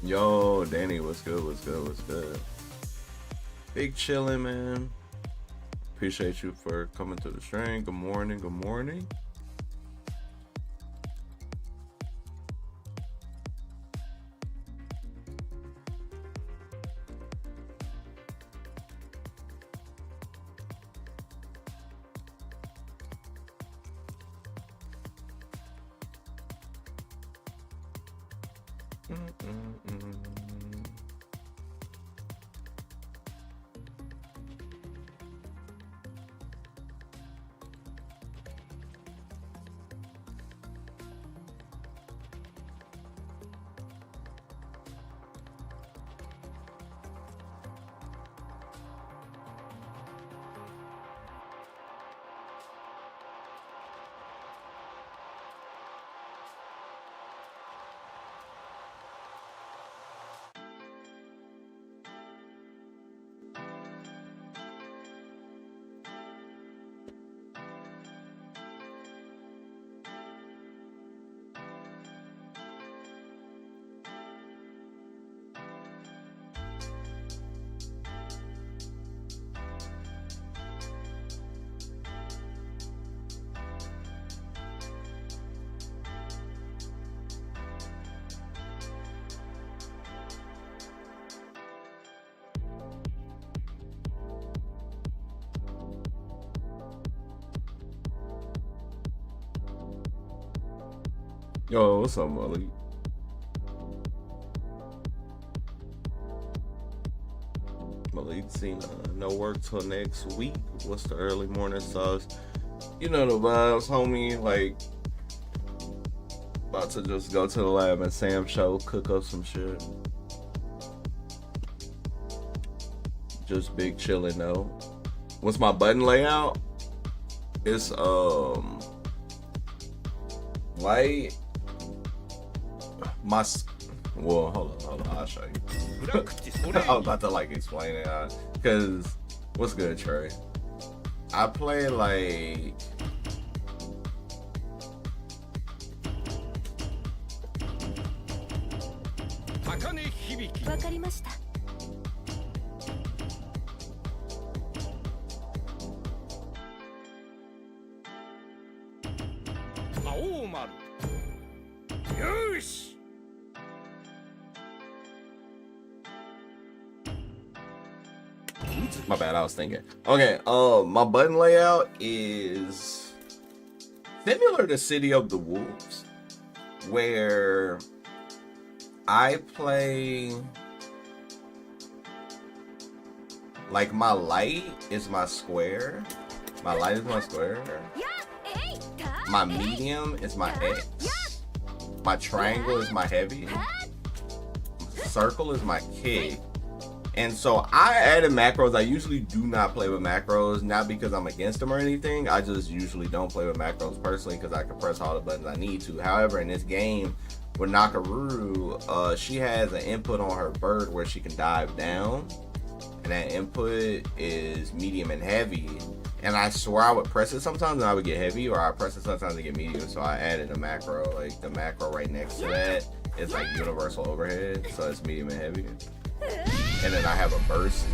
Yo, Danny, what's good? What's good? What's good? Big chillin', man. Appreciate you for coming to the stream. Good morning. Good morning. Yo, what's up, Malik? Malik seen no work till next week. What's the early morning sauce? You know the vibes, homie. Like, about to just go to the lab at Sam's show, cook up some shit. Just big chillin' though. What's my button layout? It's light. Well, hold on, I'll show you. I was about to like explain it, cause what's good, Trey? I play like my bad, I was thinking. Okay, my button layout is similar to City of the Wolves, where I play like my light is my square. My light is my square. My medium is my X. My triangle is my heavy. Circle is my kick. And so I added macros. I usually do not play with macros, not because I'm against them or anything. I just usually don't play with macros personally because I can press all the buttons I need to. However, in this game with Nakaruru, she has an input on her bird where she can dive down. And that input is medium and heavy. And I swear I would press it sometimes and I would get heavy, or I press it sometimes and get medium. So I added a macro, like the macro right next to that is like universal overhead. So it's medium and heavy. And then I have a burst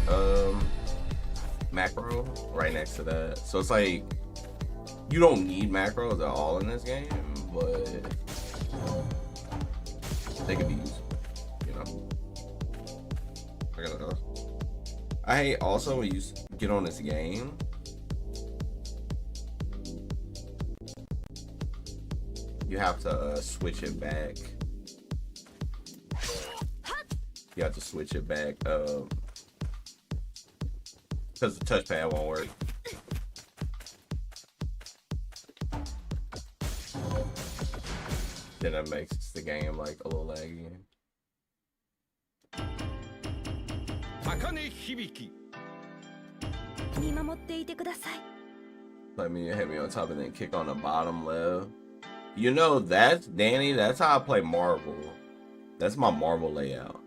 macro right next to that. So it's like, you don't need macros at all in this game, but they could be useful, you know? I hate also when you get on this game, you have to switch it back. You have to switch it back because the touchpad won't work. Then it makes the game like a little laggy. Let me hit me on top and then kick on the bottom left. You know, that's Danny, that's how I play Marvel. That's my Marvel layout.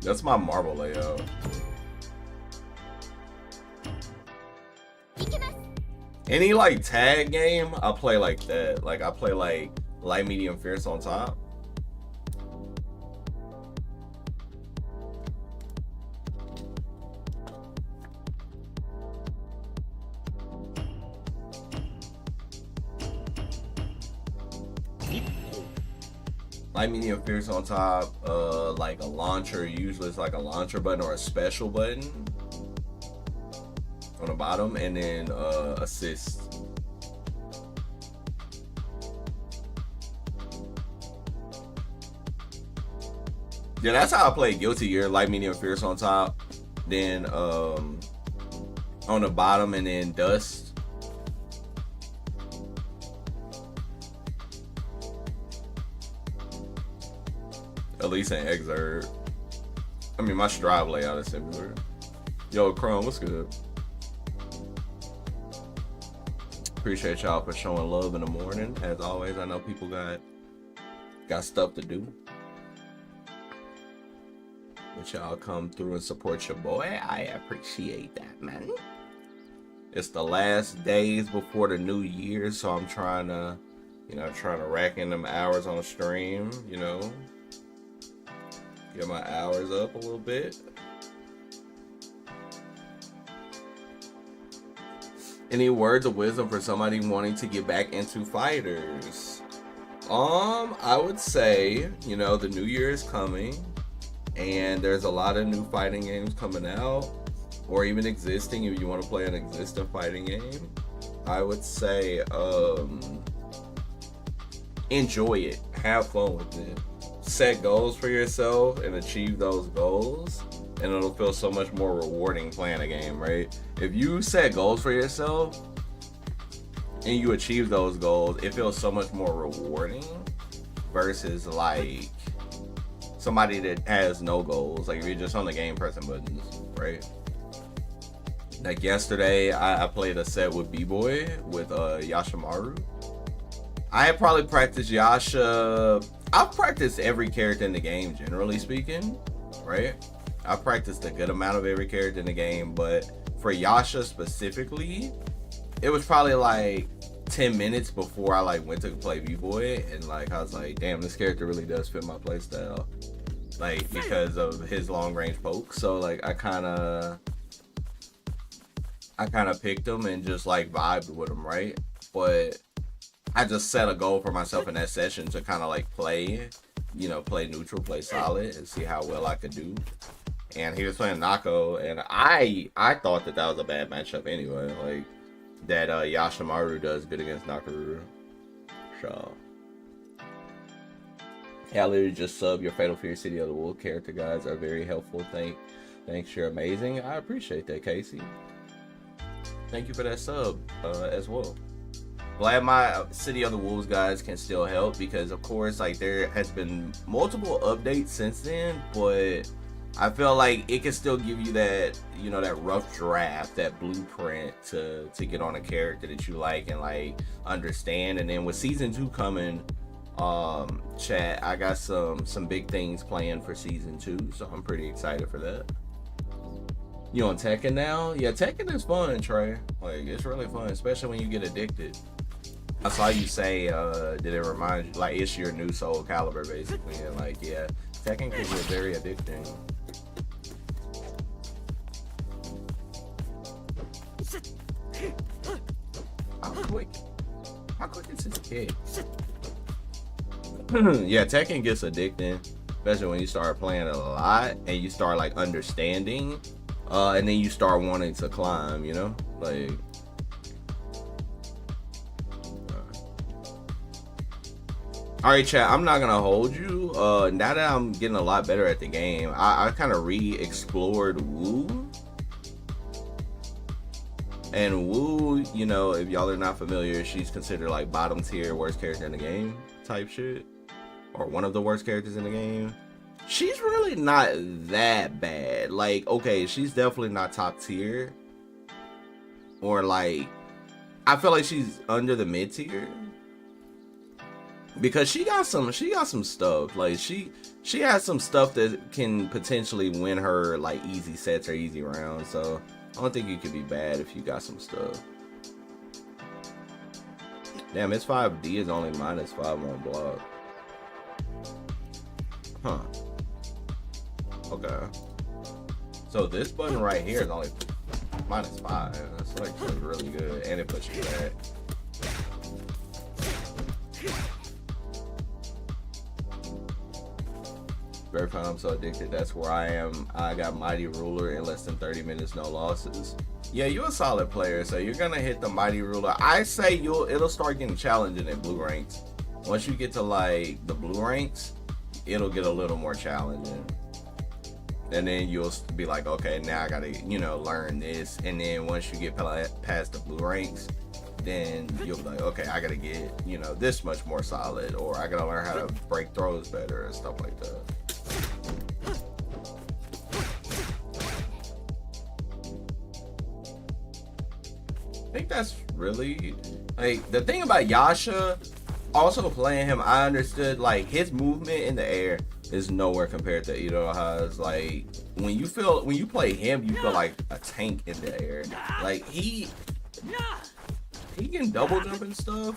That's my Marvel layout. Any like tag game, I play like that. Like I play like light, medium, fierce on top. Light, medium, fierce on top. Like a launcher. Usually it's like a launcher button or a special button on the bottom, and then assist. Yeah, that's how I play Guilty Gear. Light, medium, fierce on top, then on the bottom, and then dust. At least in Exurb. I mean, my Strive layout is similar. Yo, Chrome, what's good? Appreciate y'all for showing love in the morning. As always, I know people got stuff to do. But y'all come through and support your boy. I appreciate that, man. It's the last days before the new year, so I'm trying to, rack in them hours on the stream, Get my hours up a little bit. Any words of wisdom for somebody wanting to get back into fighters? I would say, the new year is coming and there's a lot of new fighting games coming out, or even existing if you want to play an existing fighting game. I would say enjoy it, have fun with it. Set goals for yourself and achieve those goals, and it'll feel so much more rewarding playing a game, right? If you set goals for yourself and you achieve those goals, it feels so much more rewarding versus like somebody that has no goals. Like if you're just on the game pressing buttons, right? Like yesterday, I played a set with B-Boy with Yashimaru. I had probably practiced Yasha. I've practiced every character in the game, generally speaking, right? I've practiced a good amount of every character in the game, but for Yasha specifically, it was probably like 10 minutes before I like went to play B-Boy, and like I was like, damn, this character really does fit my playstyle, like because of his long range poke. So like I kind of picked him and just like vibed with him, right? But I just set a goal for myself in that session to kind of like play neutral, play solid, and see how well I could do. And he was playing Nako, and I thought that was a bad matchup anyway. Like that Yashimaru does good against Nakaruru. So yeah, I literally just sub your Fatal Fury City of the Wolf character guys are very helpful. Thanks, you're amazing. I appreciate that, Casey. Thank you for that sub as well. Glad my City of the Wolves guys can still help, because of course like there has been multiple updates since then, but I feel like it can still give you that, that rough draft, that blueprint to get on a character that you like and like understand. And then with season 2 coming, chat, I got some big things planned for season 2, so I'm pretty excited for that. You on Tekken now? Yeah, Tekken is fun, Trey. Like it's really fun, especially when you get addicted. I saw you say, did it remind you, like, it's your new Soul Calibur, basically, and like, yeah, Tekken can get very addicting. How quick is this kid? Yeah, Tekken gets addicting, especially when you start playing it a lot and you start like understanding, and then you start wanting to climb, like. Alright, chat, I'm not gonna hold you. Now that I'm getting a lot better at the game, I kind of re-explored Wu. And Wu, if y'all are not familiar, she's considered like bottom tier, worst character in the game type shit. Or one of the worst characters in the game. She's really not that bad. Like, okay, she's definitely not top tier. Or like, I feel like she's under the mid tier. Because she got some stuff. Like she has some stuff that can potentially win her like easy sets or easy rounds. So I don't think it could be bad if you got some stuff. Damn, his 5D is only -5 on block. Huh. Okay. So this button right here is only -5. That's like really good, and it puts you back. Very fun. I'm so addicted. That's where I am. I got Mighty Ruler in less than 30 minutes, no losses. Yeah, you're a solid player, so you're gonna hit the Mighty Ruler. I say it'll start getting challenging in blue ranks. Once you get to like the blue ranks, it'll get a little more challenging. And then you'll be like, okay, now I gotta, learn this. And then once you get past the blue ranks, then you'll be like, okay, I gotta get, this much more solid, or I gotta learn how to break throws better and stuff like that. I think that's really, like, the thing about Yasha, also playing him, I understood, like, his movement in the air is nowhere compared to Iroha's. Like, when you play him, you feel like a tank in the air. Like, he can double jump and stuff,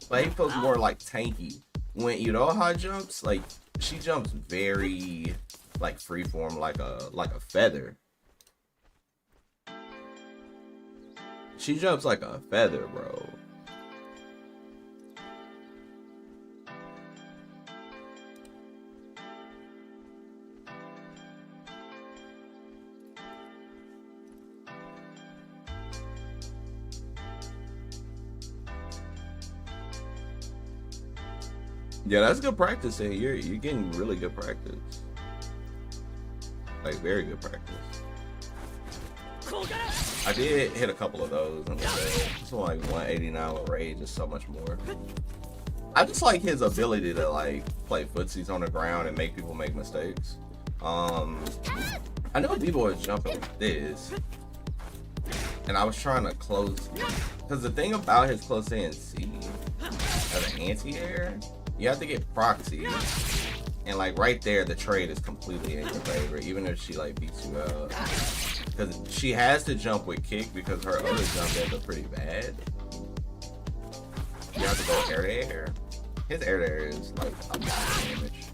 but he feels more like tanky. When Iroha jumps, like, she jumps very, like, freeform, like a feather. She jumps like a feather, bro. Yeah, that's good practice. You're getting really good practice. Like, very good practice. I did hit a couple of those. It's like 189 with Rage is so much more. I just like his ability to like play footsies on the ground and make people make mistakes. I know people are jumping with this, and I was trying to close, because the thing about his close ANC as an anti-air, you have to get proxy, and like right there the trade is completely in your favor, even if she like beats you out. Because she has to jump with kick because her other jump heads are pretty bad. You have to go air to air. His air to air is like a lot of damage.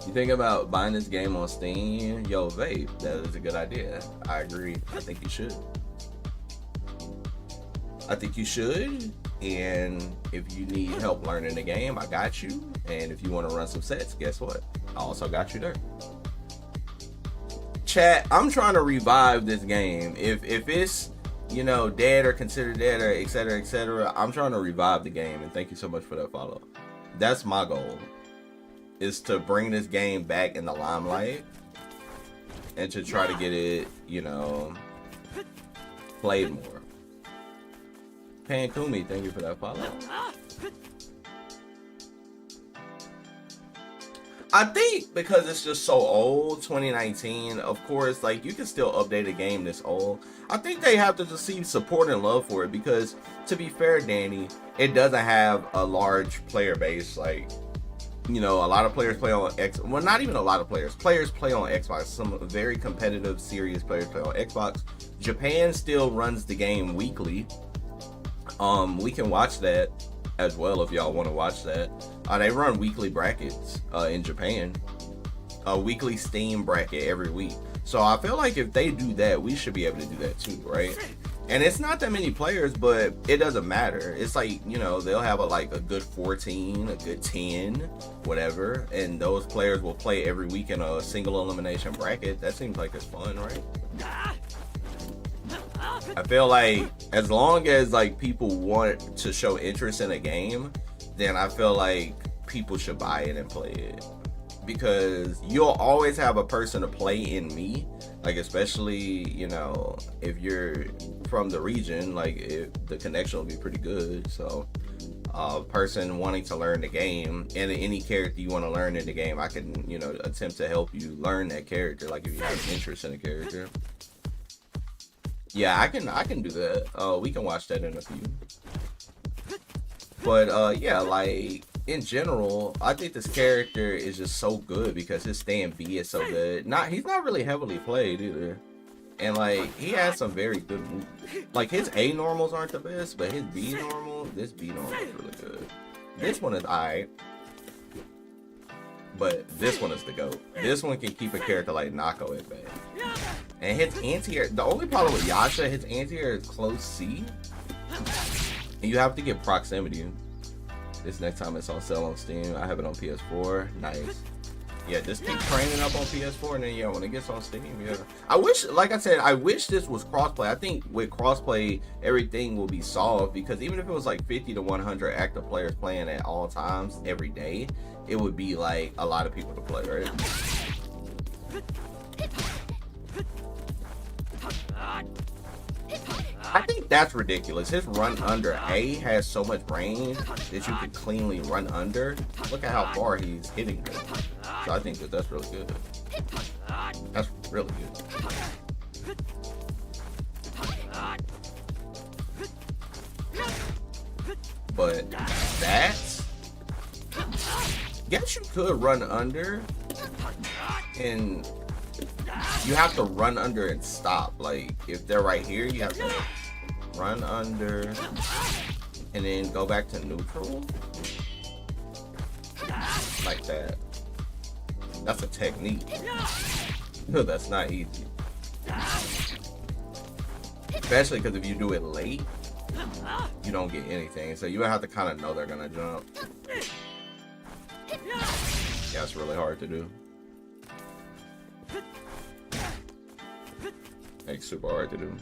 You think about buying this game on Steam? Yo, Vape, that is a good idea. I agree. I think you should. And if you need help learning the game, I got you. And if you want to run some sets, guess what? I also got you there. Chat, I'm trying to revive this game. If it's, dead or considered dead or etc., I'm trying to revive the game, and thank you so much for that follow. That's my goal, is to bring this game back in the limelight and to try to get it, played more. Pankumi, thank you for that follow. I think because it's just so old, 2019, of course, like, you can still update a game this old. I think they have to just see support and love for it, because, to be fair, Danny, it doesn't have a large player base. Like, a lot of players play on well, not even a lot of players play on Xbox. Some very competitive, serious players play on Xbox. Japan still runs the game weekly. We can watch that as well if y'all want to watch that. They run weekly brackets in Japan, a weekly Steam bracket every week. So I feel like if they do that, we should be able to do that too, right? And it's not that many players, but it doesn't matter. It's like, they'll have a good 14, a good 10, whatever, and those players will play every week in a single elimination bracket. That seems like it's fun, right? I feel like as long as people want to show interest in a game, then I feel like people should buy it and play it, because you'll always have a person to play in me, like, especially if you're from the region, like, the connection will be pretty good. So a person wanting to learn the game, and any character you want to learn in the game, I can attempt to help you learn that character, like if you have interest in a character. Yeah, I can do that. We can watch that in a few. But yeah, like, in general, I think this character is just so good because his stand B is so good. He's not really heavily played either. And like he has some very good moves. Like his A normals aren't the best, but his B normal, this B normal is really good. This one is alright. But this one is the GOAT. This one can keep a character like Nako at bay. And his anti-air, the only problem with Yasha, his anti-air is close C. And you have to get proximity. This next time it's on sale on Steam. I have it on PS4. Nice. Yeah, just keep training up on PS4, and then yeah, when it gets on Steam, yeah. I wish, like I said, I wish this was crossplay. I think with crossplay, everything will be solved, because even if it was like 50 to 100 active players playing at all times every day, it would be like a lot of people to play, right? I think that's ridiculous. His run under A has so much range that you can cleanly run under. Look at how far he's hitting it. So I think that's really good. That's really good. But that's... Guess you could run under, and you have to run under and stop. Like if they're right here, you have to run under and then go back to neutral, like that. That's a technique. No, that's not easy, especially because if you do it late, you don't get anything. So you have to kind of know they're gonna jump. Yeah, it's really hard to do. Like super hard to do.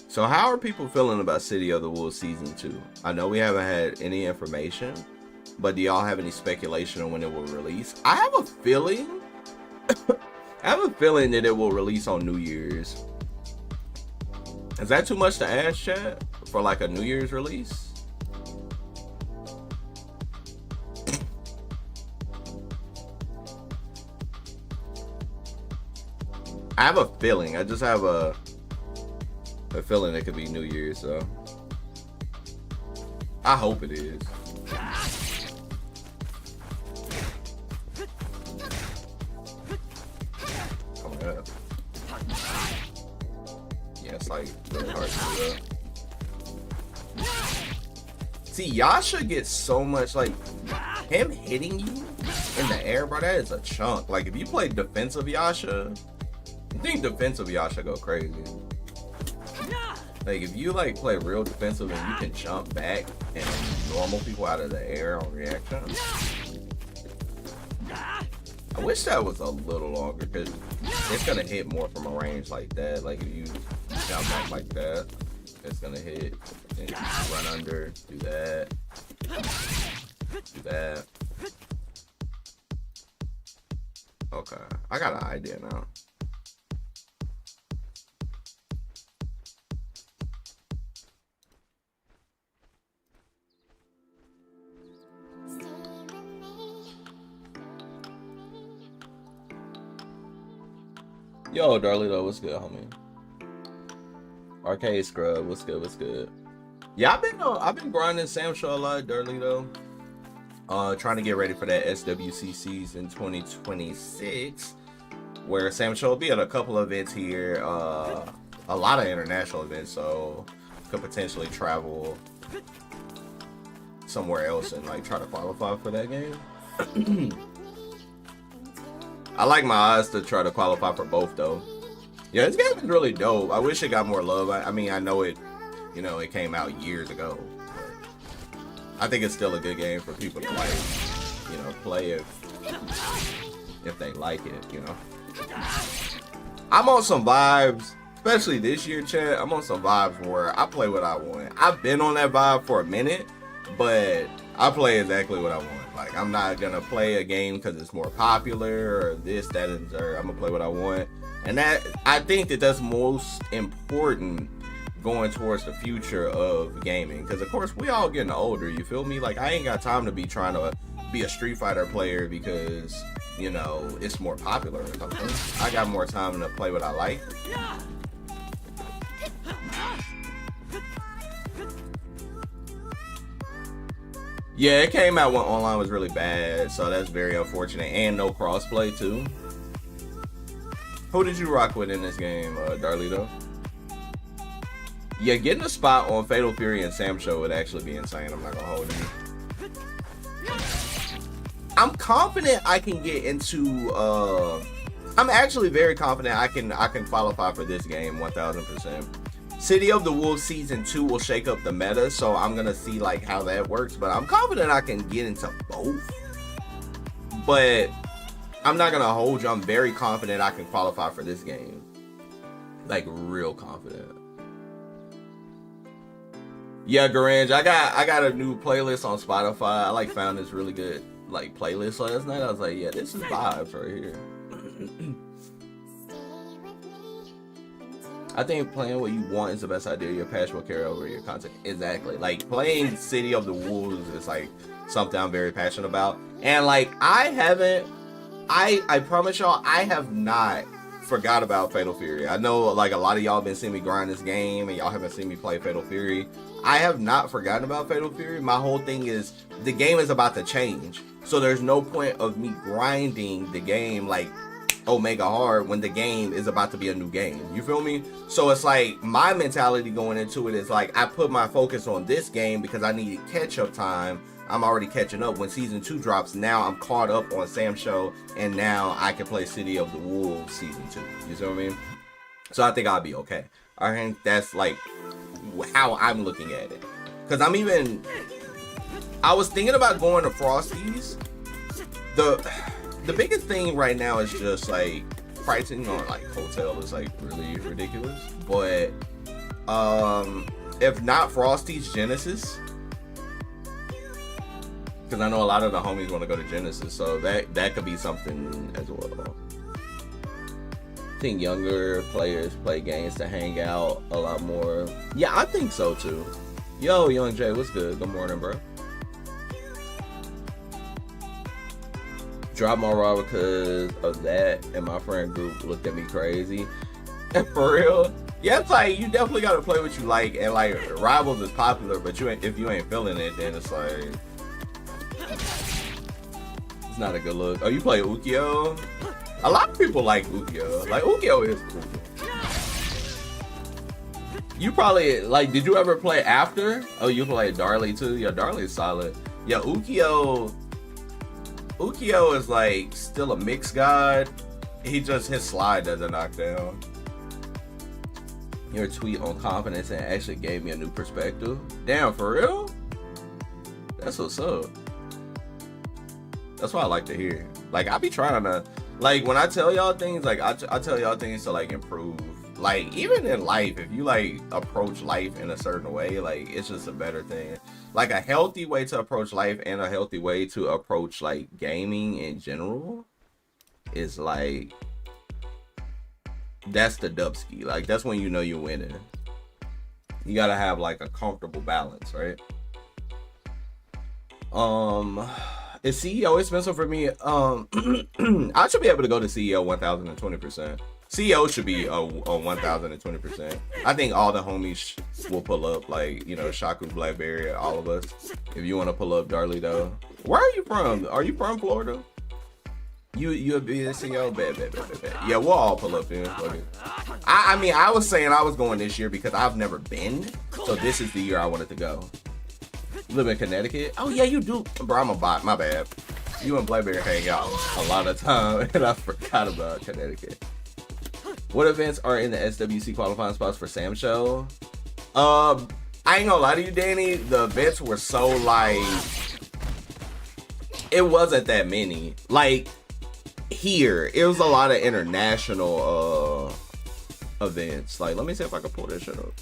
So how are people feeling about City of the Wolves Season 2? I know we haven't had any information, but do y'all have any speculation on when it will release? I have a feeling that it will release on New Year's. Is that too much to ask, chat, for like a New Year's release? I have a feeling. I just have a feeling it could be New Year's, so I hope it is. Oh my god. Yeah, it's like really hard to do that. See, Yasha gets so much, like, him hitting you in the air, bro, that is a chunk. Like, if you play defensive Yasha, I think defensive Yasha go crazy. Like, if you, like, play real defensive and you can jump back and normal people out of the air on reaction. I wish that was a little longer, because it's going to hit more from a range like that. Like, if you jump back like that, it's going to hit. And run under, do that. Do that. Okay, I got an idea now. Yo, Darlito, what's good, homie? Arcade Scrub, what's good, what's good? Yeah, I've been grinding Sam Show a lot, Darlito. Trying to get ready for that SWC season 2026, where Sam Show will be at a couple of events here, a lot of international events, so could potentially travel somewhere else and like try to qualify for that game. I like my odds to try to qualify for both though. Yeah, this game is really dope. I wish it got more love. I mean, I know it, you know, it came out years ago. But I think it's still a good game for people to like, you know, play if they like it, you know. I'm on some vibes, especially this year, chat. I'm on some vibes where I play what I want. I've been on that vibe for a minute, but I play exactly what I want. Like, I'm not gonna play a game because it's more popular or this, that, and third. I'm gonna play what I want. And that, I think that that's most important going towards the future of gaming. Because, of course, we all getting older, you feel me? Like, I ain't got time to be trying to be a Street Fighter player because, you know, it's more popular or something. I got more time to play what I like. Yeah, it came out when online was really bad, so that's very unfortunate. And no crossplay too. Who did you rock with in this game, Darlito? Yeah, getting a spot on Fatal Fury and Sam Show would actually be insane. I'm not gonna hold you. I'm confident I can get into. I'm actually very confident I can qualify for this game 1000%. City of the Wolves Season 2 will shake up the meta, so I'm gonna see like how that works. But I'm confident I can get into both. But I'm not gonna hold you. I'm very confident I can qualify for this game. Like real confident. Yeah, Garange, I got a new playlist on Spotify. I like found this really good like playlist last night. I was like, yeah, this is vibes right here. I think playing what you want is the best idea. Your passion will carry over your content. Exactly. Like playing City of the Wolves is like something I'm very passionate about. And like I promise y'all, I have not forgot about Fatal Fury. I know like a lot of y'all been seeing me grind this game and y'all haven't seen me play Fatal Fury. I have not forgotten about Fatal Fury. My whole thing is the game is about to change. So there's no point of me grinding the game like Omega hard when the game is about to be a new game. You feel me? So it's like my mentality going into it is like I put my focus on this game because I needed catch-up time. I'm already catching up. When Season 2 drops, now I'm caught up on Sam Show, and now I can play City of the Wolves Season 2. You see what I mean? So I think I'll be okay. I think that's like how I'm looking at it. Because I was thinking about going to Frosty's. The biggest thing right now is just like pricing on like hotel is like really ridiculous. But if not Frosty's, Genesis. Because I know a lot of the homies want to go to Genesis, so that could be something as well. I think younger players play games to hang out a lot more. Yeah, I think so too. Yo, Young Jay, what's good? Good morning, bro. Dropped my raw because of that, and my friend group looked at me crazy. And for real, yeah, it's like you definitely gotta play what you like, and like Rivals is popular, but if you ain't feeling it, then it's like it's not a good look. Oh, you play Ukyo? A lot of people like Ukyo. Like Ukyo is cool. You probably like. Did you ever play After? Oh, you play Darlie too. Yeah, Darlie's solid. Yeah, Ukyo is like still a mixed god. His slide doesn't knock down. Your tweet on confidence and actually gave me a new perspective. Damn, for real? That's what's up. That's what I like to hear. Like I be trying to, like when I tell y'all things, like I tell y'all things to like improve. Like even in life, if you like approach life in a certain way, like it's just a better thing. Like a healthy way to approach life and a healthy way to approach like gaming in general is like that's the dubski. Like that's when you know you're winning. You gotta have like a comfortable balance, right? Is CEO expensive for me? I should be able to go to CEO 1020%. CEO should be a 1020%. I think all the homies will pull up, like, you know, Shaku, Blackberry, all of us. If you want to pull up Darlito. Where are you from? Are you from Florida? You'll be the CEO? Bet. Yeah, we'll all pull up in. I mean, I was saying I was going this year because I've never been. So this is the year I wanted to go. You live in Connecticut? Oh, yeah, you do. Bro, I'm a bot. My bad. You and Blackberry hang out a lot of time, and I forgot about Connecticut. What events are in the SWC qualifying spots for Sam Show? I ain't gonna lie to you, Danny. The events were so like, it wasn't that many. Like here, it was a lot of international events. Like, let me see if I can pull this shit up.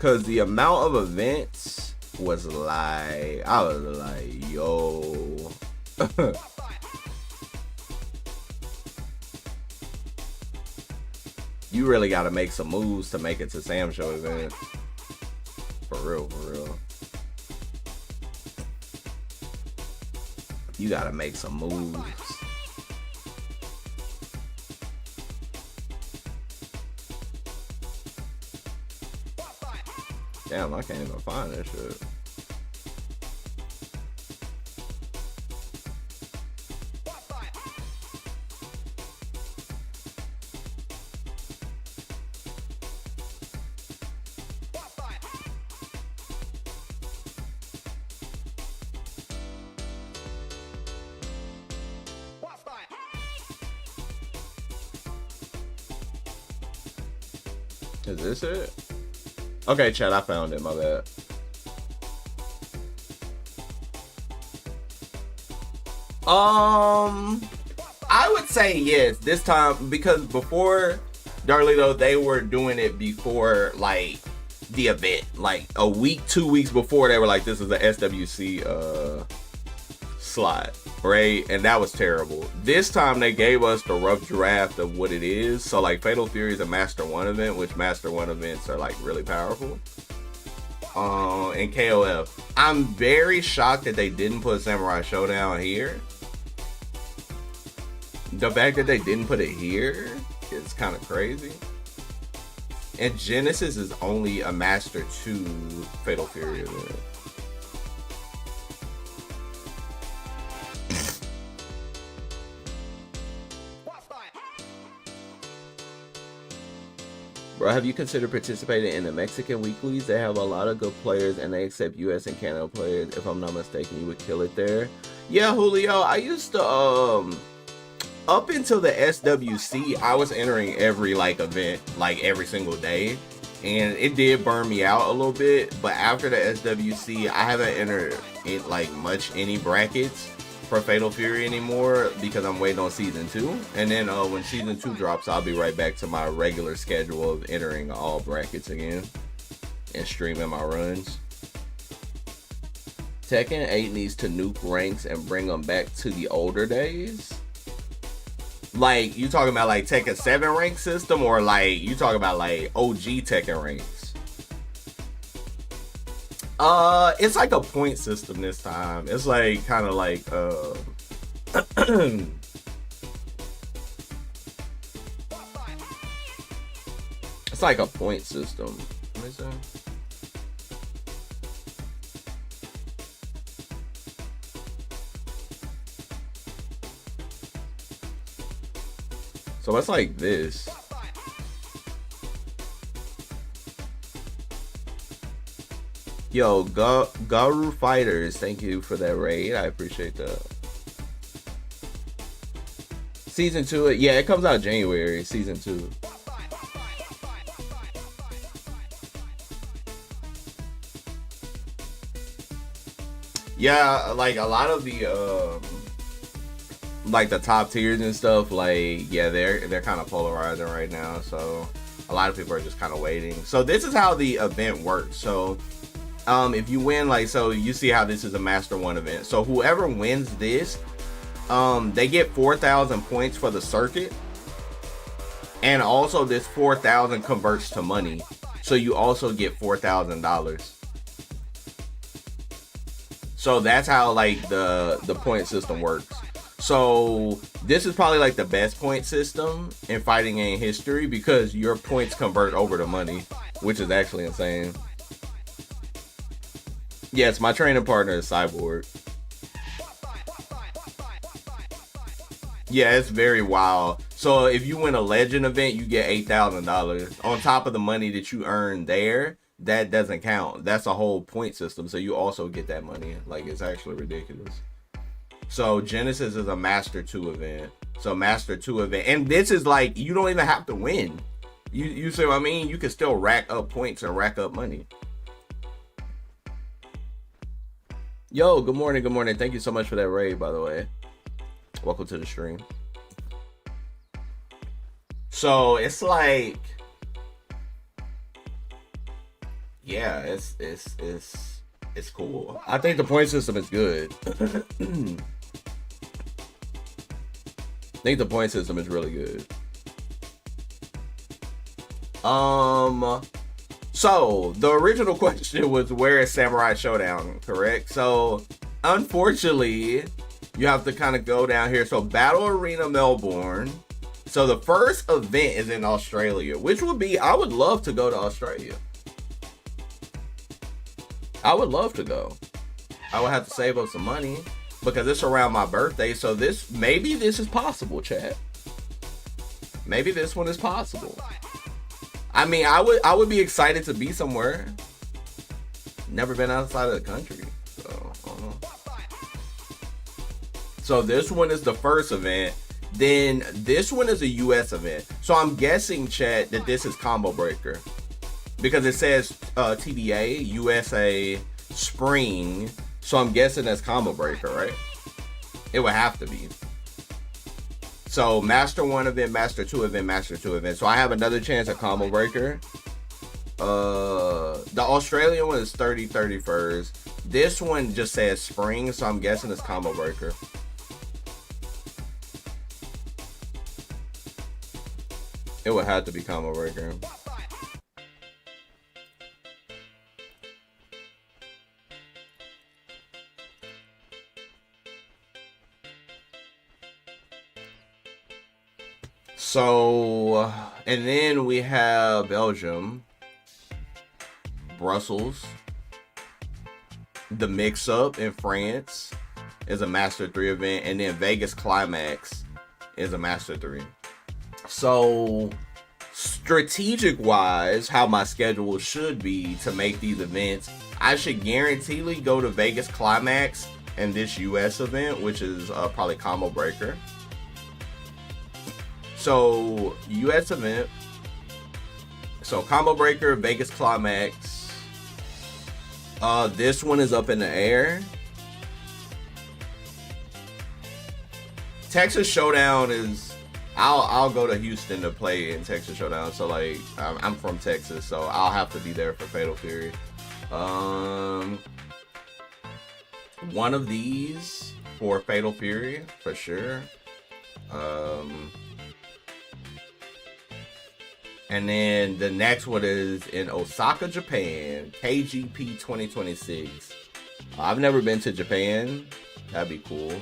Cause the amount of events was like, I was like, yo. You really got to make some moves to make it to Sam Show event. For real. You got to make some moves. Damn, I can't even find that shit. Is this it? Okay, chat, I found it, my bad. I would say yes this time, because before Darlito, they were doing it before like the event, like a week, 2 weeks before. They were like, this is a SWC slot, right? And that was terrible. This time they gave us the rough draft of what it is. So like Fatal Fury is a Master 1 event, which Master 1 events are like really powerful. And KOF. I'm very shocked that they didn't put Samurai Showdown here. The fact that they didn't put it here is kind of crazy. And Genesis is only a Master 2 Fatal Fury event. Bro, have you considered participating in the Mexican weeklies? They have a lot of good players and they accept US and Canada players. If I'm not mistaken, you would kill it there. Yeah, Julio, I used to up until the SWC, I was entering every like event like every single day, and it did burn me out a little bit. But after the SWC, I haven't entered in like much any brackets for Fatal Fury anymore because I'm waiting on season 2. And then when season 2 drops, I'll be right back to my regular schedule of entering all brackets again and streaming my runs. Tekken 8 needs to nuke ranks and bring them back to the older days. Like, you talking about like Tekken 7 rank system, or like you talking about like OG Tekken ranks? It's like a point system this time. It's like kind of like it's like a point system. Let me see. So it's like this. Yo, Garu Fighters, thank you for that raid. I appreciate that. Season 2, yeah, it comes out January, season 2. Yeah, like a lot of the like the top tiers and stuff, like, yeah, they're kind of polarizing right now, so a lot of people are just kind of waiting. So this is how the event works. So if you win, like, so you see how this is a Master 1 event, so whoever wins this, they get 4,000 points for the circuit, and also this 4,000 converts to money, so you also get $4,000. So that's how like the point system works. So this is probably like the best point system in fighting game history, because your points convert over to money, which is actually insane. Yes, my training partner is Cyborg. Yeah, it's very wild. So if you win a legend event, you get $8,000 on top of the money that you earn there. That doesn't count. That's a whole point system, so you also get that money. Like, it's actually ridiculous. So Genesis is a Master 2 event. So Master 2 event, and this is like, you don't even have to win. You see what I mean? You can still rack up points and rack up money. Yo, good morning, good morning. Thank you so much for that raid, by the way. Welcome to the stream. So it's like, yeah, it's cool. I think the point system is good. I think the point system is really good. So the original question was, where is Samurai Showdown, correct? So unfortunately, you have to kind of go down here. So Battle Arena Melbourne. So the first event is in Australia, which would be, I would love to go to Australia. I would love to go. I would have to save up some money because it's around my birthday. So maybe this is possible, chat. Maybe this one is possible. I mean, I would be excited to be somewhere. Never been outside of the country, so I don't know. So this one is the first event. Then this one is a US event. So I'm guessing, chat, that this is Combo Breaker because it says TBA USA Spring. So I'm guessing that's Combo Breaker, right? It would have to be. So Master 1 event, Master 2 event, Master 2 event. So I have another chance at Combo Breaker. The Australian one is 31st. This one just says Spring, so I'm guessing it's Combo Breaker. It would have to be Combo Breaker. So, and then we have Belgium, Brussels, the Mix-Up in France is a Master 3 event, and then Vegas Climax is a Master 3. So, strategic-wise, how my schedule should be to make these events, I should guaranteedly go to Vegas Climax and this US event, which is probably Combo Breaker. So, US event. So, Combo Breaker, Vegas Climax. This one is up in the air. Texas Showdown is... I'll go to Houston to play in Texas Showdown. So, like, I'm from Texas, so I'll have to be there for Fatal Fury. One of these for Fatal Fury, for sure. And then the next one is in Osaka, Japan, KGP 2026. I've never been to Japan. That'd be cool.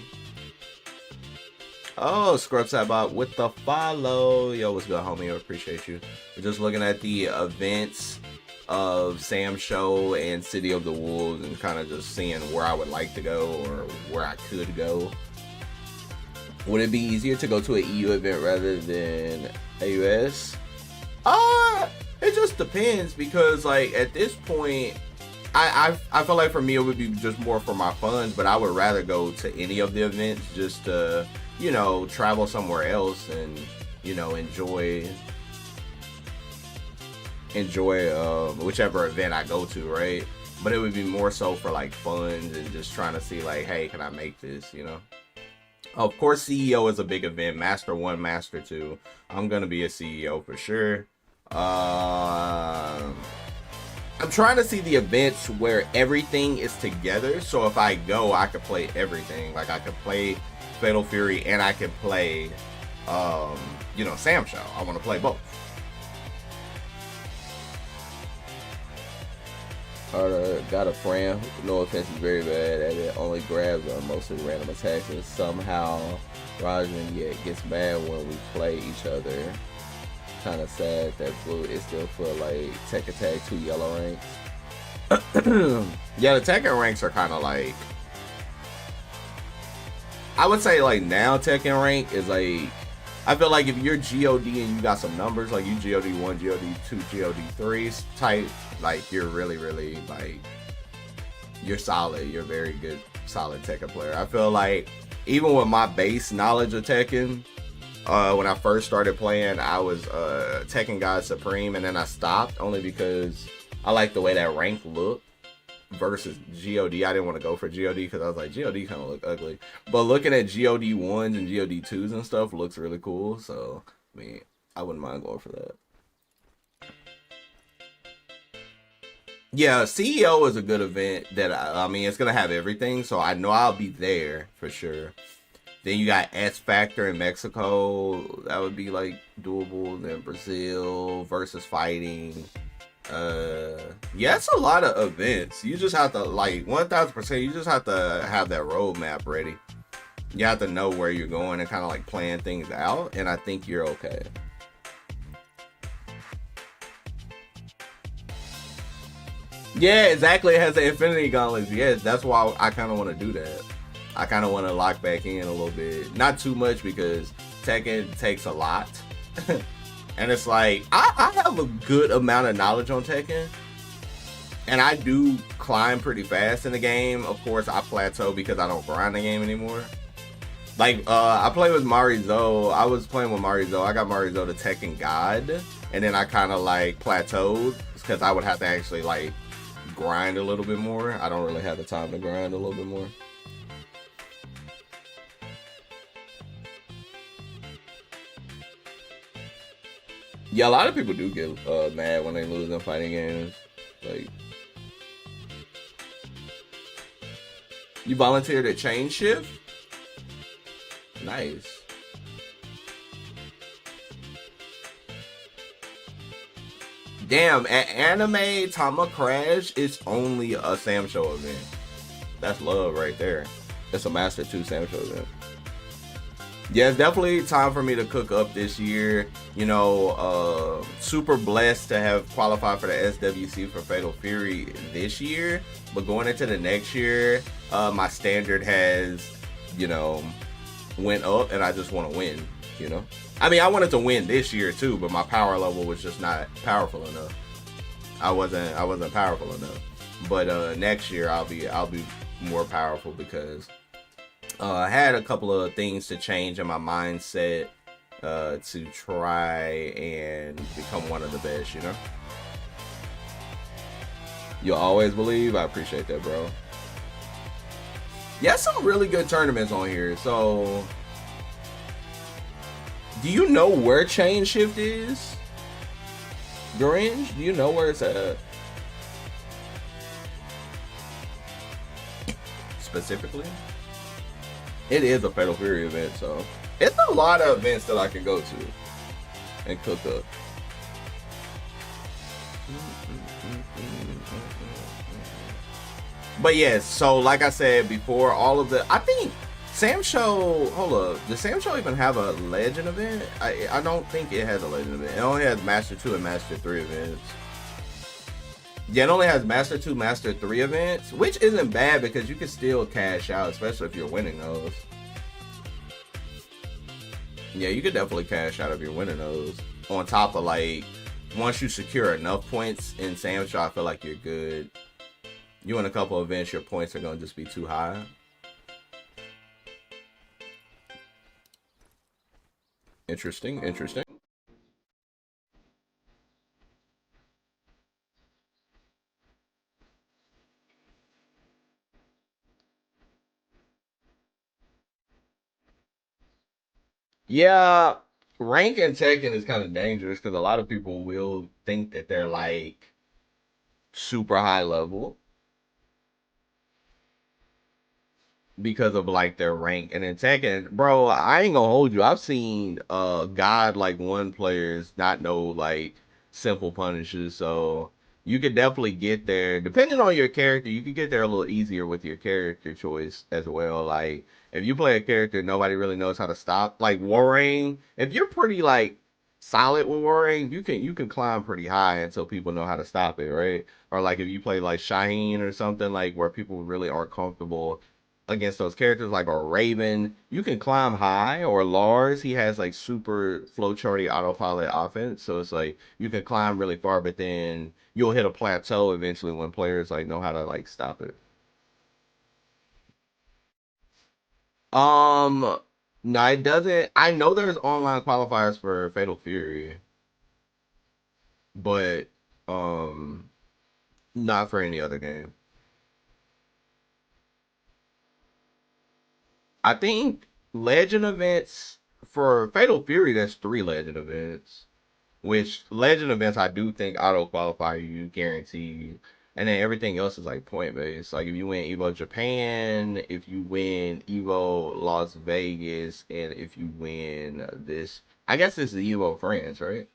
Oh, Scrubsabot with the follow. Yo, what's good, homie? I appreciate you. We're just looking at the events of Sam Show and City of the Wolves and kind of just seeing where I would like to go or where I could go. Would it be easier to go to an EU event rather than AUS? It just depends because, like, at this point, I feel like for me it would be just more for my funds, but I would rather go to any of the events just to, you know, travel somewhere else and, you know, enjoy whichever event I go to, right? But it would be more so for like funds and just trying to see like, hey, can I make this, you know? Of course, CEO is a big event. Master 1, Master 2. I'm gonna be a CEO for sure. I'm trying to see the events where everything is together. So if I go, I could play everything. Like I could play Fatal Fury and I could play, you know, Sam Show. I want to play both. Got a friend, no offense, is very bad at it. Only grabs on mostly random attacks, and somehow Rajan yet gets mad when we play each other. Kind of sad that Blue is still for like Tech Attack 2 yellow ranks. Yeah, the Tekken ranks are kind of like, I would say like now Tekken rank is like, I feel like if you're GOD and you got some numbers, like you GOD 1, GOD 2, GOD 3 type, like you're really, really like, you're solid. You're a very good, solid Tekken player. I feel like even with my base knowledge of Tekken, when I first started playing, I was Tekken God Supreme, and then I stopped only because I like the way that rank looked versus GOD. I didn't want to go for GOD because I was like, GOD kind of look ugly. But looking at GOD 1s and GOD 2s and stuff looks really cool. So, I mean, I wouldn't mind going for that. Yeah, CEO is a good event that, I mean, it's going to have everything. So I know I'll be there for sure. Then you got S Factor in Mexico. That would be like doable. Then Brazil versus fighting. Yeah, it's a lot of events. You just have to, like, 1000%, you just have to have that roadmap ready. You have to know where you're going and kind of like plan things out, and I think you're okay. Yeah, exactly. It has the Infinity Gauntlets. Yes, that's why I kind of want to do that. I kind of want to lock back in a little bit, not too much because Tekken takes a lot, and it's like I have a good amount of knowledge on Tekken, and I do climb pretty fast in the game. Of course, I plateau because I don't grind the game anymore. Like I play with Marizo. I was playing with Marizo. I got Marizo to Tekken God, and then I kind of like plateaued because I would have to actually like grind a little bit more. I don't really have the time to grind a little bit more. Yeah, a lot of people do get mad when they lose in fighting games. Like, you volunteered at Chain Shift? Nice. Damn, at Anime Tama Crash, it's only a Sam Show event. That's love right there. It's a Master 2 Sam Show event. Yeah, it's definitely time for me to cook up this year. You know, super blessed to have qualified for the SWC for Fatal Fury this year. But going into the next year, my standard has, you know, went up, and I just want to win. You know, I mean, I wanted to win this year too, but my power level was just not powerful enough. I wasn't powerful enough. But next year I'll be more powerful because I had a couple of things to change in my mindset to try and become one of the best. You know, you'll always believe. I appreciate that, bro. Yeah, some really good tournaments on here. So, do you know where Chain Shift is? Grange? Do you know where it's at specifically? It is a Fatal Fury event, so it's a lot of events that I can go to and cook up. But yes, so like I said before, all of the I think Sam Show. Hold up, does Sam Show even have a Legend event? I don't think it has a Legend event. It only has Master Two and Master Three events. Yeah, it only has Master Two, Master Three events, which isn't bad because you can still cash out, especially if you're winning those. Yeah, you could definitely cash out if you're winning those. On top of like, once you secure enough points in Sam Show, I feel like you're good. You win a couple events, your points are gonna just be too high. Interesting, interesting. Yeah, rank and Tekken is kind of dangerous because a lot of people will think that they're like super high level because of like their rank. And in Tekken, bro, I ain't gonna hold you. I've seen god like one players not know like simple punishes, so you could definitely get there. Depending on your character, you could get there a little easier with your character choice as well. Like if you play a character nobody really knows how to stop, like Warring, if you're pretty like solid with Warring, you can climb pretty high until people know how to stop it, right? Or like if you play like Shaheen or something like where people really aren't comfortable against those characters like or Raven, you can climb high. Or Lars, he has like super flowcharty autopilot offense, so it's like you can climb really far, but then you'll hit a plateau eventually when players like know how to like stop it. Um, no, it doesn't. I know there's online qualifiers for Fatal Fury, but um, not for any other game. I think Legend events for Fatal Fury. There's three Legend events. Which Legend events I do think auto qualify you guaranteed. And then everything else is like point based. Like if you win Evo Japan, if you win Evo Las Vegas, and if you win this, I guess this is Evo France, right?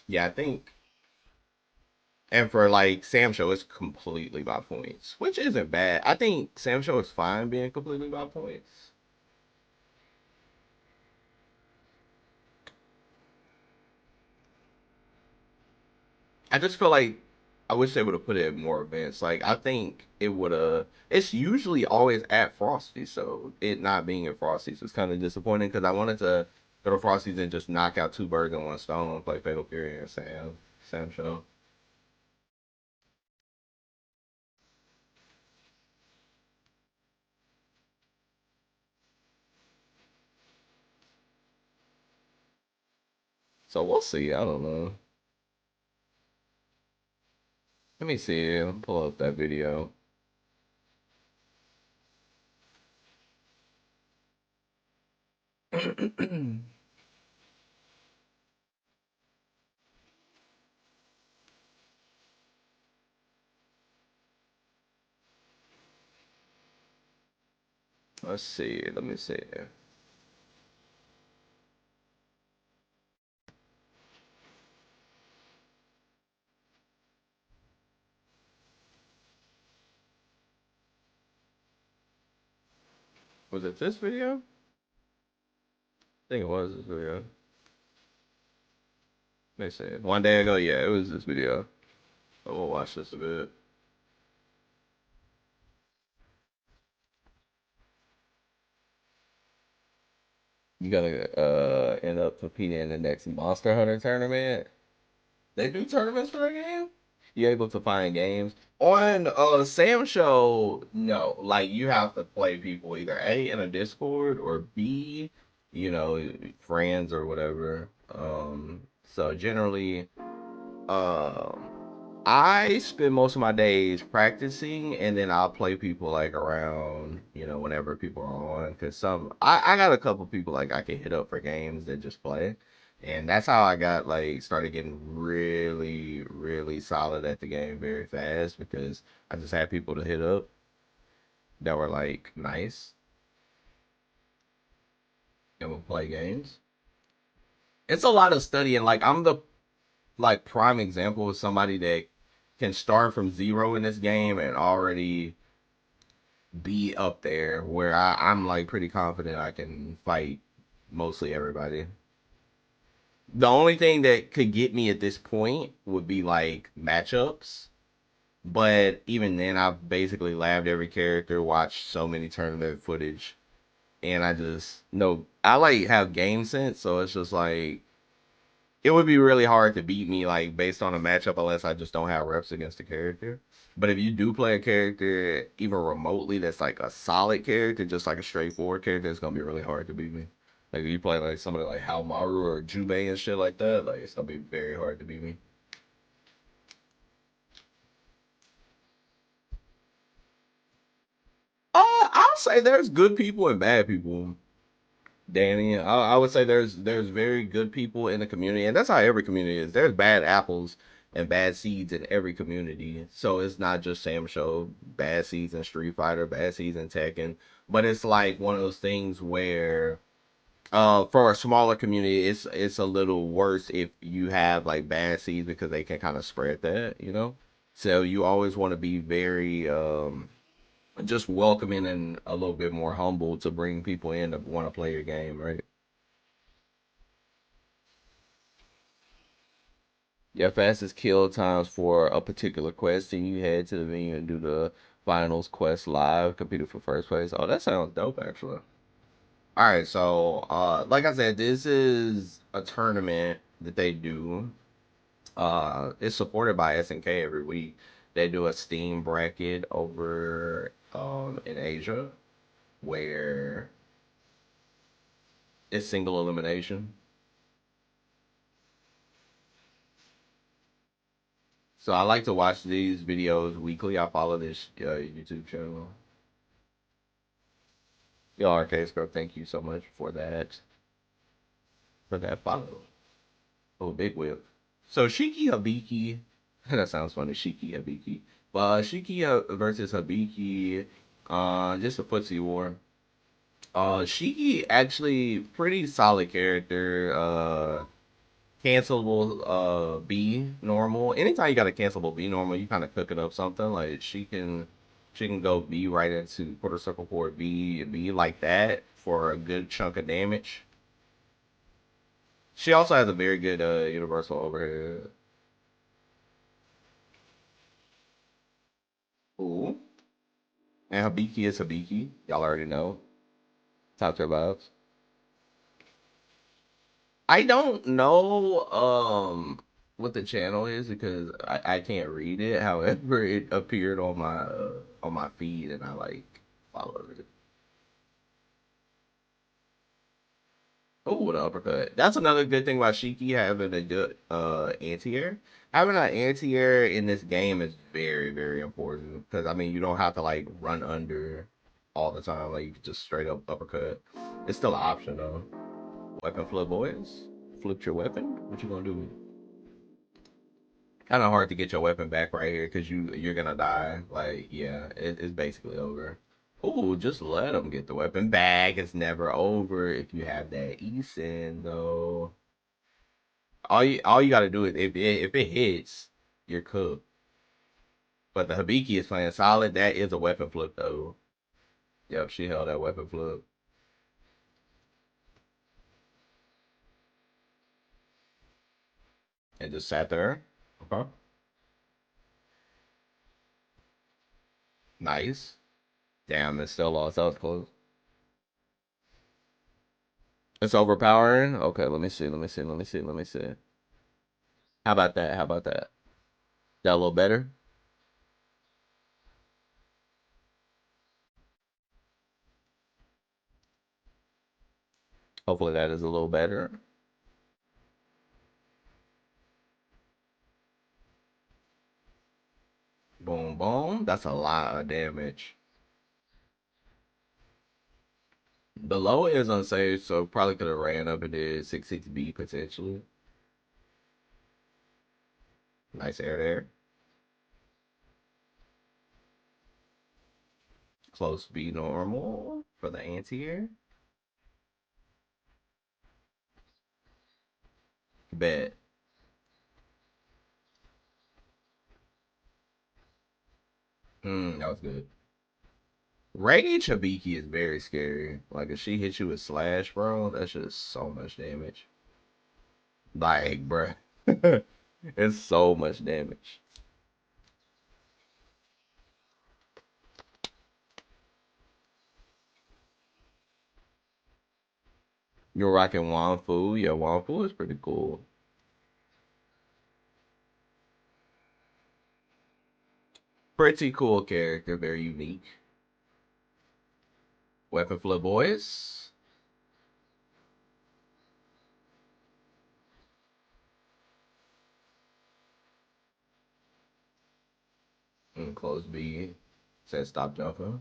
Yeah, I think. And for like Sam Show, it's completely by points, which isn't bad. I think Sam Show is fine being completely by points. I just feel like I wish they would have put it in more events. Like I think it would have. It's usually always at Frosty, so it not being at Frosty's was kind of disappointing because I wanted to go to Frosty's and just knock out two birds in one stone and play Fatal Fury and Sam Show. So we'll see. I don't know. Let me see. Let me pull up that video. Let's see. Let me see. Was it this video? I think it was this video. Let me see. One day ago, yeah, it was this video. But we'll watch this a bit. You gotta end up competing in the next Monster Hunter tournament. They do tournaments for that game? You able to find games on Sam Show? No, like you have to play people either A in a Discord or B, you know, friends or whatever. So generally, um, I spend most of my days practicing, and then I'll play people like around, you know, whenever people are on. Cause I got a couple people like I can hit up for games that just play, and that's how I got like started getting really solid at the game very fast because I just had people to hit up that were like nice and would play games. It's a lot of studying. Like I'm the like prime example of somebody that can start from zero in this game and already be up there where I'm like pretty confident I can fight mostly everybody. The only thing that could get me at this point would be like matchups. But even then, I've basically labbed every character, watched so many tournament footage, and I just know I like have game sense, so it's just like it would be really hard to beat me like based on a matchup unless I just don't have reps against the character. But if you do play a character even remotely that's like a solid character, just like a straightforward character, it's gonna be really hard to beat me. Like if you play like somebody like Halmaru or Jubei and shit like that, like it's gonna be very hard to beat me. I'll say there's good people and bad people. Danny. I would say there's very good people in the community, and that's how every community is. There's bad apples and bad seeds in every community, so it's not just Sam Show. Bad seeds in Street Fighter, bad seeds in Tekken, but it's like one of those things where, for a smaller community, it's a little worse if you have like bad seeds because they can kind of spread that, you know. So you always want to be very just welcoming and a little bit more humble to bring people in to want to play your game, right? Your fastest kill times for a particular quest, and you head to the venue and do the finals quest live, competing for first place. Oh, that sounds dope, actually. All right, so like I said, this is a tournament that they do. It's supported by SNK every week. They do a Steam bracket over in Asia where it's single elimination. So I like to watch these videos weekly. I follow this YouTube channel. Yo, Arcade Scrub, thank you so much for that follow. Oh, big whip. So Shiki Habiki, that sounds funny. Shiki Habiki, but Shiki versus Habiki, just a footsie war. Shiki actually pretty solid character. Cancelable B normal. Anytime you got a cancelable B normal, you kind of cooking up something. Like she can go B right into quarter circle port B like that for a good chunk of damage. She also has a very good universal overhead. Ooh. And Hibiki is Hibiki. Y'all already know. Top tier vibes. I don't know what the channel is because I can't read it. However, it appeared on my feed and I like followed it. Oh, the uppercut. That's another good thing about Shiki having a good anti-air. Having an anti-air in this game is very, very important. Because I mean you don't have to like run under all the time. Like you can just straight up uppercut. It's still an option though. Weapon flip boys. Flipped your weapon? What you gonna do? Kinda hard to get your weapon back right here because you're gonna die. Like, yeah, it's basically over. Ooh, just let them get the weapon back. It's never over if you have that Eason though. All you gotta do is if it hits, you're cooked. But the Hibiki is playing solid. That is a weapon flip though. Yep, she held that weapon flip and just sat there. Okay, nice. Damn, it's still lost. That was close. It's overpowering. Okay, let me see. Let me see. Let me see. Let me see. How about that? How about that? That a little better? Hopefully that is a little better. Boom, boom. That's a lot of damage. The low is unsafe, so probably could have ran up and did 660B potentially. Nice air there. Close B normal for the anti-air. Bet. That was good. Rage Hibiki is very scary. Like if she hits you with slash, bro, that's just so much damage. Like, bruh. It's so much damage. You're rocking Wanfu. Yeah, Wanfu is pretty cool. Pretty cool character, very unique. Weapon Flip Boys. Close B. Says stop jumping.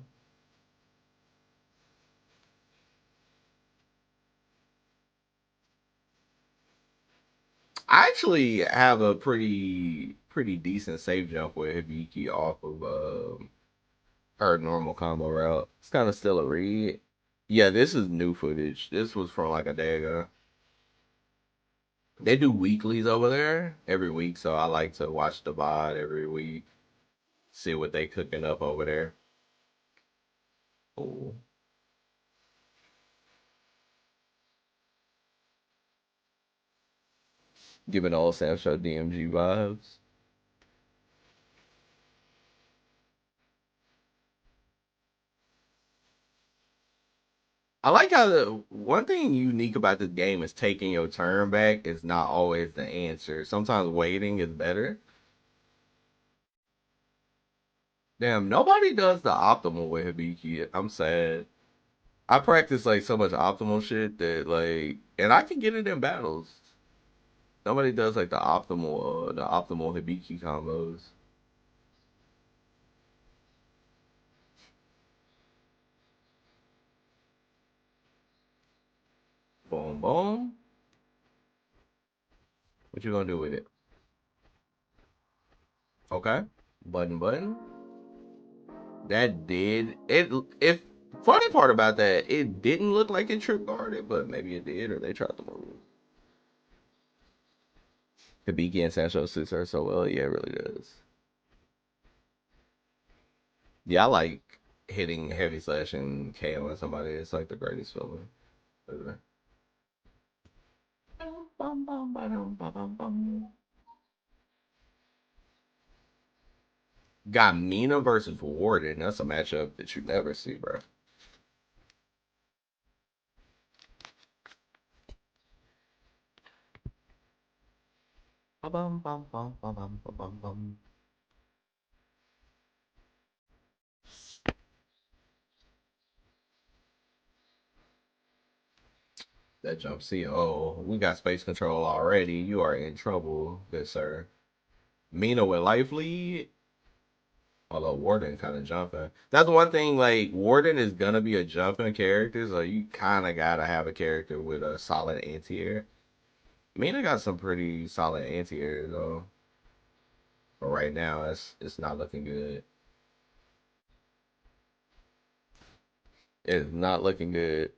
I actually have a pretty decent safe jump with Hibiki off of her normal combo route. It's kind of still a read. Yeah, this is new footage. This was from like a day ago. They do weeklies over there every week, so I like to watch the VOD every week, see what they cooking up over there. Oh, giving all Sam Show DMG vibes. I like how the one thing unique about this game is taking your turn back is not always the answer. Sometimes waiting is better. Damn, nobody does the optimal with Hibiki. I'm sad. I practice like so much optimal shit that like, and I can get it in battles. Nobody does like the optimal Hibiki combos. Boom, boom. What you gonna do with it? Okay. Button, button. That did it. If funny part about that, it didn't look like it trip guarded, but maybe it did, or they tried to move. Hibiki and Sancho suits her so well. Yeah, it really does. Yeah, I like hitting heavy slash and KOing somebody. It's like the greatest feeling. Got Mina versus Warden. That's a matchup that you never see, bro. Bum, bum, bum, bum, bum, bum, bum. That jump C. Oh, we got space control already. You are in trouble, good sir. Mina with life lead. Although Warden kind of jumping. That's one thing, like, Warden is gonna be a jumping character, so you kind of gotta have a character with a solid anti-air. Mina got some pretty solid anti-air, though. But right now, it's not looking good. It's not looking good.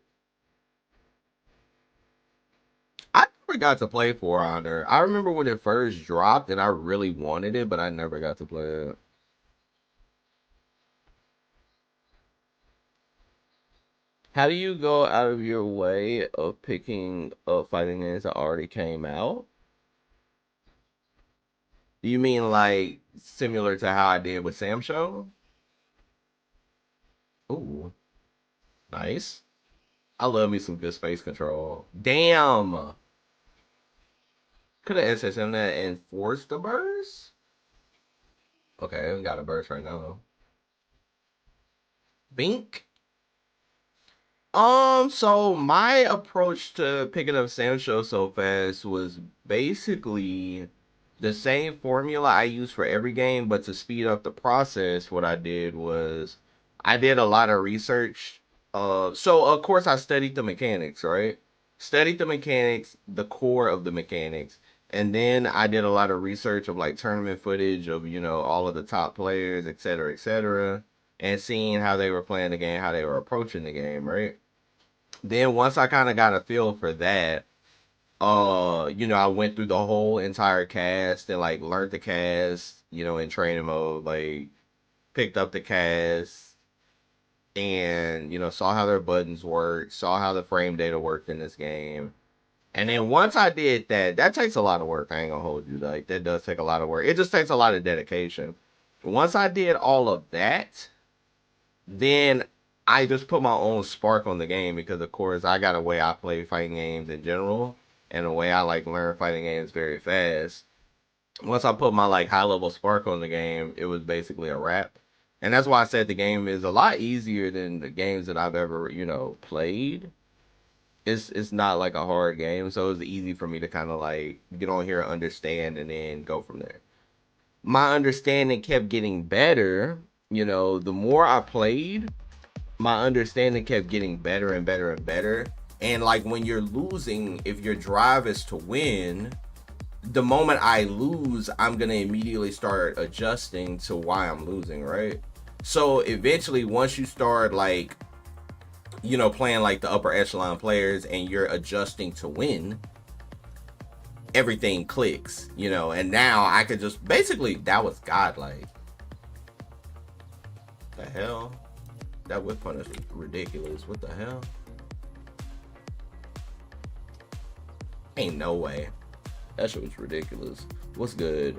I never got to play For Honor. I remember when it first dropped, and I really wanted it, but I never got to play it. How do you go out of your way of picking up fighting games that already came out? Do you mean like similar to how I did with Sam Show? Ooh, nice. I love me some good space control. Damn. Could have SSM that and forced the burst? Okay, we got a burst right now. Bink. So my approach to picking up Sancho so fast was basically the same formula I use for every game, but to speed up the process, what I did was I did a lot of research. So of course I studied the mechanics, right? Studied the mechanics, the core of the mechanics, and then I did a lot of research of like tournament footage of all of the top players, et cetera, and seeing how they were playing the game, how they were approaching the game, right? Then once I kind of got a feel for that, I went through the whole entire cast and like learned the cast, in training mode, like picked up the cast and saw how their buttons work, saw how the frame data worked in this game. And then once I did that, that takes a lot of work. I ain't gonna hold you. Like that does take a lot of work. It just takes a lot of dedication. Once I did all of that, then I just put my own spark on the game because, of course, I got a way I play fighting games in general and a way I like learn fighting games very fast. Once I put my like high level spark on the game, it was basically a wrap. And that's why I said the game is a lot easier than the games that I've ever, played. It's not like a hard game, so it was easy for me to kind of like get on here, understand, and then go from there. My understanding kept getting better, the more I played, my understanding kept getting better and better and better. And like when you're losing, if your drive is to win, the moment I lose, I'm gonna immediately start adjusting to why I'm losing, right? So eventually, once you start like, playing like the upper echelon players and you're adjusting to win, everything clicks, and now I could just basically that was godlike. The hell? That whip punish was ridiculous. What the hell? Ain't no way. That shit was ridiculous. What's good?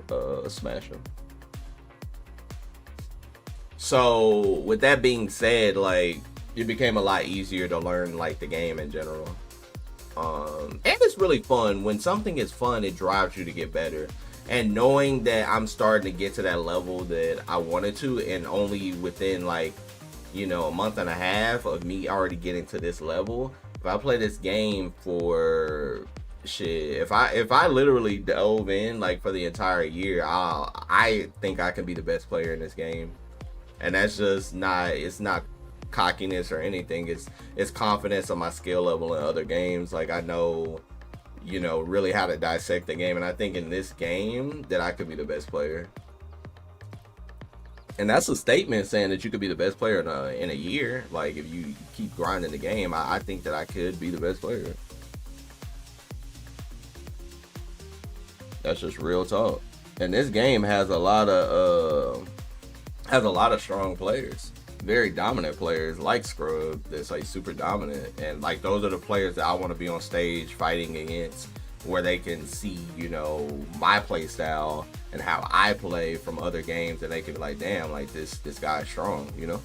Smash him. So with that being said, like it became a lot easier to learn like the game in general. And it's really fun. When something is fun, it drives you to get better. And knowing that I'm starting to get to that level that I wanted to, and only within like a month and a half of me already getting to this level, if I play this game for shit, if I literally dove in like for the entire year, I think I can be the best player in this game. And that's just not, it's not cockiness or anything. It's confidence on my skill level in other games. Like I know, really how to dissect the game, and I think in this game that I could be the best player. And that's a statement saying that you could be the best player in a year. Like if you keep grinding the game, I think that I could be the best player. That's just real talk. And this game has a lot of strong players, very dominant players like Scrub. That's like super dominant, and like those are the players that I want to be on stage fighting against where they can see, you know, my play style and how I play from other games, and they can be like, damn, like this guy's strong, you know.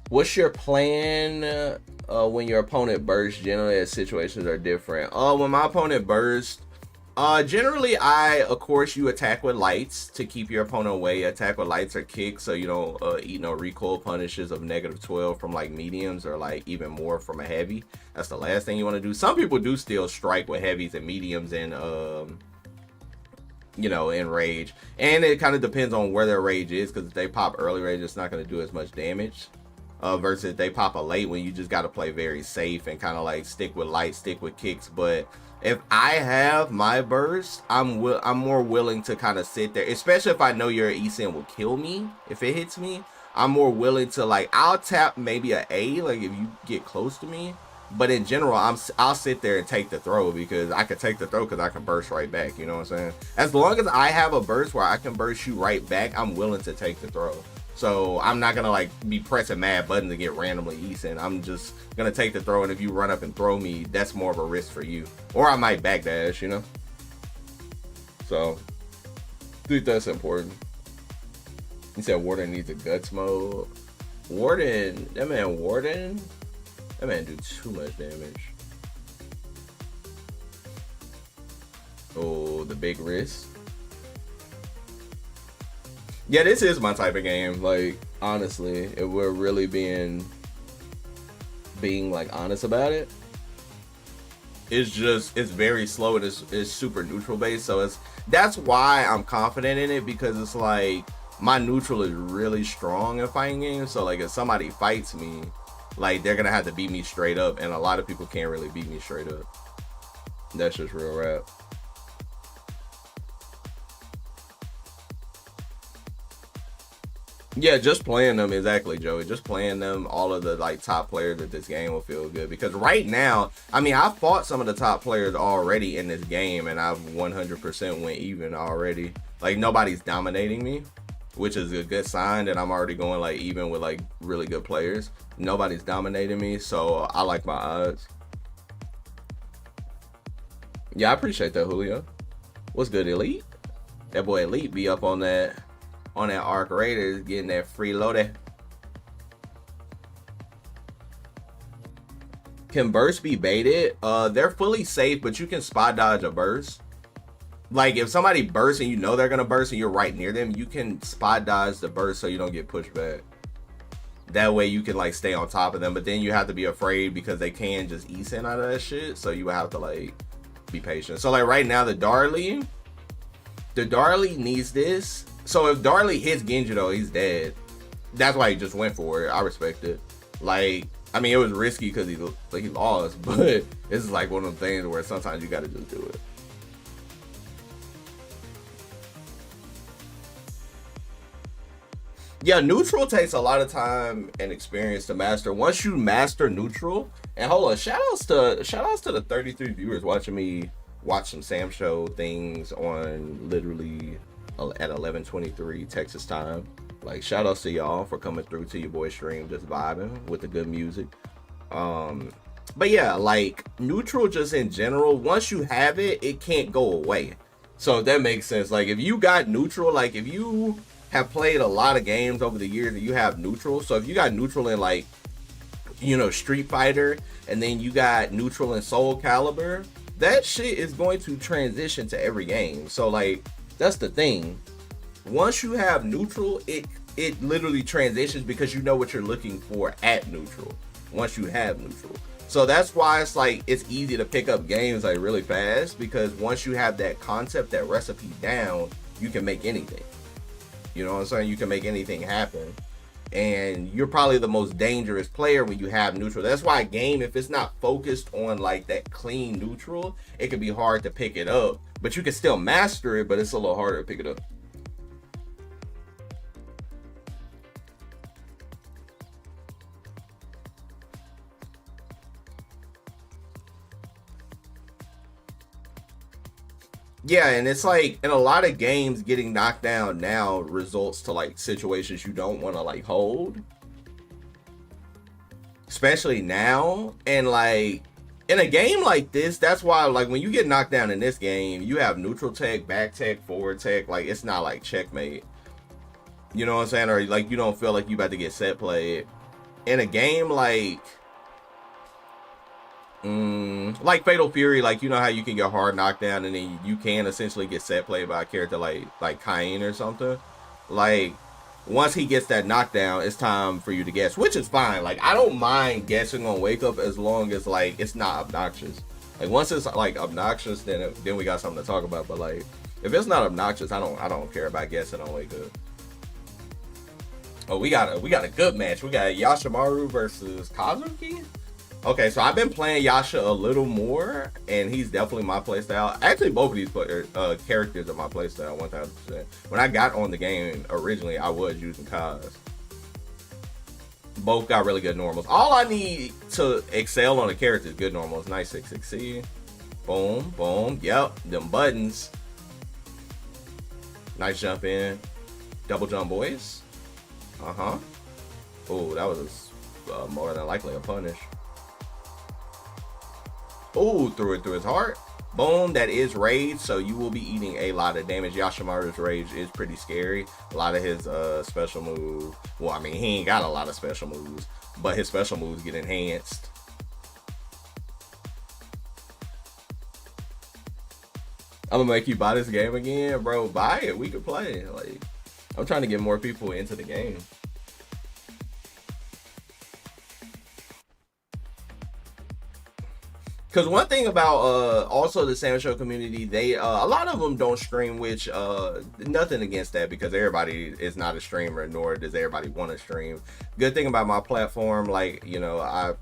What's your plan when your opponent bursts? Generally, as situations are different. When my opponent bursts, generally, of course, you attack with lights to keep your opponent away. Attack with lights or kicks, so you don't eat no recoil punishes of -12 from like mediums, or like even more from a heavy. That's the last thing you want to do. Some people do still strike with heavies and mediums and you know, in rage, and it kind of depends on where their rage is, because if they pop early rage, it's not going to do as much damage. Versus if they pop a late one, you just got to play very safe and kind of like stick with light, stick with kicks. But if I have my burst, I'm more willing to kind of sit there, especially if I know your ESIN will kill me if it hits me. I'm more willing to, like, I'll tap maybe a A, like if you get close to me. But in general, I'll sit there and take the throw, because I can take the throw because I can burst right back. You know what I'm saying? As long as I have a burst where I can burst you right back, I'm willing to take the throw. So I'm not gonna like be pressing mad buttons to get randomly ESIN. I'm just gonna take the throw, and if you run up and throw me, that's more of a risk for you. Or I might backdash, you know? So I think that's important. He said Warden needs a guts mode. Warden that man do too much damage. Oh, the big risk. Yeah, this is my type of game. Like, honestly, if we're really being like honest about it, it's very slow, and it's super neutral based. So that's why I'm confident in it, because it's like my neutral is really strong in fighting games. So like if somebody fights me, like they're gonna have to beat me straight up, and a lot of people can't really beat me straight up. That's just real rap. Yeah, just playing them, exactly, Joey. Just playing them, all of the like top players of this game will feel good, because right now, I mean, I've fought some of the top players already in this game, and I've 100% went even already. Like nobody's dominating me, which is a good sign that I'm already going like even with like really good players. Nobody's dominating me, so I like my odds. Yeah, I appreciate that, Julio. What's good, Elite? That boy Elite be up on that Arc Raiders, getting that free loaded. Can burst be baited? They're fully safe, but you can spot dodge a burst. Like if somebody bursts and you know they're gonna burst and you're right near them, you can spot dodge the burst so you don't get pushed back. That way you can like stay on top of them, but then you have to be afraid because they can just ESIN out of that shit. So you have to like be patient. So like right now the Darlie needs this. So if Darlie hits Genji though, he's dead. That's why he just went for it. I respect it. Like, I mean, it was risky because he lost, but it's like one of them things where sometimes you got to just do it. Yeah, neutral takes a lot of time and experience to master. Once you master neutral, and hold on, shout outs to the 33 viewers watching me watch some Sam Show things on literally at 11:23 Texas time. Like, shout outs to y'all for coming through to your boy stream, just vibing with the good music. But yeah, like neutral just in general, once you have it, it can't go away. So if that makes sense, like if you got neutral, like if you have played a lot of games over the years and you have neutral, so if you got neutral in like, you know, Street Fighter, and then you got neutral in Soul Calibur, that shit is going to transition to every game. So like, that's the thing. Once you have neutral, it literally transitions because you know what you're looking for at neutral. Once you have neutral, so that's why it's like it's easy to pick up games like really fast, because once you have that concept, that recipe down, you can make anything. You know what I'm saying? You can make anything happen, and you're probably the most dangerous player when you have neutral. That's why a game, if it's not focused on like that clean neutral, it can be hard to pick it up. But you can still master it, but it's a little harder to pick it up. Yeah, and it's like in a lot of games, getting knocked down now results to like situations you don't want to like hold, especially now. And like in a game like this, that's why like when you get knocked down in this game, you have neutral tech, back tech, forward tech. Like it's not like checkmate. You know what I'm saying? Or like you don't feel like you about to get set played. In a game like Fatal Fury, like you know how you can get hard knocked down and then you can essentially get set played by a character like Cayenne or something. Like once he gets that knockdown, it's time for you to guess, which is fine. Like I don't mind guessing on Wake Up as long as like it's not obnoxious. Like once it's like obnoxious, then we got something to talk about. But like if it's not obnoxious, I don't care about guessing on Wake Up. Oh, we got a good match. We got Yashimaru versus Kazuki. Okay, so I've been playing Yasha a little more, and he's definitely my playstyle. Actually, both of these characters are my playstyle 1000%. When I got on the game originally, I was using Kaz. Both got really good normals. All I need to excel on a character is good normals. Nice 66C. Boom, boom. Yep, them buttons. Nice jump in. Double jump, boys. Uh-huh. Oh, that was more than likely a punish. Oh, threw it through his heart. Boom, that is rage, so you will be eating a lot of damage. Yashimaru's rage is pretty scary. A lot of his special moves, well, I mean, he ain't got a lot of special moves, but his special moves get enhanced. I'm gonna make you buy this game again, bro. Buy it, we could play. Like, I'm trying to get more people into the game. Because one thing about also the Salmon Show community, they a lot of them don't stream, which nothing against that because everybody is not a streamer, nor does everybody want to stream. Good thing about my platform, like I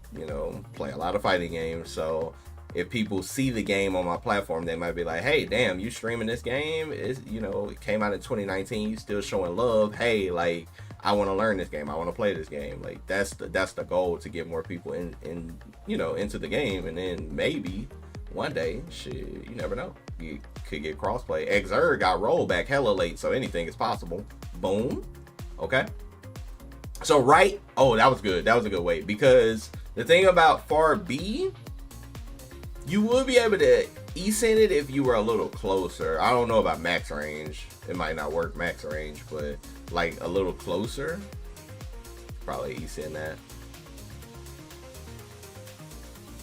play a lot of fighting games, so if people see the game on my platform, they might be like, hey, damn, you streaming this game? It's, it came out in 2019, you still showing love. Hey, like, I want to learn this game. I want to play this game. Like that's the goal, to get more people into the game, and then maybe one day, shit, you never know, you could get crossplay. Xrd got rollback hella late, so anything is possible. Boom. Okay. So that was good. That was a good weight, because the thing about Far B, you would be able to e-send it if you were a little closer. I don't know about max range. It might not work max range, but like a little closer, probably e-send that.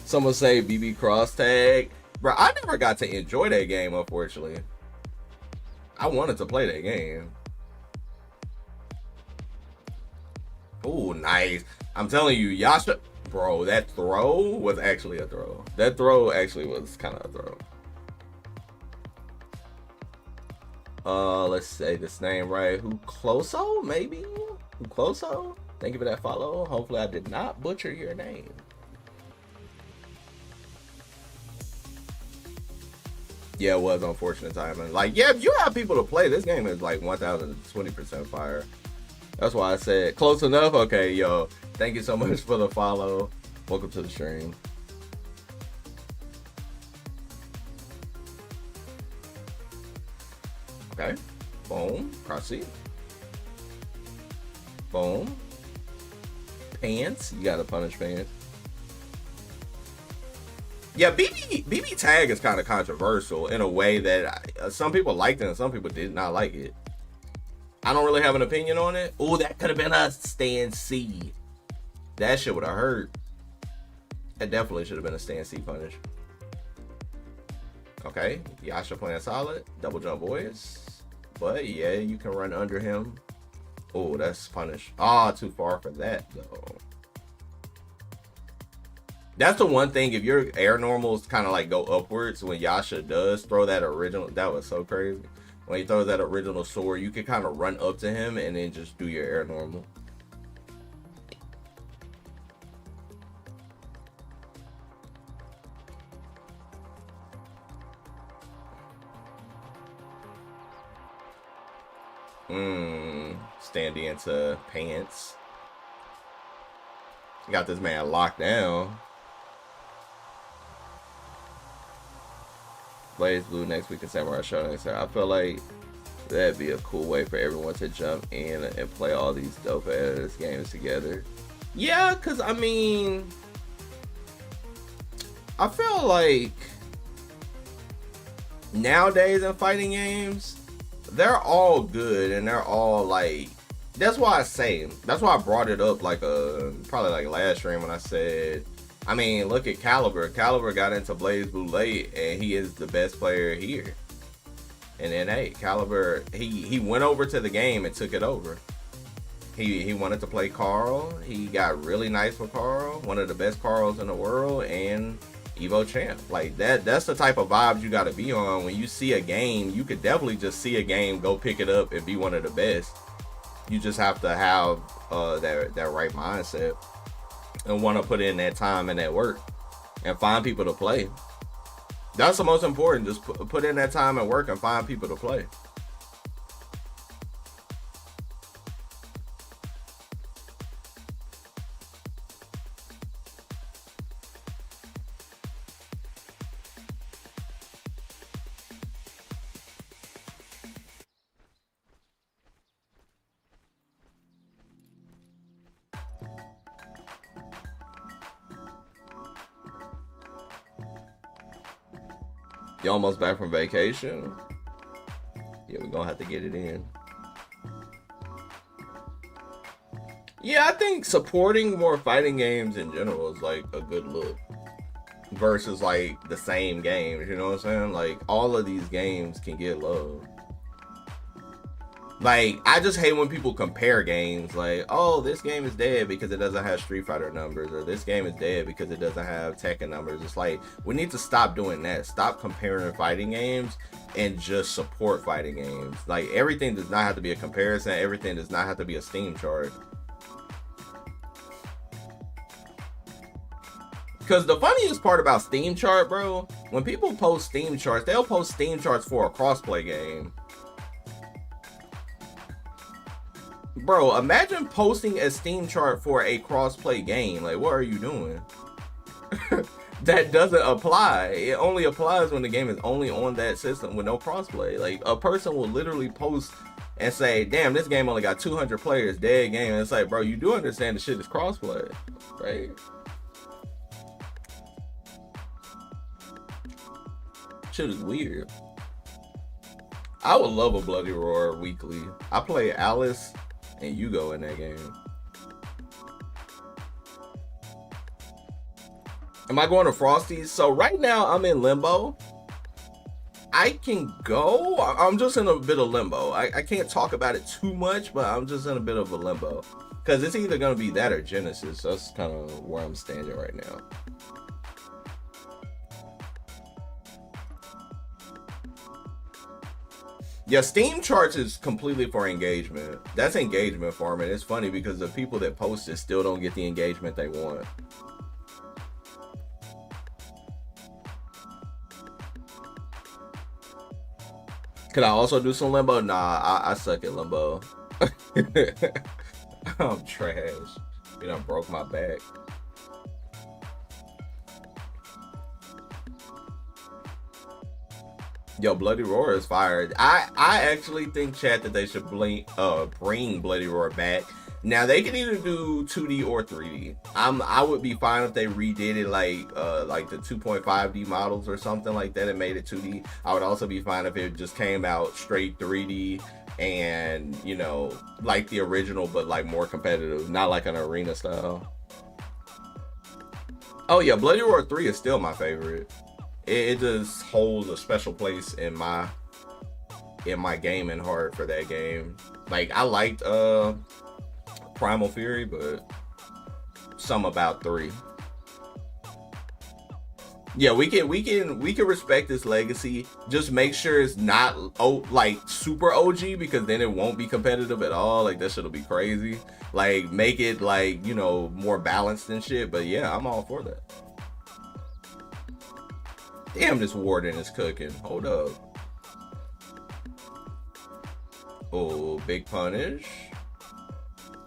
Someone say BB cross tag. Bro, I never got to enjoy that game, unfortunately. I wanted to play that game. Oh, nice. I'm telling you, Yasha, bro, that throw was actually a throw. That throw actually was kind of a throw. Let's say this name right. Hucloso, maybe? Hucloso? Thank you for that follow. Hopefully I did not butcher your name. Yeah, it was unfortunate timing. Like, yeah, if you have people to play, this game is like 1020% fire. That's why I said close enough. Okay, yo, thank you so much for the follow. Welcome to the stream. Okay, boom, proceed. Boom. Pants, you gotta punish pants. Yeah, BB tag is kind of controversial in a way that some people liked it and some people did not like it. I don't really have an opinion on it. Oh, that could have been a stand C. That shit would have hurt. That definitely should have been a stand C punish. Okay, Yasha playing solid. Double jump, boys. But yeah, you can run under him. Oh, that's punish. Ah, too far for that though. That's the one thing, if your air normals kind of like go upwards when Yasha does throw that original, that was so crazy. When he throws that original sword, you can kind of run up to him and then just do your air normal. Standing into pants. Got this man locked down. Blaze Blue next week and Samurai Shodown. So I feel like that'd be a cool way for everyone to jump in and play all these dope ass games together. Yeah, cause I mean, I feel like nowadays in fighting games, they're all good and they're all like, that's why I brought it up like probably like last stream when I said, I mean, look at Caliber. Caliber got into Blaze Blue late and he is the best player here. And then hey, Caliber, he went over to the game and took it over. He wanted to play Carl. He got really nice with Carl, one of the best Carls in the world, and Evo champ. Like that's the type of vibes you gotta be on. When you see a game, you could definitely just see a game, go pick it up and be one of the best. You just have to have that right mindset and want to put in that time and that work and find people to play. That's the most important. Just put in that time and work and find people to play. You almost back from vacation? Yeah, we're gonna have to get it in. Yeah, I think supporting more fighting games in general is like a good look versus like the same games, you know what I'm saying? Like all of these games can get love. Like, I just hate when people compare games like, oh, this game is dead because it doesn't have Street Fighter numbers, or this game is dead because it doesn't have Tekken numbers. It's like, we need to stop doing that. Stop comparing fighting games and just support fighting games. Like, everything does not have to be a comparison. Everything does not have to be a Steam chart. Because the funniest part about Steam chart, bro, when people post Steam charts, they'll post Steam charts for a crossplay game. Bro, imagine posting a Steam chart for a crossplay game. Like, what are you doing? That doesn't apply. It only applies when the game is only on that system with no crossplay. Like, a person will literally post and say, damn, this game only got 200 players, dead game. And it's like, bro, you do understand the shit is crossplay, right? Shit is weird. I would love a Bloody Roar weekly. I play Alice and Yugo in that game. Am I going to Frosty's? So right now I'm in limbo. I can go. I'm just in a bit of limbo. I can't talk about it too much, but I'm just in a bit of a limbo. Because it's either going to be that or Genesis. That's kind of where I'm standing right now. Yeah, Steam charts is completely for engagement. That's engagement farming. It's funny because the people that post it still don't get the engagement they want. Could I also do some limbo? Nah, I suck at limbo. I'm trash. You know, broke my back. Yo, Bloody Roar is fired. I actually think, chat, that they should bring Bloody Roar back. Now they can either do 2D or 3D. I would be fine if they redid it like the 2.5D models or something like that and made it 2D. I would also be fine if it just came out straight 3D and, you know, like the original but like more competitive, not like an arena style. Oh yeah, Bloody Roar 3 is still my favorite. It just holds a special place in my gaming heart for that game. Like, I liked Primal Fury, but something about 3. Yeah, we can respect this legacy. Just make sure it's not like super OG, because then it won't be competitive at all. Like, that shit'll be crazy. Like, make it like, you know, more balanced and shit. But yeah, I'm all for that. Damn, this Warden is cooking. Hold up. Oh, big punish.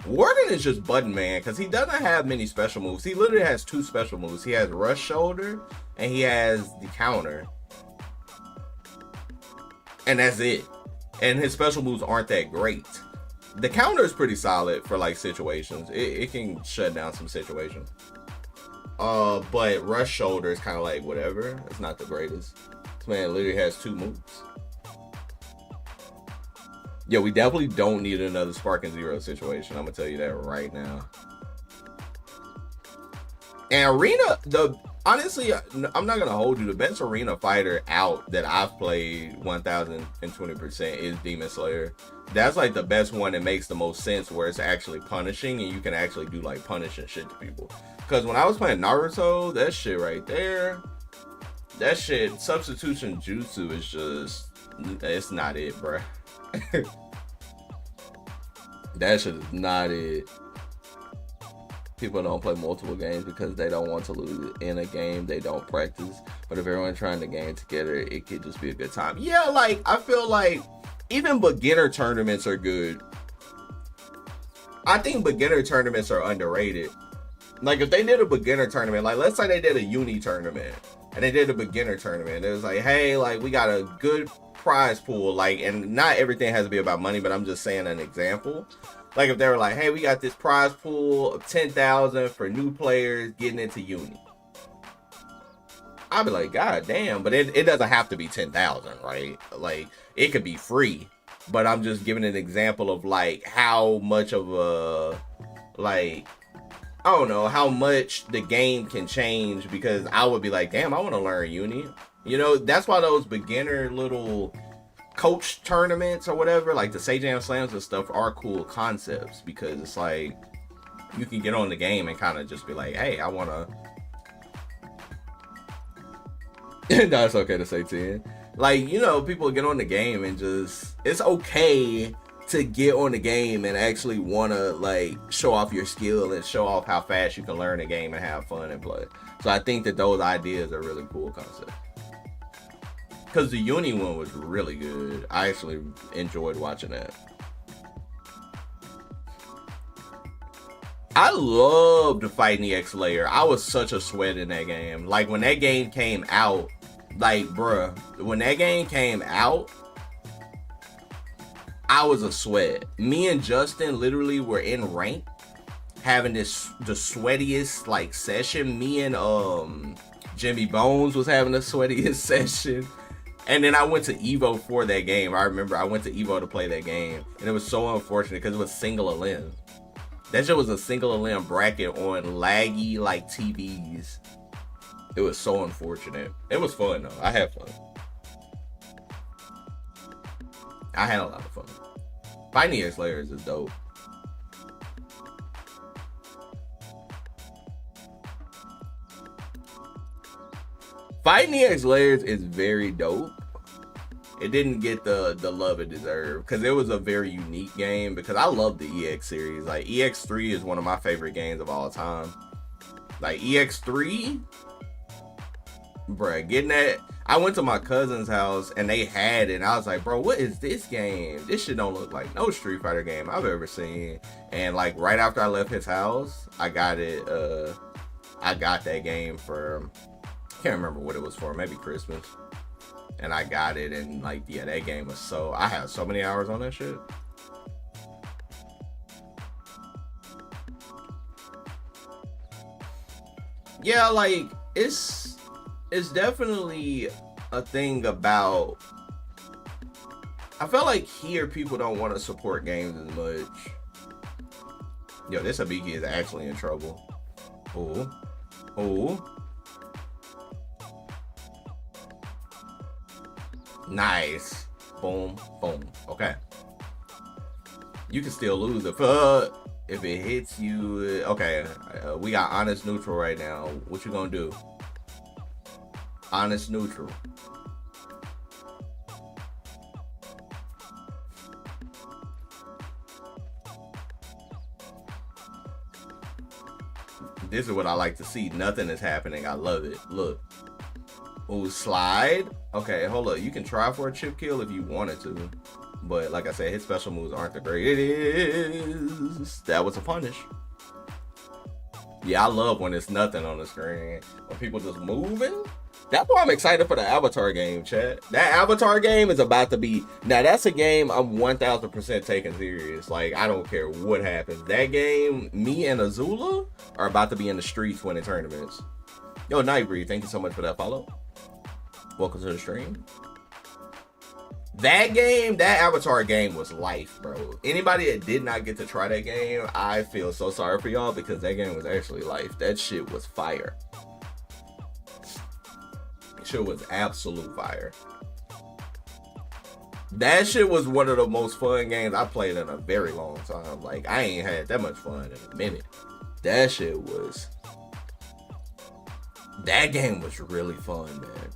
Warden is just button man because he doesn't have many special moves. He literally has 2 special moves. He has Rush Shoulder and he has the counter. and that's it. And his special moves aren't that great. The counter is pretty solid for like situations. It can shut down some situations. But rush shoulder is kind of like whatever. It's not the greatest. This man literally has 2 moves. Yeah, we definitely don't need another Sparking Zero situation. I'm gonna tell you that right now. And Arena, honestly, I'm not gonna hold you. The best Arena fighter out that I've played 1020% is Demon Slayer. That's like the best one that makes the most sense, where it's actually punishing and you can actually do like punishing shit to people. Because when I was playing Naruto, that shit right there, that shit, substitution jutsu is just, it's not it, bruh. That shit is not it. People don't play multiple games because they don't want to lose in a game. They don't practice. But if everyone's trying to game together, it could just be a good time. Yeah, like, I feel like even beginner tournaments are good. I think beginner tournaments are underrated. Like, if they did a beginner tournament, like, let's say they did a uni tournament and they did a beginner tournament. It was like, hey, like, we got a good prize pool. Like, and not everything has to be about money, but I'm just saying an example. Like, if they were like, hey, we got this prize pool of 10,000 for new players getting into uni, I'd be like, God damn. But it doesn't have to be 10,000, right? Like, it could be free. But I'm just giving an example of, like, how much of a, like, I don't know, how much the game can change, because I would be like, damn, I want to learn uni. You know, that's why those beginner little coach tournaments or whatever, like the Sejam Slams and stuff, are cool concepts, because it's like you can get on the game and kind of just be like, hey, I want to. No, it's okay to say 10. Like, you know, people get on the game and just, it's okay to get on the game and actually want to, like, show off your skill and show off how fast you can learn a game and have fun and play. So I think that those ideas are really cool concepts. Because the uni one was really good. I actually enjoyed watching that. I loved Fighting EX Layer. I was such a sweat in that game. Like, when that game came out, like, bruh, when that game came out, I was a sweat. Me and Justin literally were in rank, having the sweatiest, like, session. Me and Jimmy Bones was having the sweatiest session. And then I went to Evo for that game. I remember I went to Evo to play that game. And it was so unfortunate because it was single elim. That shit was a single elim bracket on laggy, like, TVs. It was so unfortunate. It was fun, though. I had fun. I had a lot of fun. Fighting EX Layers is dope. Fighting EX Layers is very dope. It didn't get the love it deserved because it was a very unique game, because I love the EX series. Like, EX3 is one of my favorite games of all time. Like, EX3, bruh, getting that. I went to my cousin's house and they had it, and I was like, bro, what is this game? This shit don't look like no Street Fighter game I've ever seen. And, like, right after I left his house, I got it. I got that game for, I can't remember what it was for, maybe Christmas. And I got it, and, like, yeah, that game was so, I had so many hours on that shit. Yeah, like, it's definitely a thing about, I feel like here people don't want to support games as much. Yo, this Abiki is actually in trouble. Ooh. Ooh. Nice. Boom. Boom. Okay. You can still lose if it hits you. Okay. We got honest neutral right now. What you gonna do? Honest neutral. This is what I like to see. Nothing is happening. I love it. Look. Oh, slide. Okay, hold up. You can try for a chip kill if you wanted to. But like I said, his special moves aren't the greatest. That was a punish. Yeah, I love when it's nothing on the screen. When people just moving. That's why I'm excited for the Avatar game, chat. That Avatar game is about to be, now that's a game I'm 1000% taking serious. Like, I don't care what happens. That game, me and Azula are about to be in the streets winning tournaments. Yo, Nightbreed, thank you so much for that follow. Welcome to the stream. That game, that Avatar game was life, bro. Anybody that did not get to try that game, I feel so sorry for y'all because that game was actually life. That shit was fire. Shit was absolute fire. That shit was one of the most fun games I played in a very long time. Like, I ain't had that much fun in a minute. That shit was... That game was really fun, man.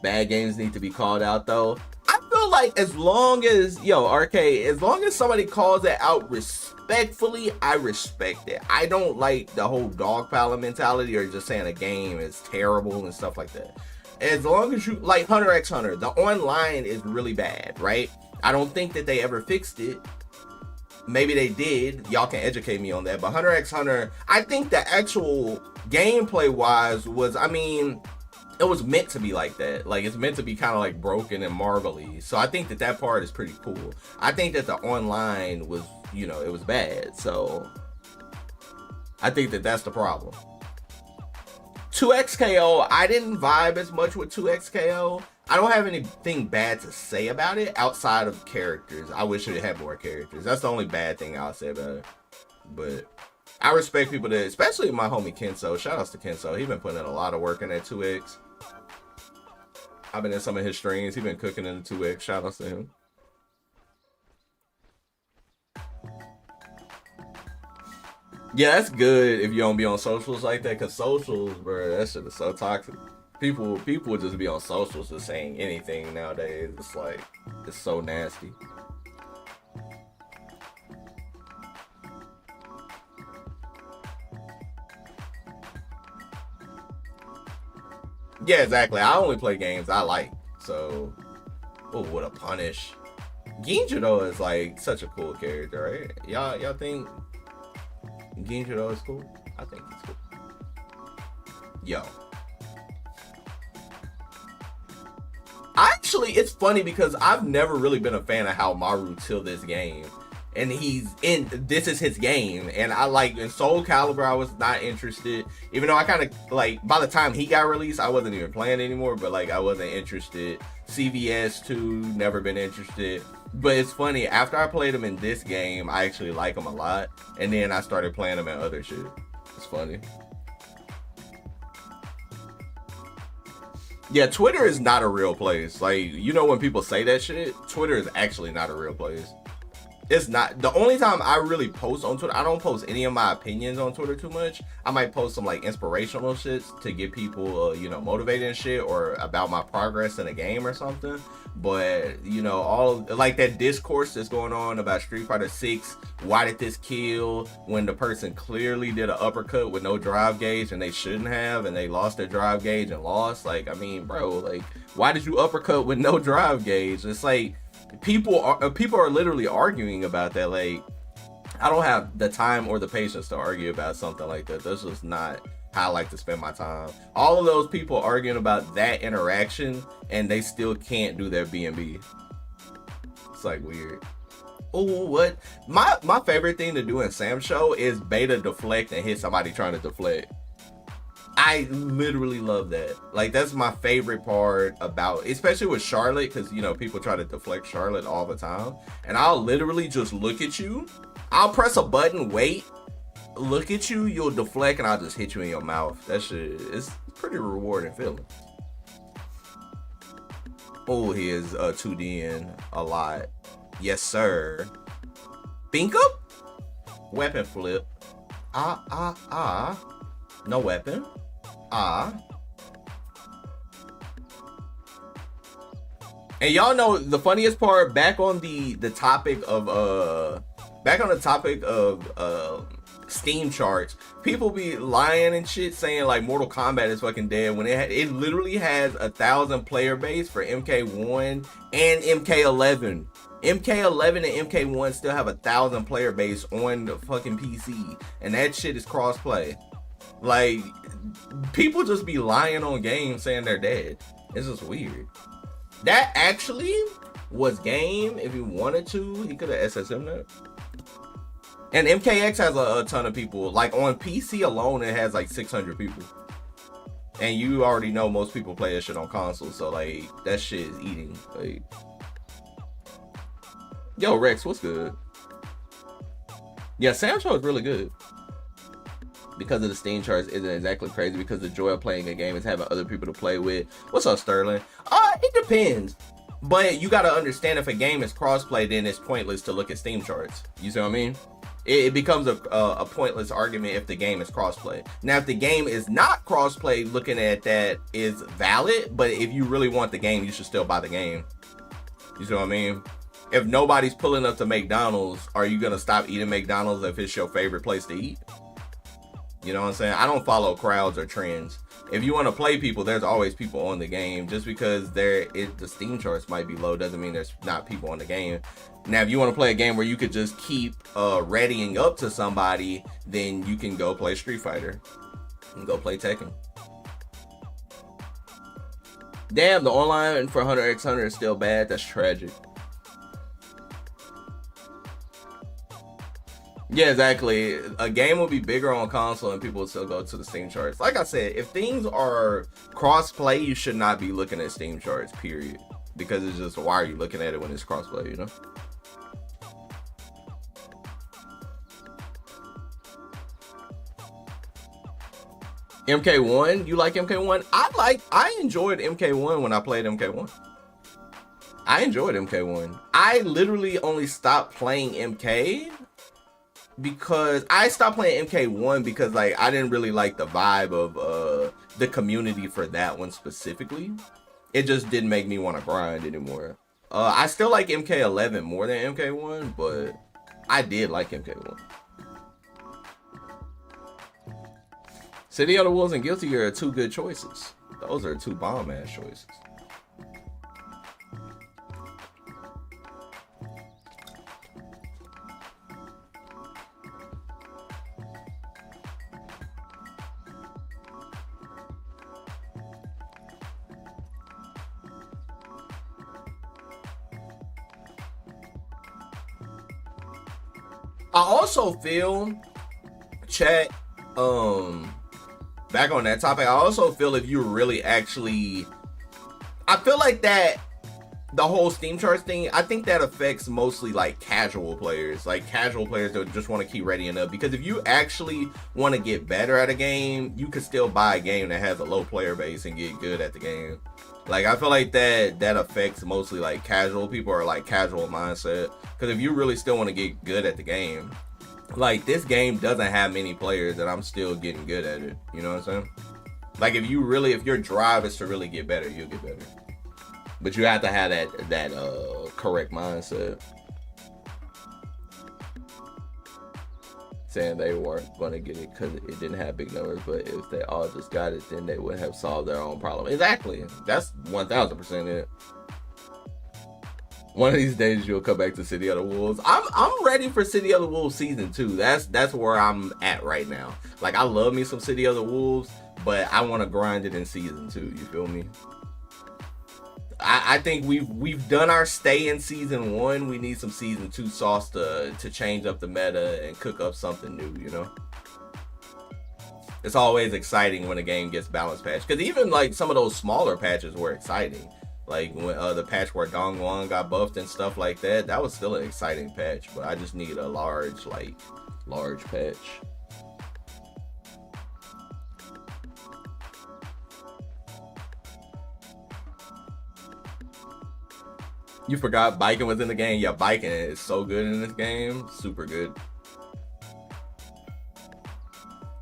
Bad games need to be called out, though. I feel like as long as, Arcade, as long as somebody calls it out respectfully, I respect it. I don't like the whole dogpile mentality or just saying a game is terrible and stuff like that. As long as you, like Hunter x Hunter, the online is really bad, right? I don't think that they ever fixed it. Maybe they did. Y'all can educate me on that. But Hunter x Hunter, I think the actual gameplay wise was, I mean, it was meant to be like that. Like, it's meant to be kind of like broken and marvelly. So I think that that part is pretty cool. I think that the online was, it was bad. So I think that that's the problem. 2XKO, I didn't vibe as much with 2XKO. I don't have anything bad to say about it outside of characters. I wish it had more characters. That's the only bad thing I'll say about it. But I respect people that, especially my homie Kenso. Shout outs to Kenso. He's been putting in a lot of work in that 2X. I've been in some of his streams. He's been cooking in the 2X. Shout outs to him. Yeah, that's good if you don't be on socials like that, because socials, bro, that shit is so toxic. People would just be on socials just saying anything nowadays. It's like, it's so nasty. Yeah, exactly. I only play games I like. So, oh, what a punish. Ginjiro is like such a cool character, right? Y'all think Ginjiro is cool? I think he's cool. Yo. Actually, it's funny because I've never really been a fan of Haohmaru till this game. And this is his game. And I like, in Soul Calibur, I was not interested. Even though I kind of, like, by the time he got released, I wasn't even playing anymore. But, like, I wasn't interested. CVS 2, never been interested. But it's funny, after I played him in this game, I actually like him a lot. And then I started playing him in other shit. It's funny. Yeah, Twitter is not a real place. Like, when people say that shit, Twitter is actually not a real place. It's not. The only time I really post on Twitter, I don't post any of my opinions on Twitter too much. I might post some like inspirational shits to get people, motivated and shit, or about my progress in a game or something. But, all like that discourse that's going on about Street Fighter 6, why did this kill when the person clearly did an uppercut with no drive gauge and they shouldn't have, and they lost their drive gauge and lost? Like, I mean, bro, like, why did you uppercut with no drive gauge? It's like, people are literally arguing about that. Like, I don't have the time or the patience to argue about something like that. That's just not how I like to spend my time. All of those people arguing about that interaction, and they still can't do their B&B. It's like weird. Oh, what? My favorite thing to do in Sam Show is beta deflect and hit somebody trying to deflect. I literally love that. Like, that's my favorite part about, especially with Charlotte, because, people try to deflect Charlotte all the time. And I'll literally just look at you. I'll press a button, wait, look at you, you'll deflect, and I'll just hit you in your mouth. That shit is pretty rewarding feeling. Oh, he is 2D'ing a lot. Yes, sir. Bink up? Weapon flip. No weapon. And y'all know the funniest part, back on the topic of Steam charts, people be lying and shit saying like Mortal Kombat is fucking dead when it literally has 1,000 player base for MK1 and MK11. MK11 and MK1 still have 1,000 player base on the fucking PC, and that shit is crossplay. Like, people just be lying on games saying they're dead. It's just weird. That actually was game. If he wanted to, he could have SSM that. And MKX has a ton of people. Like on PC alone, it has like 600 people. And you already know most people play that shit on console, so like that shit is eating. Like, yo, Rex, what's good? Yeah, Samcho is really good. Because of the Steam charts isn't exactly crazy, because the joy of playing a game is having other people to play with. What's up, Sterling? It depends. But you gotta understand, if a game is crossplay, then it's pointless to look at Steam charts. You see what I mean? It becomes a pointless argument if the game is crossplay. Now, if the game is not crossplay, looking at that is valid. But if you really want the game, you should still buy the game. You see what I mean? If nobody's pulling up to McDonald's, are you gonna stop eating McDonald's if it's your favorite place to eat? You know what I'm saying? I don't follow crowds or trends. If you want to play people, there's always people on the game. Just because the Steam charts might be low doesn't mean there's not people on the game. Now, if you want to play a game where you could just keep readying up to somebody, then you can go play Street Fighter and go play Tekken. Damn, the online for 100x100 is still bad. That's tragic. Yeah, exactly. A game will be bigger on console and people will still go to the Steam charts. Like I said, if things are cross-play, you should not be looking at Steam charts, period. Because it's just, why are you looking at it when it's cross-play, you know? MK1, you like MK1? I enjoyed MK1 when I played MK1. I enjoyed MK1. I literally only stopped playing MK because I stopped playing MK1 because like I didn't really like the vibe of the community for that one specifically. It just didn't make me want to grind anymore. I still like MK11 more than MK1, but I did like MK1. City of the Wolves and Guilty Gear are two good choices. Those are two bomb ass choices. I also feel, chat, back on that topic, I also feel if you really actually, I feel like that the whole Steam charts thing, I think that affects mostly like casual players that just want to keep readying up. Because if you actually want to get better at a game, you could still buy a game that has a low player base and get good at the game. Like, I feel like that affects mostly like casual people or like casual mindset. Because if you really still want to get good at the game, like, this game doesn't have many players and I'm still getting good at it. You know what I'm saying? Like, if your drive is to really get better, you'll get better. But you have to have that correct mindset. Saying they weren't going to get it because it didn't have big numbers, but if they all just got it, then they would have solved their own problem. Exactly. That's 1000% it. One of these days you'll come back to City of the Wolves. I'm ready for City of the Wolves season 2. That's where I'm at right now. Like, I love me some City of the Wolves, but I want to grind it in season 2. You feel me? I think we've done our stay in season 1. We need some season 2 sauce to change up the meta and cook up something new, you know? It's always exciting when a game gets balance patched. Because even like some of those smaller patches were exciting. Like when the patch where Dongwon got buffed and stuff like that, that was still an exciting patch. But I just need a large patch. You forgot biking was in the game. Yeah, biking is so good in this game. Super good.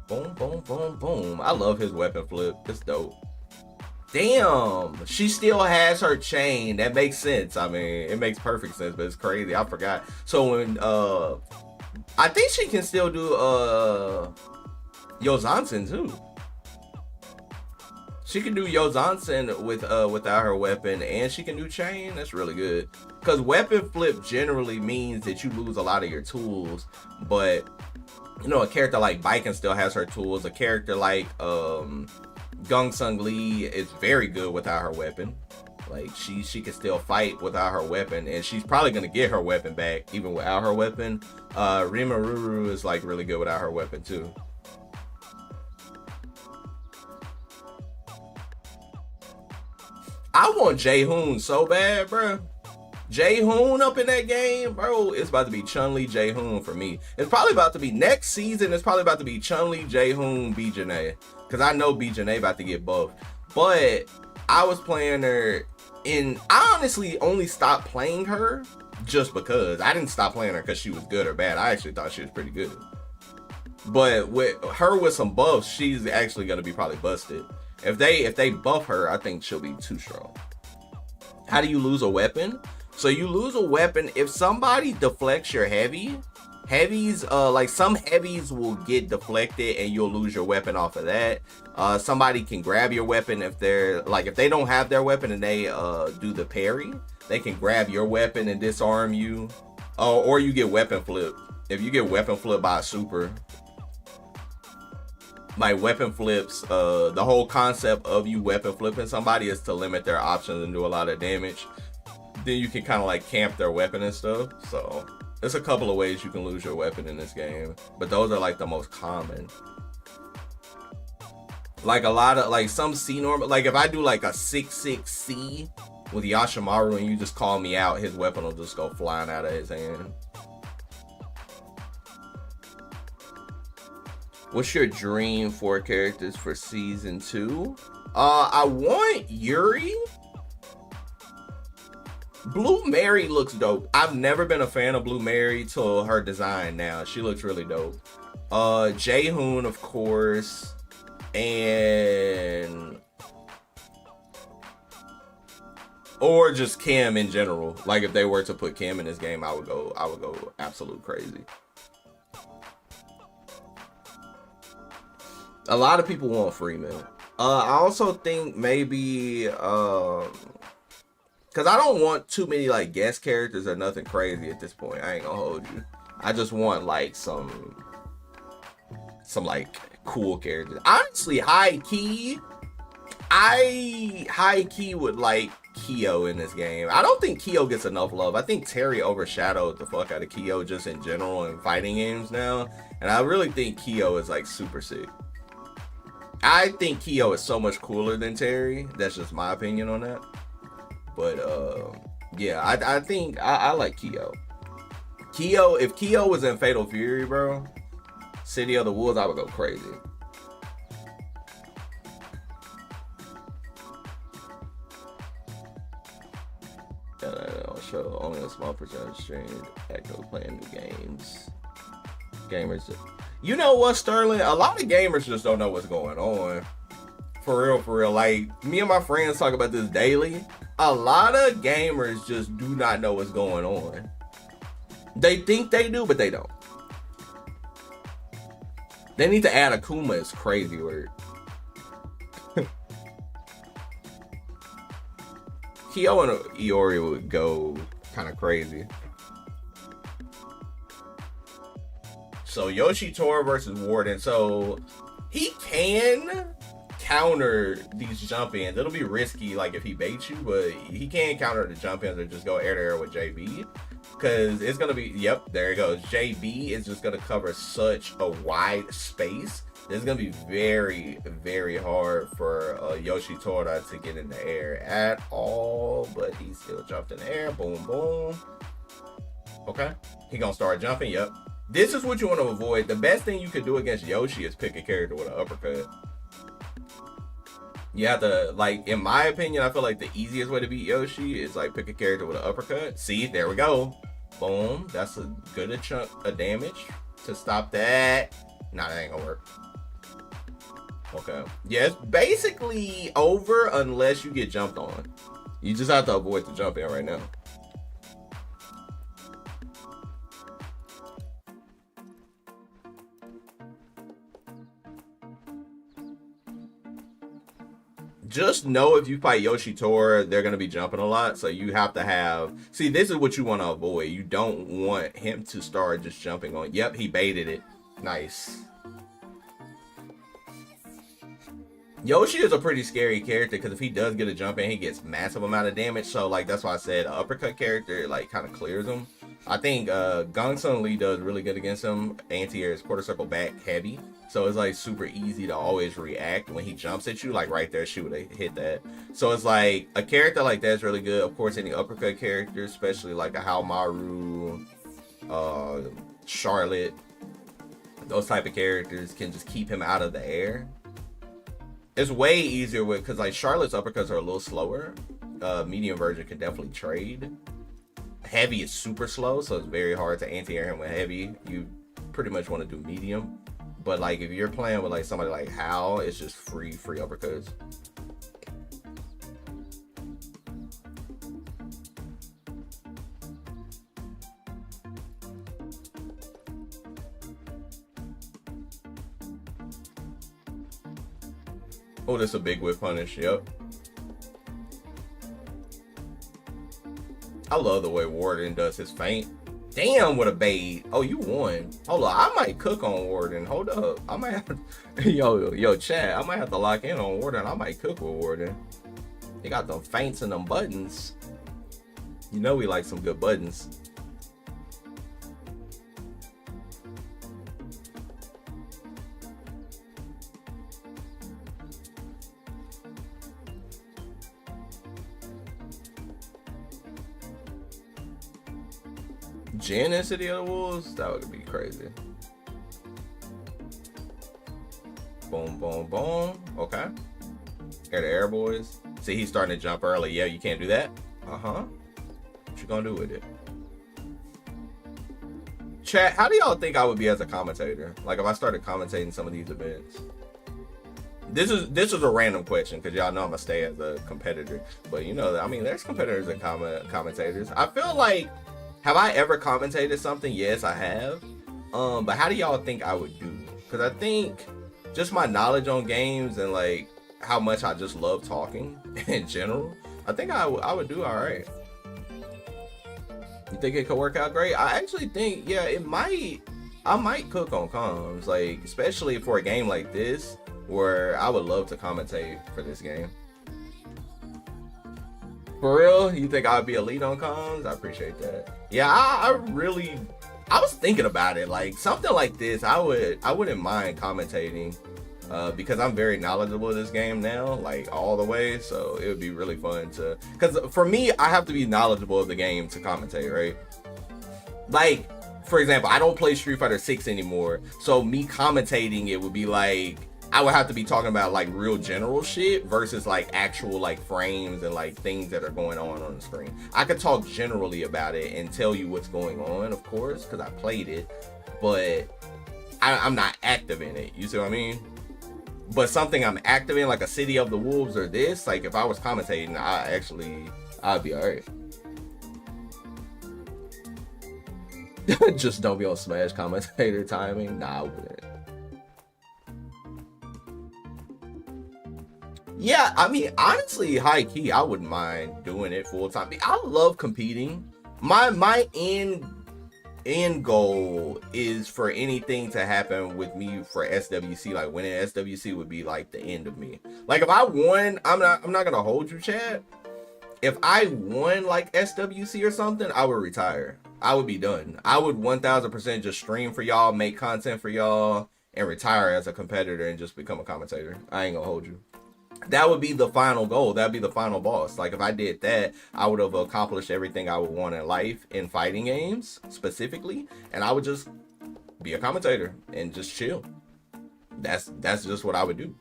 Boom, boom, boom, boom. I love his weapon flip. It's dope. Damn, she still has her chain. That makes sense. I mean, it makes perfect sense, but it's crazy. I forgot. So when I think she can still do Yozansen too. She can do Yozansen with without her weapon, and she can do chain. That's really good. because weapon flip generally means that you lose a lot of your tools, but you know, a character like Baiken still has her tools. A character like Gong Sung Lee is very good without her weapon. Like she can still fight without her weapon, and she's probably gonna get her weapon back even without her weapon. Rimuru is like really good without her weapon too. I want Jae-hoon so bad, bro. Jae-hoon up in that game, bro. It's about to be Chun-Li, Jae-hoon for me. It's probably about to be next season. It's probably about to be Chun-Li, Jae-hoon, B. Janae, because I know B. Janae about to get buffed. But I was playing her, and I honestly only stopped playing her just because. I didn't stop playing her because she was good or bad. I actually thought she was pretty good. But with her with some buffs, she's actually gonna be probably busted. If they buff her, I think she'll be too strong. How do you lose a weapon? So you lose a weapon if somebody deflects your heavy. Heavies, like some heavies will get deflected and you'll lose your weapon off of that. Somebody can grab your weapon if they're like, if they don't have their weapon and they do the parry, they can grab your weapon and disarm you. Or you get weapon flipped. If you get weapon flipped by a super, my weapon flips, the whole concept of you weapon flipping somebody is to limit their options and do a lot of damage. Then you can kind of like camp their weapon and stuff. So there's a couple of ways you can lose your weapon in this game, but those are like the most common. Like a lot of like some C normal, like if I do like a 6-6 C with Yashimaru and you just call me out, his weapon will just go flying out of his hand. What's your dream 4 characters for season 2? I want Yuri. Blue Mary looks dope. I've never been a fan of Blue Mary till her design now. She looks really dope. Jae-hoon, of course. And or just Kim in general. Like if they were to put Kim in this game, I would go absolute crazy. A lot of people want Freeman. I also think maybe because I don't want too many like guest characters or nothing crazy at this point. I ain't gonna hold you. I just want like some like cool characters. Honestly, high key would like Kyo in this game. I don't think Kyo gets enough love. I think Terry overshadowed the fuck out of Kyo just in general in fighting games now, and I really think Kyo is like super sick. I think Kyo is so much cooler than Terry. That's just my opinion on that. But yeah, I think I like Kyo. If Kyo was in Fatal Fury, bro, City of the Wolves, I would go crazy. I'll show only a small percentage streamed actively playing new games. Gamers, you know what, Sterling? A lot of gamers just don't know what's going on. For real. Like, me and my friends talk about this daily. A lot of gamers just do not know what's going on. They think they do, but they don't. They need to add Akuma. It's crazy word. Kyo and Iori would go kind of crazy. So Yoshitora versus Warden. So he can counter these jump ins. It'll be risky, like if he baits you, but he can counter the jump ins or just go air to air with JB. Because it's gonna be, yep, there it goes. JB is just gonna cover such a wide space. It's gonna be very, very hard for Yoshitora to get in the air at all. But he still jumped in the air. Boom, boom. Okay, he gonna start jumping. Yep. This is what you want to avoid. The best thing you could do against Yoshi is pick a character with an uppercut. You have to, like, in my opinion, I feel like the easiest way to beat Yoshi is like pick a character with an uppercut. See, there we go. Boom. That's a good chunk of damage to stop that. Nah, that ain't gonna work. Okay. Yeah, it's basically over unless you get jumped on. You just have to avoid the jump in right now. just know if you fight Yoshitora, they're gonna be jumping a lot, so you have to have. See, this is what you want to avoid. You don't want him to start just jumping on. Yep, he baited it. Nice. Yoshi is a pretty scary character because if he does get a jump in, he gets massive amount of damage. So like that's why I said uppercut character like kind of clears him. I think Gong Sun Lee does really good against him. Anti-air is quarter circle back heavy. So it's like super easy to always react when he jumps at you. Like right there, she would have hit that. So it's like a character like that is really good. Of course, any uppercut character, especially like a Haomaru, Charlotte, those type of characters can just keep him out of the air. It's way easier with, because like Charlotte's uppercuts are a little slower. Medium version can definitely trade. Heavy is super slow, so it's very hard to anti-air him with heavy. You pretty much want to do medium. But like if you're playing with like somebody like Hal, it's just free uppercuts. Oh, that's a big whip punish. Yep. I love the way Warden does his feint. Damn, what a bait. Oh, you won. Hold on, I might cook on Warden. Hold up. I might have to, yo, chat. I might have to lock in on Warden. I might cook with Warden. He got them feints and them buttons. You know we like some good buttons. Jin in City of the Wolves? That would be crazy. Boom, boom, boom. Okay. Air to air, boys. See, he's starting to jump early. Yeah, you can't do that. Uh-huh. What you gonna do with it? Chat, how do y'all think I would be as a commentator? Like if I started commentating some of these events. This is a random question because y'all know I'm gonna stay as a competitor. But you know, I mean, there's competitors and commentators. I feel like, have I ever commentated something? Yes, I have. But how do y'all think I would do? Because I think just my knowledge on games and like how much I just love talking in general, I think I would do all right. You think it could work out great? I actually think, yeah, it might. I might cook on comms, like especially for a game like this where I would love to commentate for this game. For real? You think I'd be elite on comms? I appreciate that. Yeah, I was thinking about it. Like something like this, I wouldn't mind commentating because I'm very knowledgeable of this game now, like all the way. So it would be really fun to, because for me, I have to be knowledgeable of the game to commentate, right? Like, for example, I don't play Street Fighter 6 anymore. So me commentating it would be like, I would have to be talking about like real general shit versus like actual like frames and like things that are going on the screen. I could talk generally about it and tell you what's going on, of course, because I played it, but I'm not active in it. You see what I mean? But something I'm active in, like a City of the Wolves or this, like if I was commentating, I'd be alright. Just don't be on Smash commentator timing. Nah, I wouldn't. Yeah, I mean, honestly, high key, I wouldn't mind doing it full time. I love competing. My end goal is for anything to happen with me for SWC. Like winning SWC would be like the end of me. Like if I won, I'm not gonna hold you, Chad. If I won like SWC or something, I would retire. I would be done. I would 1000% just stream for y'all, make content for y'all, and retire as a competitor and just become a commentator. I ain't gonna hold you. That would be the final goal. That'd be the final boss. Like if I did that, I would have accomplished everything I would want in life in fighting games specifically, and I would just be a commentator and just chill. That's just what I would do.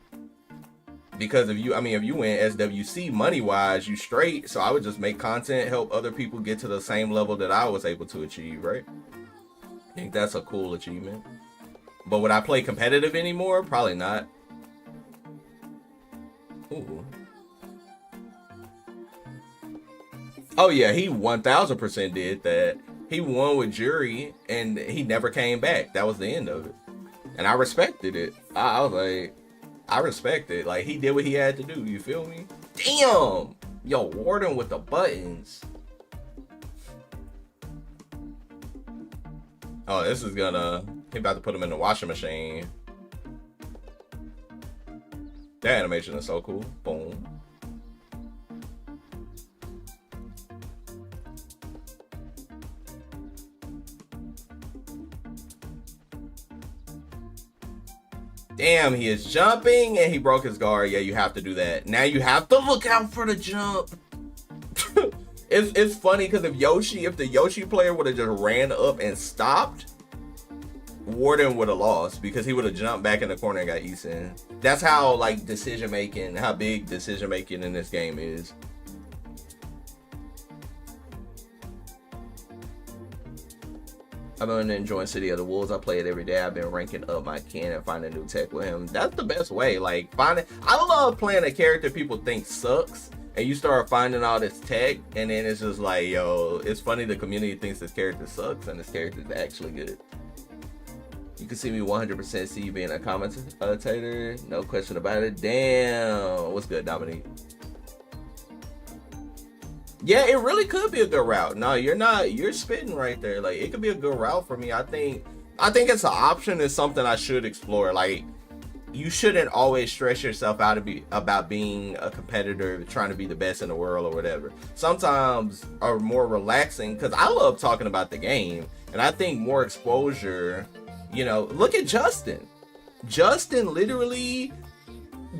Because if you win SWC money wise, you straight. So I would just make content, help other people get to the same level that I was able to achieve, right? I think that's a cool achievement. But would I play competitive anymore? Probably not. Ooh. Oh yeah, he 1000% did that. He won with Jury and he never came back. That was the end of it. And I respected it. I was like, I respect it. Like, he did what he had to do. You feel me? Damn. Yo, Warden with the buttons. Oh, this is gonna... He about to put him in the washing machine. That animation is so cool. Boom. Damn, he is jumping and he broke his guard. Yeah, you have to do that. Now you have to look out for the jump. It's funny because if the Yoshi player would have just ran up and stopped, Warden would have lost because he would have jumped back in the corner and got Eason. That's how like how big decision making in this game is. I've been enjoying City of the Wolves. I play it every day. I've been ranking up my kin and finding new tech with him. That's the best way. Like I love playing a character people think sucks, and you start finding all this tech, and then it's just like, yo, it's funny the community thinks this character sucks, and this character is actually good. You can see me 100% see you being a commentator. No question about it. Damn. What's good, Dominique? Yeah, it really could be a good route. No, you're not. You're spitting right there. Like, it could be a good route for me. I think it's an option. It's something I should explore. Like, you shouldn't always stress yourself out about being a competitor, trying to be the best in the world or whatever. Sometimes are more relaxing, because I love talking about the game, and I think more exposure. You know, look at Justin. Justin literally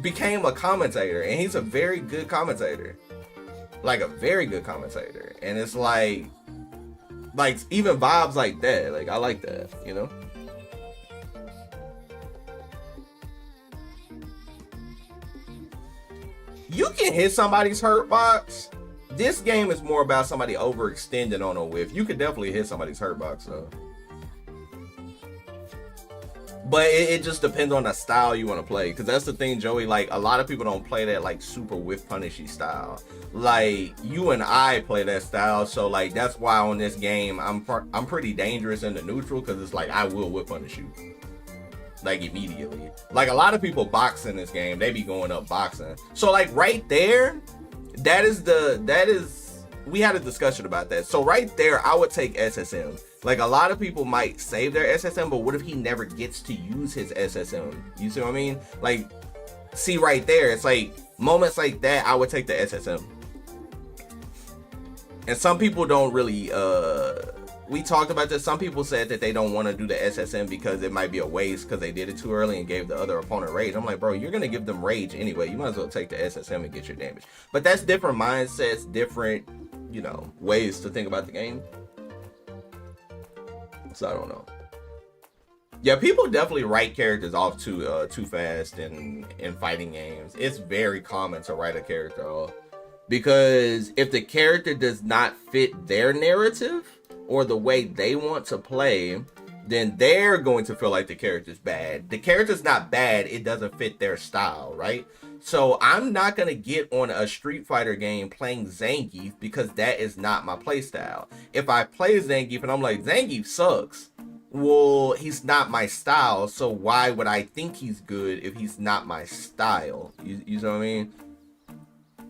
became a commentator, and he's a very good commentator. Like a very good commentator. And it's like even vibes like that. Like, I like that, you know? You can hit somebody's hurt box. This game is more about somebody overextending on a whiff. You could definitely hit somebody's hurt box, though. But it just depends on the style you want to play, because that's the thing, Joey. Like, a lot of people don't play that like super whiff punishy style. Like, you and I play that style, so like that's why on this game I'm pretty dangerous in the neutral, because it's like I will whip punish you like immediately. Like, a lot of people box in this game, they be going up boxing. So like right there, that is we had a discussion about that. So right there, I would take SSM. Like, a lot of people might save their SSM, but what if he never gets to use his SSM? You see what I mean? Like, see right there, it's like moments like that, I would take the SSM. And some people don't really, we talked about this. Some people said that they don't want to do the SSM because it might be a waste because they did it too early and gave the other opponent rage. I'm like, bro, you're going to give them rage anyway. You might as well take the SSM and get your damage. But that's different mindsets, different, you know, ways to think about the game. So I don't know. Yeah, people definitely write characters off too fast in fighting games. It's very common to write a character off, because if the character does not fit their narrative or the way they want to play, then they're going to feel like the character's bad. The character's not bad, it doesn't fit their style, right? So I'm not going to get on a Street Fighter game playing Zangief, because that is not my playstyle. If I play Zangief and I'm like, Zangief sucks, well, he's not my style, so why would I think he's good if he's not my style? You know what I mean?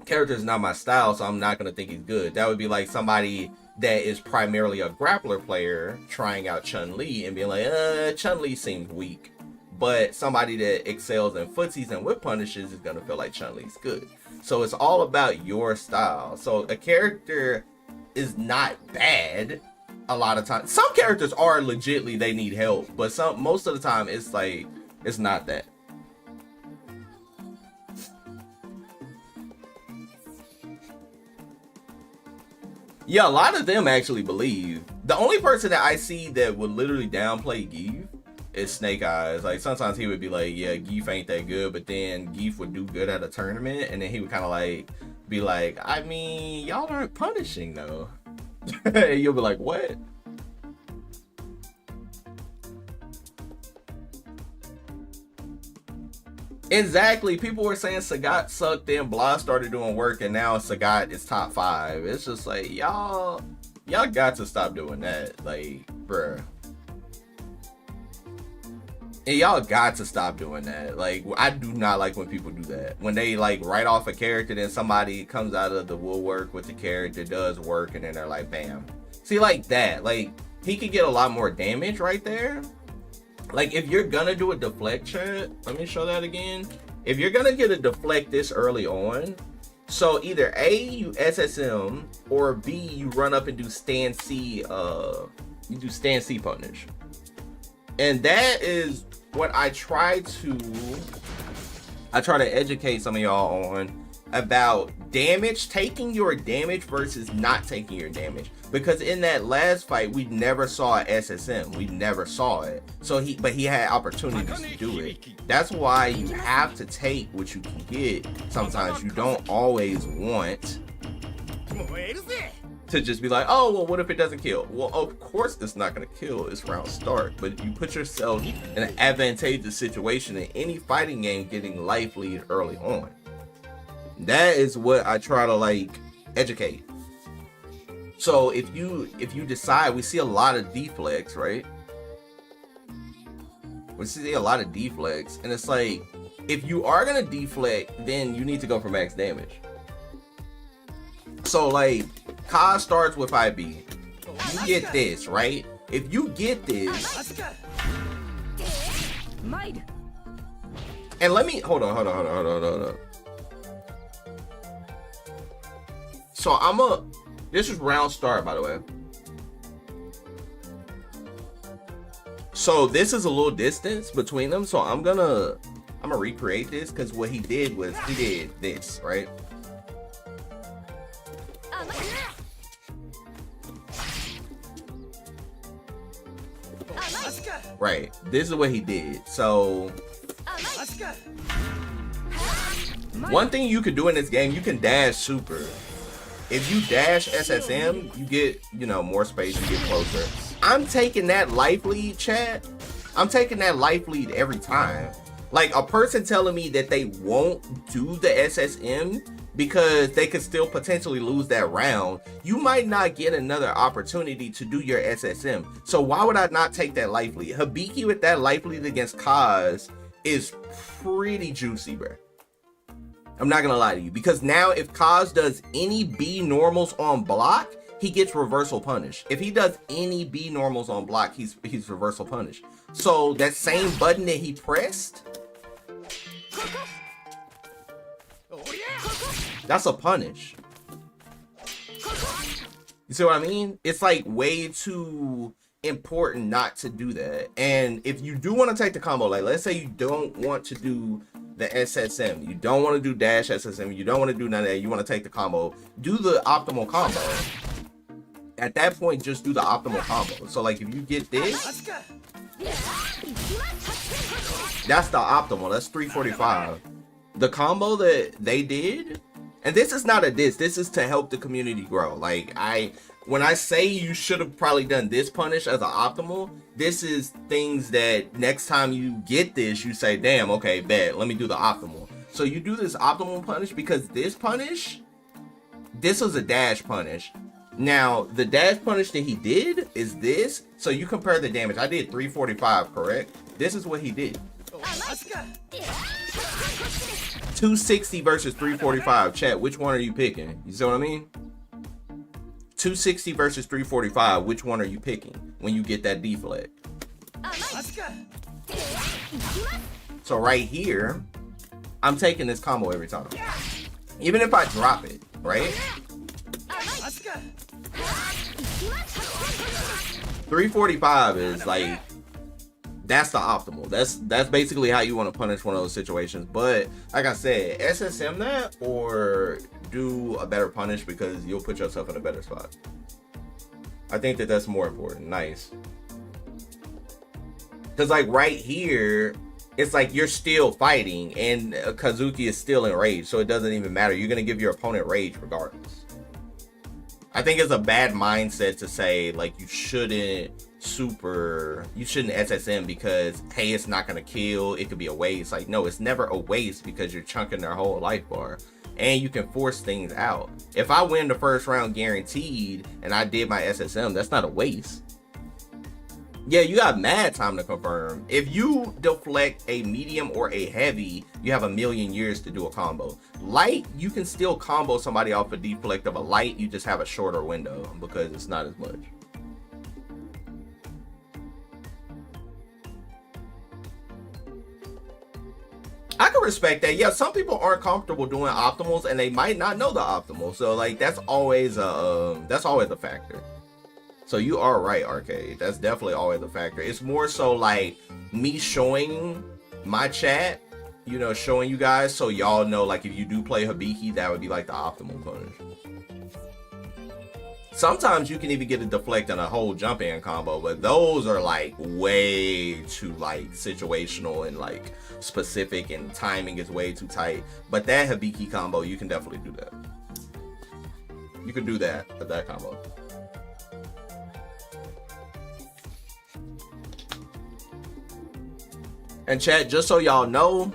Character is not my style, so I'm not going to think he's good. That would be like somebody that is primarily a grappler player trying out Chun-Li and being like, Chun-Li seems weak. But somebody that excels in footsies and whip punishes is going to feel like Chun-Li's good. So it's all about your style. So a character is not bad a lot of times. Some characters are legitly, they need help. But most of the time, it's like, it's not that. Yeah, a lot of them actually believe. The only person that I see that would literally downplay Gief is Snake Eyes. Like, sometimes he would be like, yeah, Gief ain't that good, but then Gief would do good at a tournament, and then he would kind of like be like, I mean, y'all aren't punishing though. You'll be like, what? Exactly. People were saying Sagat sucked, then Blah started doing work, and now Sagat is top 5. It's just like, y'all got to stop doing that. Like, bruh. And y'all got to stop doing that. Like, I do not like when people do that. When they like write off a character, then somebody comes out of the woodwork with the character, does work, and then they're like, bam. See, like that. Like, he could get a lot more damage right there. Like, if you're gonna do a deflect chat, let me show that again. If you're gonna get a deflect this early on, so either A, you SSM, or B, you run up and do stand C, you do stand C punish. And that is what I try to educate some of y'all on about damage, taking your damage versus not taking your damage. Because in that last fight, we never saw an SSM. We never saw it. So but he had opportunities to do it. That's why you have to take what you can get. Sometimes you don't always want to just be like, oh, well, what if it doesn't kill? Well, of course it's not going to kill. It's round start. But you put yourself in an advantageous situation in any fighting game getting life lead early on. That is what I try to like educate. So if you decide, we see a lot of deflects, right? We see a lot of deflects, and it's like, if you are gonna deflect, then you need to go for max damage. So like, Kaz starts with IB. You get this, right? If you get this, and let me hold on. So this is round start, by the way. So this is a little distance between them. So I'm gonna recreate this, because what he did was he did this, right? Right. This is what he did. So one thing you could do in this game, you can dash super. If you dash SSM, you get, more space, you get closer. I'm taking that life lead, chat. I'm taking that life lead every time. Like, a person telling me that they won't do the SSM because they could still potentially lose that round, you might not get another opportunity to do your SSM. So why would I not take that life lead? Hibiki with that life lead against Kaz is pretty juicy, bro. I'm not gonna lie to you, because now if Kaz does any B normals on block, he gets reversal punish. If he does any B normals on block, he's reversal punish. So that same button that he pressed, that's a punish. You see what I mean? It's like way too important not to do that. And if you do want to take the combo, like let's say you don't want to do the SSM, you don't want to do dash SSM, you don't want to do none of that, you want to take the combo, do the optimal combo. At that point, just do the optimal combo. So like if you get this, that's the optimal. That's 345. The combo that they did, and this is not a diss, this is to help the community grow. Like when I say you should have probably done this punish as an optimal, this is things that next time you get this, you say, damn, okay, bet, let me do the optimal. So you do this optimal punish because this punish, this was a dash punish. Now, the dash punish that he did is this. So you compare the damage. I did 345, correct? This is what he did. 260 versus 345. Chat, which one are you picking? You see what I mean? 260 versus 345. Which one are you picking when you get that deflect? So right here, I'm taking this combo every time. Even if I drop it, right? 345 is like, that's the optimal. That's basically how you want to punish one of those situations. But like I said, SSM that or do a better punish, because you'll put yourself in a better spot. I think that that's more important. Nice. Because like right here, it's like you're still fighting and Kazuki is still in rage, so it doesn't even matter. You're going to give your opponent rage regardless. I think it's a bad mindset to say like you shouldn't SSM because, hey, it's not going to kill, it could be a waste. Like, no, it's never a waste because you're chunking their whole life bar and you can force things out. If I win the first round guaranteed and I did my SSM, that's not a waste. Yeah, you got mad time to confirm. If you deflect a medium or a heavy, you have a million years to do a combo. Light, you can still combo somebody off a deflect of a light, you just have a shorter window because it's not as much. I can respect that. Yeah, some people aren't comfortable doing optimals and they might not know the optimal. So like that's always a factor. So you are right, Arcade. That's definitely always a factor. It's more so like me showing my chat, you know, showing you guys so y'all know, like, if you do play Hibiki, that would be like the optimal punish. Sometimes you can even get a deflect and a whole jump in combo, but those are like way too like situational and like specific, and timing is way too tight. But that Hibiki combo, you can definitely do that. You can do that with that combo. And chat, just so y'all know,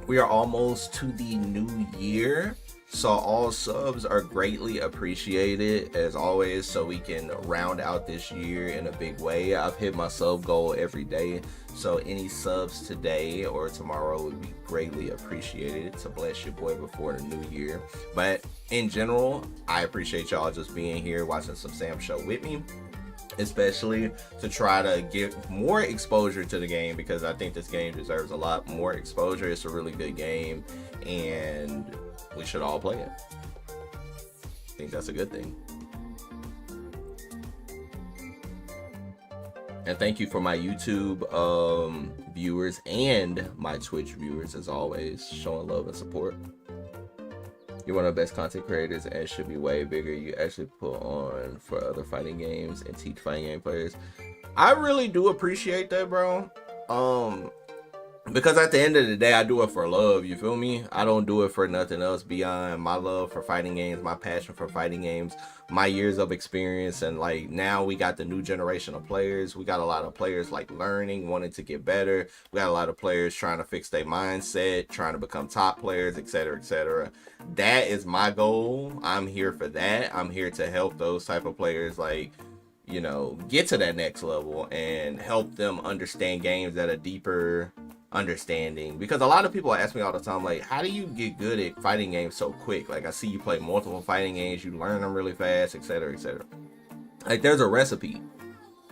we are almost to the new year. So all subs are greatly appreciated as always, so we can round out this year in a big way. I've hit my sub goal every day, so any subs today or tomorrow would be greatly appreciated to bless your boy before the new year. But in general, I appreciate y'all just being here watching some Sam Show with me, especially to try to get more exposure to the game, because I think this game deserves a lot more exposure. It's a really good game and we should all play it. I think that's a good thing. And thank you for my YouTube viewers and my Twitch viewers, as always, showing love and support. You're one of the best content creators and should be way bigger. You actually put on for other fighting games and teach fighting game players. I really do appreciate that, bro. Because at the end of the day, I do it for love, you feel me? I don't do it for nothing else beyond my love for fighting games, my passion for fighting games, my years of experience. And like now we got the new generation of players. We got a lot of players like learning, wanting to get better. We got a lot of players trying to fix their mindset, trying to become top players, etc., etc. That is my goal. I'm here for that. I'm here to help those type of players, like, you know, get to that next level and help them understand games at a deeper understanding. Because a lot of people ask me all the time, like, how do you get good at fighting games so quick? Like, I see you play multiple fighting games, you learn them really fast, etc., etc. Like, there's a recipe.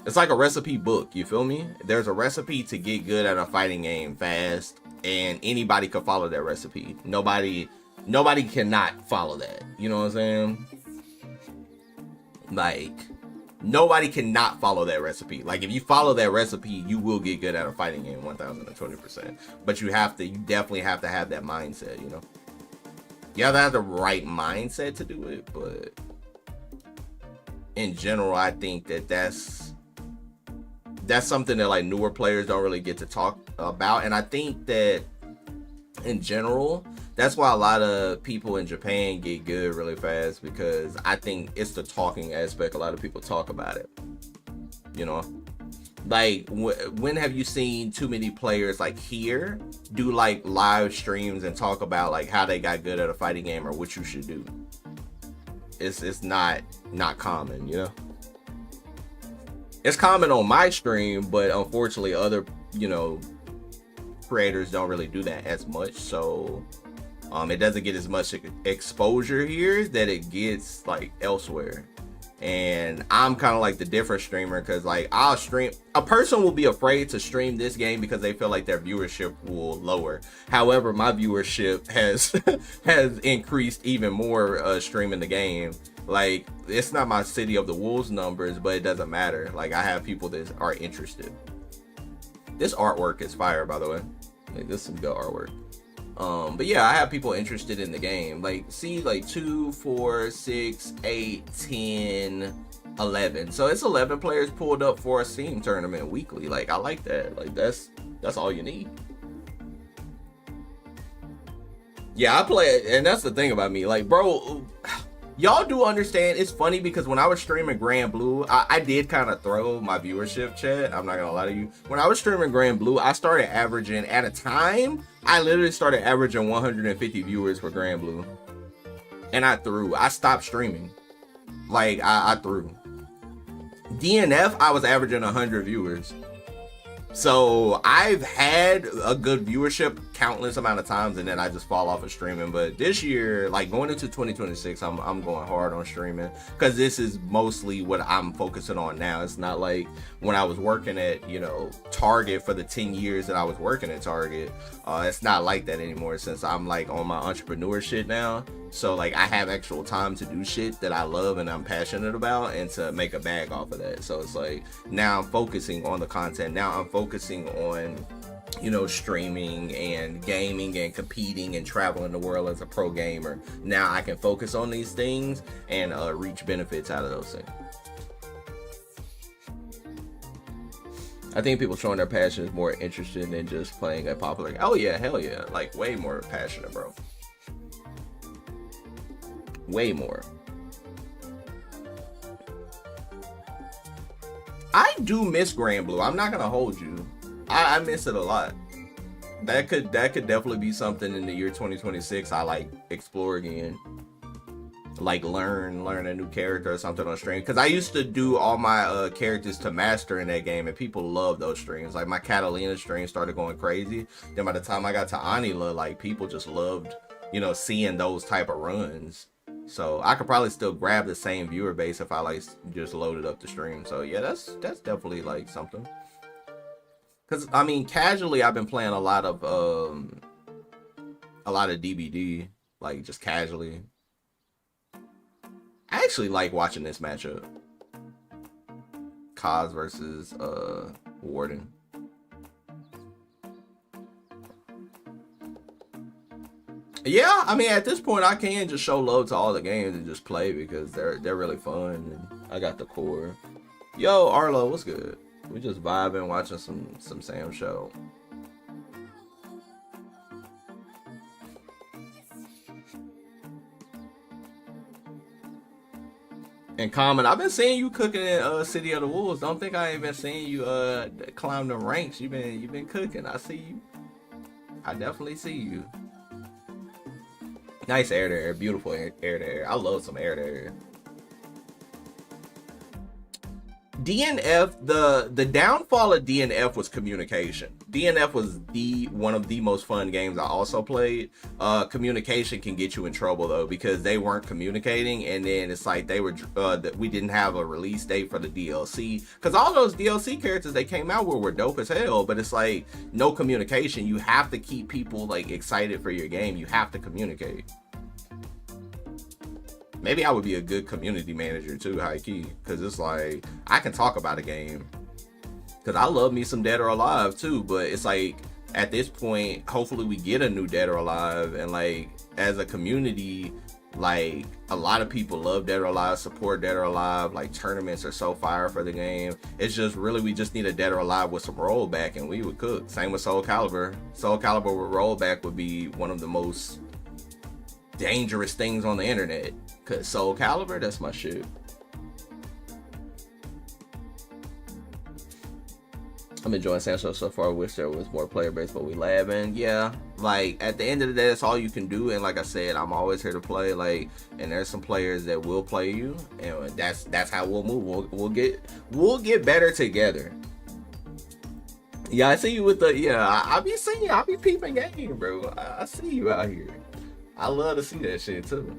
It's like a recipe book, you feel me? There's a recipe to get good at a fighting game fast, and anybody could follow that recipe. Nobody cannot follow that, you know what I'm saying? Like, nobody cannot follow that recipe. Like, if you follow that recipe, you will get good at a fighting game 1020%. But you definitely have to have that mindset, you know? You have to have the right mindset to do it, but in general, I think that's something that like newer players don't really get to talk about. And I think that in general, that's why a lot of people in Japan get good really fast, because I think it's the talking aspect. A lot of people talk about it, you know? Like, when have you seen too many players like here do like live streams and talk about like how they got good at a fighting game or what you should do? It's not common, you know? It's common on my stream, but unfortunately other, you know, creators don't really do that as much. So it doesn't get as much exposure here that it gets like elsewhere. And I'm kind of like the different streamer, because like I'll stream, a person will be afraid to stream this game because they feel like their viewership will lower. However, my viewership has has increased even more streaming the game. Like, it's not my City of the Wolves numbers, but it doesn't matter. Like, I have people that are interested. This artwork is fire, by the way. Like, this is some good artwork. But yeah, I have people interested in the game. Like, see, like 2, 4, 6, 8, 10, 11. So it's 11 players pulled up for a Steam tournament weekly. Like, I like that. Like, that's all you need. Yeah, I play it, and that's the thing about me. Like, bro, y'all do understand. It's funny because when I was streaming Grand Blue, I did kind of throw my viewership, chat. I'm not gonna lie to you. When I was streaming Grand Blue, I started averaging, at a time, I literally started averaging 150 viewers for Grand Blue. And I stopped streaming. Like, I threw. DNF, I was averaging 100 viewers. So I've had a good viewership countless amount of times, and then I just fall off of streaming. But this year, like going into 2026, I'm going hard on streaming because this is mostly what I'm focusing on now. It's not like when I was working at, you know, Target for the 10 years that I was working at Target. It's not like that anymore since I'm like on my entrepreneur shit now. So like I have actual time to do shit that I love and I'm passionate about and to make a bag off of that. So it's like now I'm focusing on the content. Now I'm focusing on, you know, streaming and gaming and competing and traveling the world as a pro gamer. Now I can focus on these things and reach benefits out of those things. I think people showing their passion is more interested than just playing a popular game. Oh yeah, hell yeah. Like way more passionate, bro. Way more. I do miss Granblue. I'm not gonna hold you. I miss it a lot. That could definitely be something in the year 2026 I like explore again. Like learn a new character or something on stream. Because I used to do all my characters to master in that game, and people love those streams. Like my Catalina stream started going crazy. Then by the time I got to Anila, like people just loved, you know, seeing those type of runs. So I could probably still grab the same viewer base if I like just loaded up the stream. So yeah, that's definitely like something. Cause I mean, casually I've been playing a lot of DBD, like just casually. I actually like watching this matchup. Kaz versus Warden. Yeah, I mean, at this point, I can just show love to all the games and just play because they're really fun. And I got the core. Yo, Arlo, what's good? We just vibing, watching some Sam show. And comment, I've been seeing you cooking in City of the Wolves. Don't think I ain't been seeing you climb the ranks. You've been cooking. I see you. I definitely see you. Nice air to air, beautiful air to air. I love some air to air. DNF, the downfall of DNF was communication. DNF was one of the most fun games I also played. Communication can get you in trouble though, because they weren't communicating, and then it's like they were we didn't have a release date for the DLC, because all those DLC characters they came out with were dope as hell, but it's like no communication. You have to keep people like excited for your game. You have to communicate. Maybe I would be a good community manager too, high key, because it's like I can talk about a game, because I love me some Dead or Alive too, but it's like at this point, hopefully we get a new Dead or Alive, and like as a community, like a lot of people love Dead or Alive, support Dead or Alive, like tournaments are so fire for the game. It's just really we just need a Dead or Alive with some rollback and we would cook. Same with Soul Calibur. Soul Calibur with rollback would be one of the most dangerous things on the internet. Cause Soul Calibur, that's my shit. I'm enjoying Sancho so far. I wish there was more player base, but we labbing. Yeah, like at the end of the day, that's all you can do. And like I said, I'm always here to play. Like, and there's some players that will play you, and that's how we'll move. We'll get better together. Yeah, I see you with the I be seeing you. I be peeping game, bro. I see you out here. I love to see that shit too.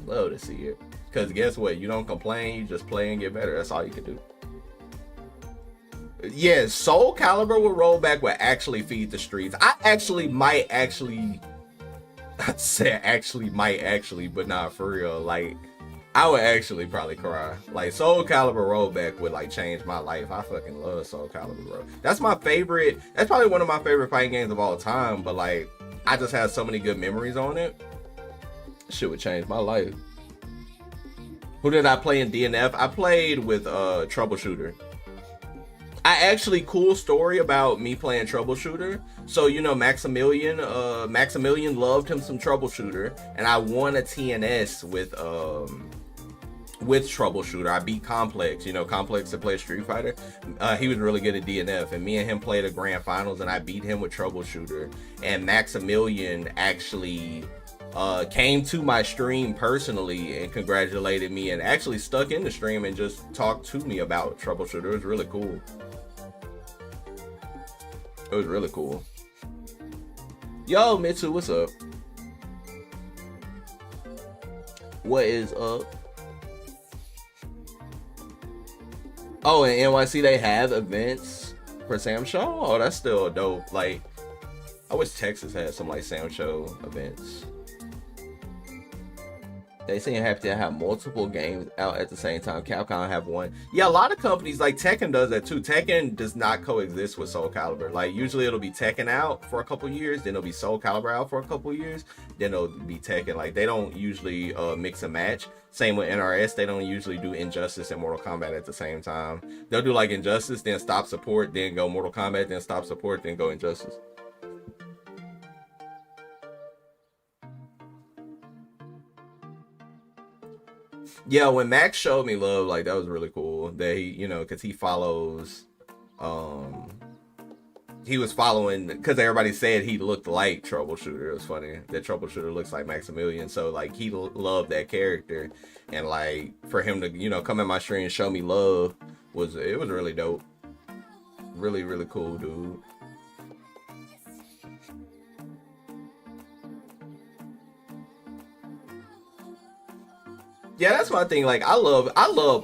Love to see it. Because guess what? You don't complain. You just play and get better. That's all you can do. Yeah, Soul Calibur with rollback would actually feed the streets. I said might actually, but not for real. Like, I would actually probably cry. Like, Soul Calibur rollback would like change my life. I fucking love Soul Calibur, bro. That's my favorite. That's probably one of my favorite fighting games of all time. But like, I just have so many good memories on it. Shit would change my life. Who did I play in DNF? I played with Troubleshooter. I actually, cool story about me playing Troubleshooter. So, you know, Maximilian loved him some Troubleshooter, and I won a TNS with Troubleshooter. I beat Complex, you know, Complex that plays Street Fighter. He was really good at DNF, and me and him played a grand finals, and I beat him with Troubleshooter. And Maximilian actually came to my stream personally and congratulated me and actually stuck in the stream and just talked to me about Troubleshooter. It was really cool. It was really cool. Yo, Mitsu, what's up? What is up? Oh, in NYC they have events for Sam Show? Oh, that's still dope. Like, I wish Texas had some like Sam Show events. They seem happy to have multiple games out at the same time. Capcom have one. Yeah, a lot of companies like Tekken does that too. Tekken does not coexist with Soul Calibur. Like usually it'll be Tekken out for a couple years, then it'll be Soul Calibur out for a couple years, then it'll be Tekken. Like they don't usually mix and match. Same with NRS, they don't usually do Injustice and Mortal Kombat at the same time. They'll do like Injustice, then stop support, then go Mortal Kombat, then stop support, then go Injustice. Yeah, when Max showed me love, like that was really cool. That he, you know, because he follows, he was following because everybody said he looked like Troubleshooter. It was funny that Troubleshooter looks like Maximilian, so like he loved that character, and like for him to, you know, come in my stream and show me love was really dope. Really, really cool, dude. Yeah, that's my thing. Like, I love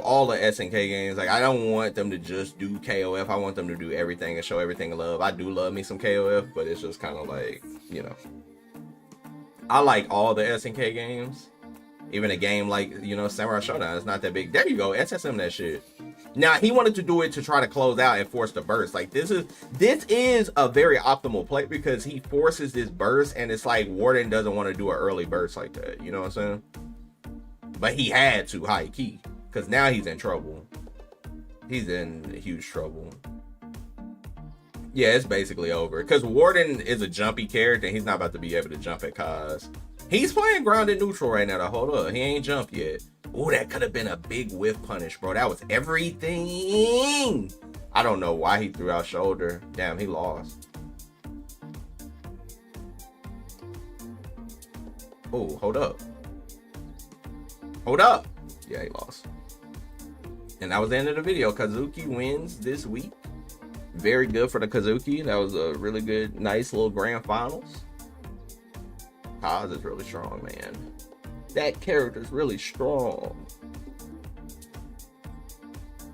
all the SNK games. Like, I don't want them to just do KOF. I want them to do everything and show everything in love. I do love me some KOF, but it's just kind of like, you know. I like all the SNK games. Even a game like, you know, Samurai Showdown. It's not that big. There you go. SSM that shit. Now, he wanted to do it to try to close out and force the burst. Like, this is a very optimal play because he forces this burst, and it's like Warden doesn't want to do an early burst like that. You know what I'm saying? But he had to, high key, because now he's in trouble. He's in huge trouble. Yeah, it's basically over. Because Warden is a jumpy character, and he's not about to be able to jump at Kaz. He's playing grounded neutral right now, though. Hold up. He ain't jumped yet. Oh, that could have been a big whiff punish, bro. That was everything. I don't know why he threw out shoulder. Damn, he lost. Oh, hold up. Hold up. Yeah, he lost. And that was the end of the video. Kazuki wins this week. Very good for the Kazuki. That was a really good, nice little grand finals. Kaz is really strong, man. That character's really strong.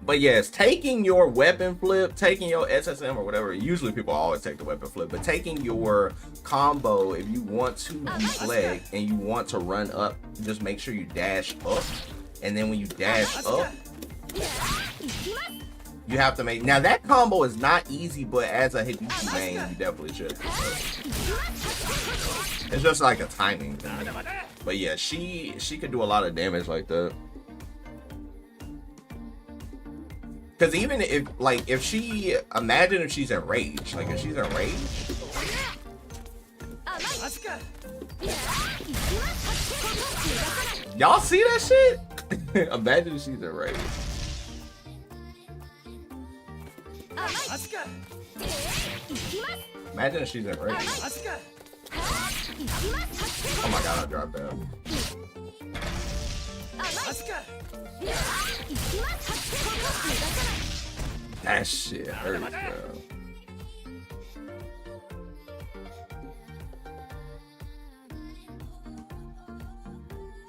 But yes, taking your weapon flip, taking your SSM or whatever, usually people always take the weapon flip, but taking your combo, if you want to deflect and you want to run up, just make sure you dash up. And then when you dash up, you have to make, now that combo is not easy, but as a Hibiki main, you definitely should. It's just like a timing thing. But yeah, she could do a lot of damage like that. Because even if she, imagine if she's in rage. Like if she's in rage. Y'all see that shit? Imagine if she's in rage. Imagine if she's in rage. Oh my god, I dropped that. That shit hurts, bro.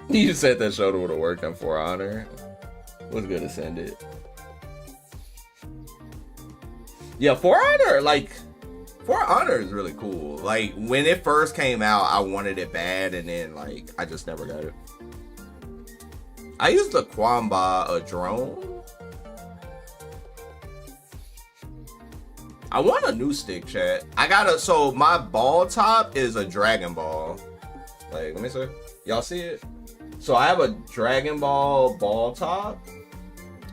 You said that shoulder would have worked on For Honor. Was good to send it. Yeah, For Honor, like, For Honor is really cool. Like, when it first came out, I wanted it bad, and then, like, I just never got it. I used the Kwamba a drone. I want a new stick, chat. I got so my ball top is a Dragon Ball. Like, let me see. Y'all see it? So I have a Dragon Ball ball top,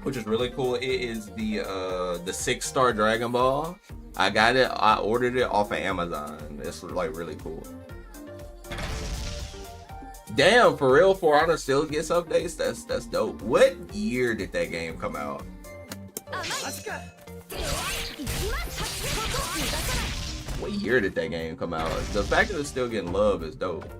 which is really cool. It is the 6-star Dragon Ball. I got it. I ordered it off of Amazon. It's like really cool. Damn, for real, For Honor still gets updates. That's dope. What year did that game come out? What year did that game come out? The fact that it's still getting love is dope.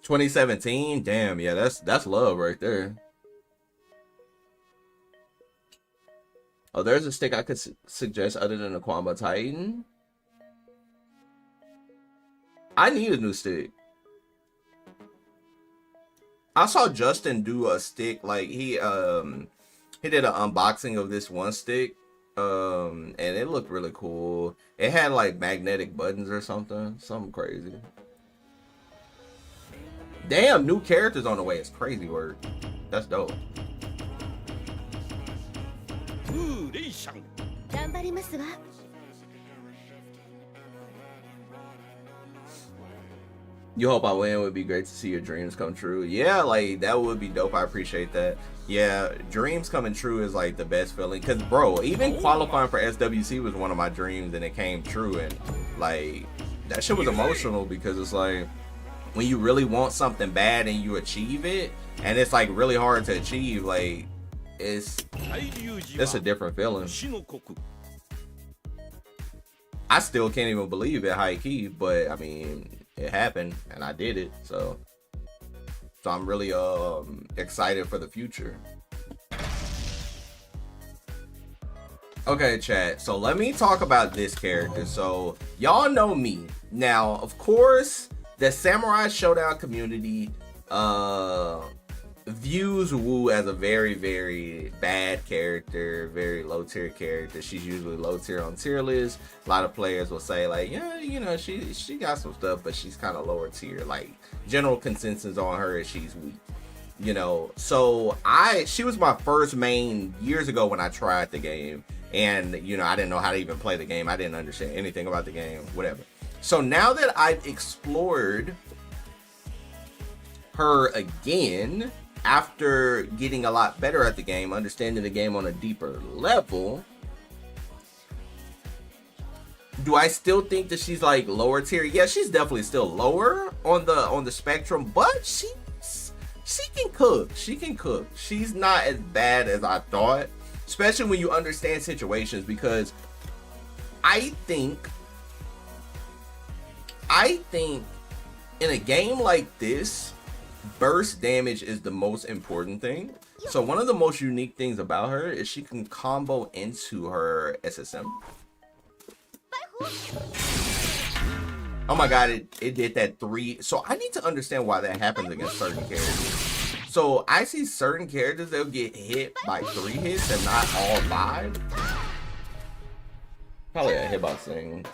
2017. Damn, yeah, that's love right there. Oh, there's a stick I could suggest other than the Kwamba Titan. I need a new stick. I saw Justin do a stick, like he did an unboxing of this one stick, and it looked really cool. It had like magnetic buttons or something crazy. Damn, new characters on the way. It's crazy work. That's dope. You hope I win. It would be great to see your dreams come true. Yeah, like that would be dope. I appreciate that. Yeah, dreams coming true is like the best feeling. Cause bro, even qualifying for SWC was one of my dreams and it came true. And like that shit was emotional because it's like when you really want something bad and you achieve it, and it's like really hard to achieve, like it's a different feeling. I still can't even believe it high key, but I mean it happened and I did it, so I'm really excited for the future. Okay, chat, so let me talk about this character. So y'all know me now, of course. The Samurai Showdown community views Wu as a very, very bad character, very low tier character. She's usually low tier on tier lists. A lot of players will say like, yeah, you know, she got some stuff, but she's kind of lower tier. Like general consensus on her is she's weak, you know. So she was my first main years ago when I tried the game, and you know, I didn't know how to even play the game. I didn't understand anything about the game, whatever. So now that I've explored her again, after getting a lot better at the game, understanding the game on a deeper level, do I still think that she's like lower tier? Yeah, she's definitely still lower on the spectrum, but she can cook. She can cook. She's not as bad as I thought, especially when you understand situations, because I think in a game like this, burst damage is the most important thing. So one of the most unique things about her is she can combo into her SSM. Oh my god, it did that 3. So I need to understand why that happens against certain characters. So I see certain characters, they'll get hit by 3 hits and not all 5. Probably a hitbox thing.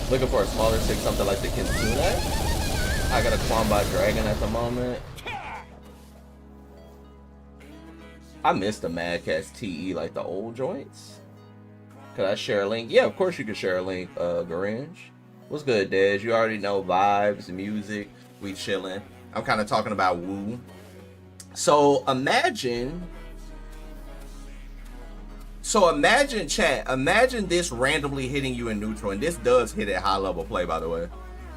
Looking for a smaller stick, something like the Kitsune. I got a Kwamba Dragon at the moment. I miss the Mad Catz TE, like the old joints. Could I share a link? Yeah, of course you can share a link, Garange. What's good, Dej? You already know vibes, music, we chilling. I'm kind of talking about Wu. So imagine, chat, imagine this randomly hitting you in neutral, and this does hit at high level play, by the way.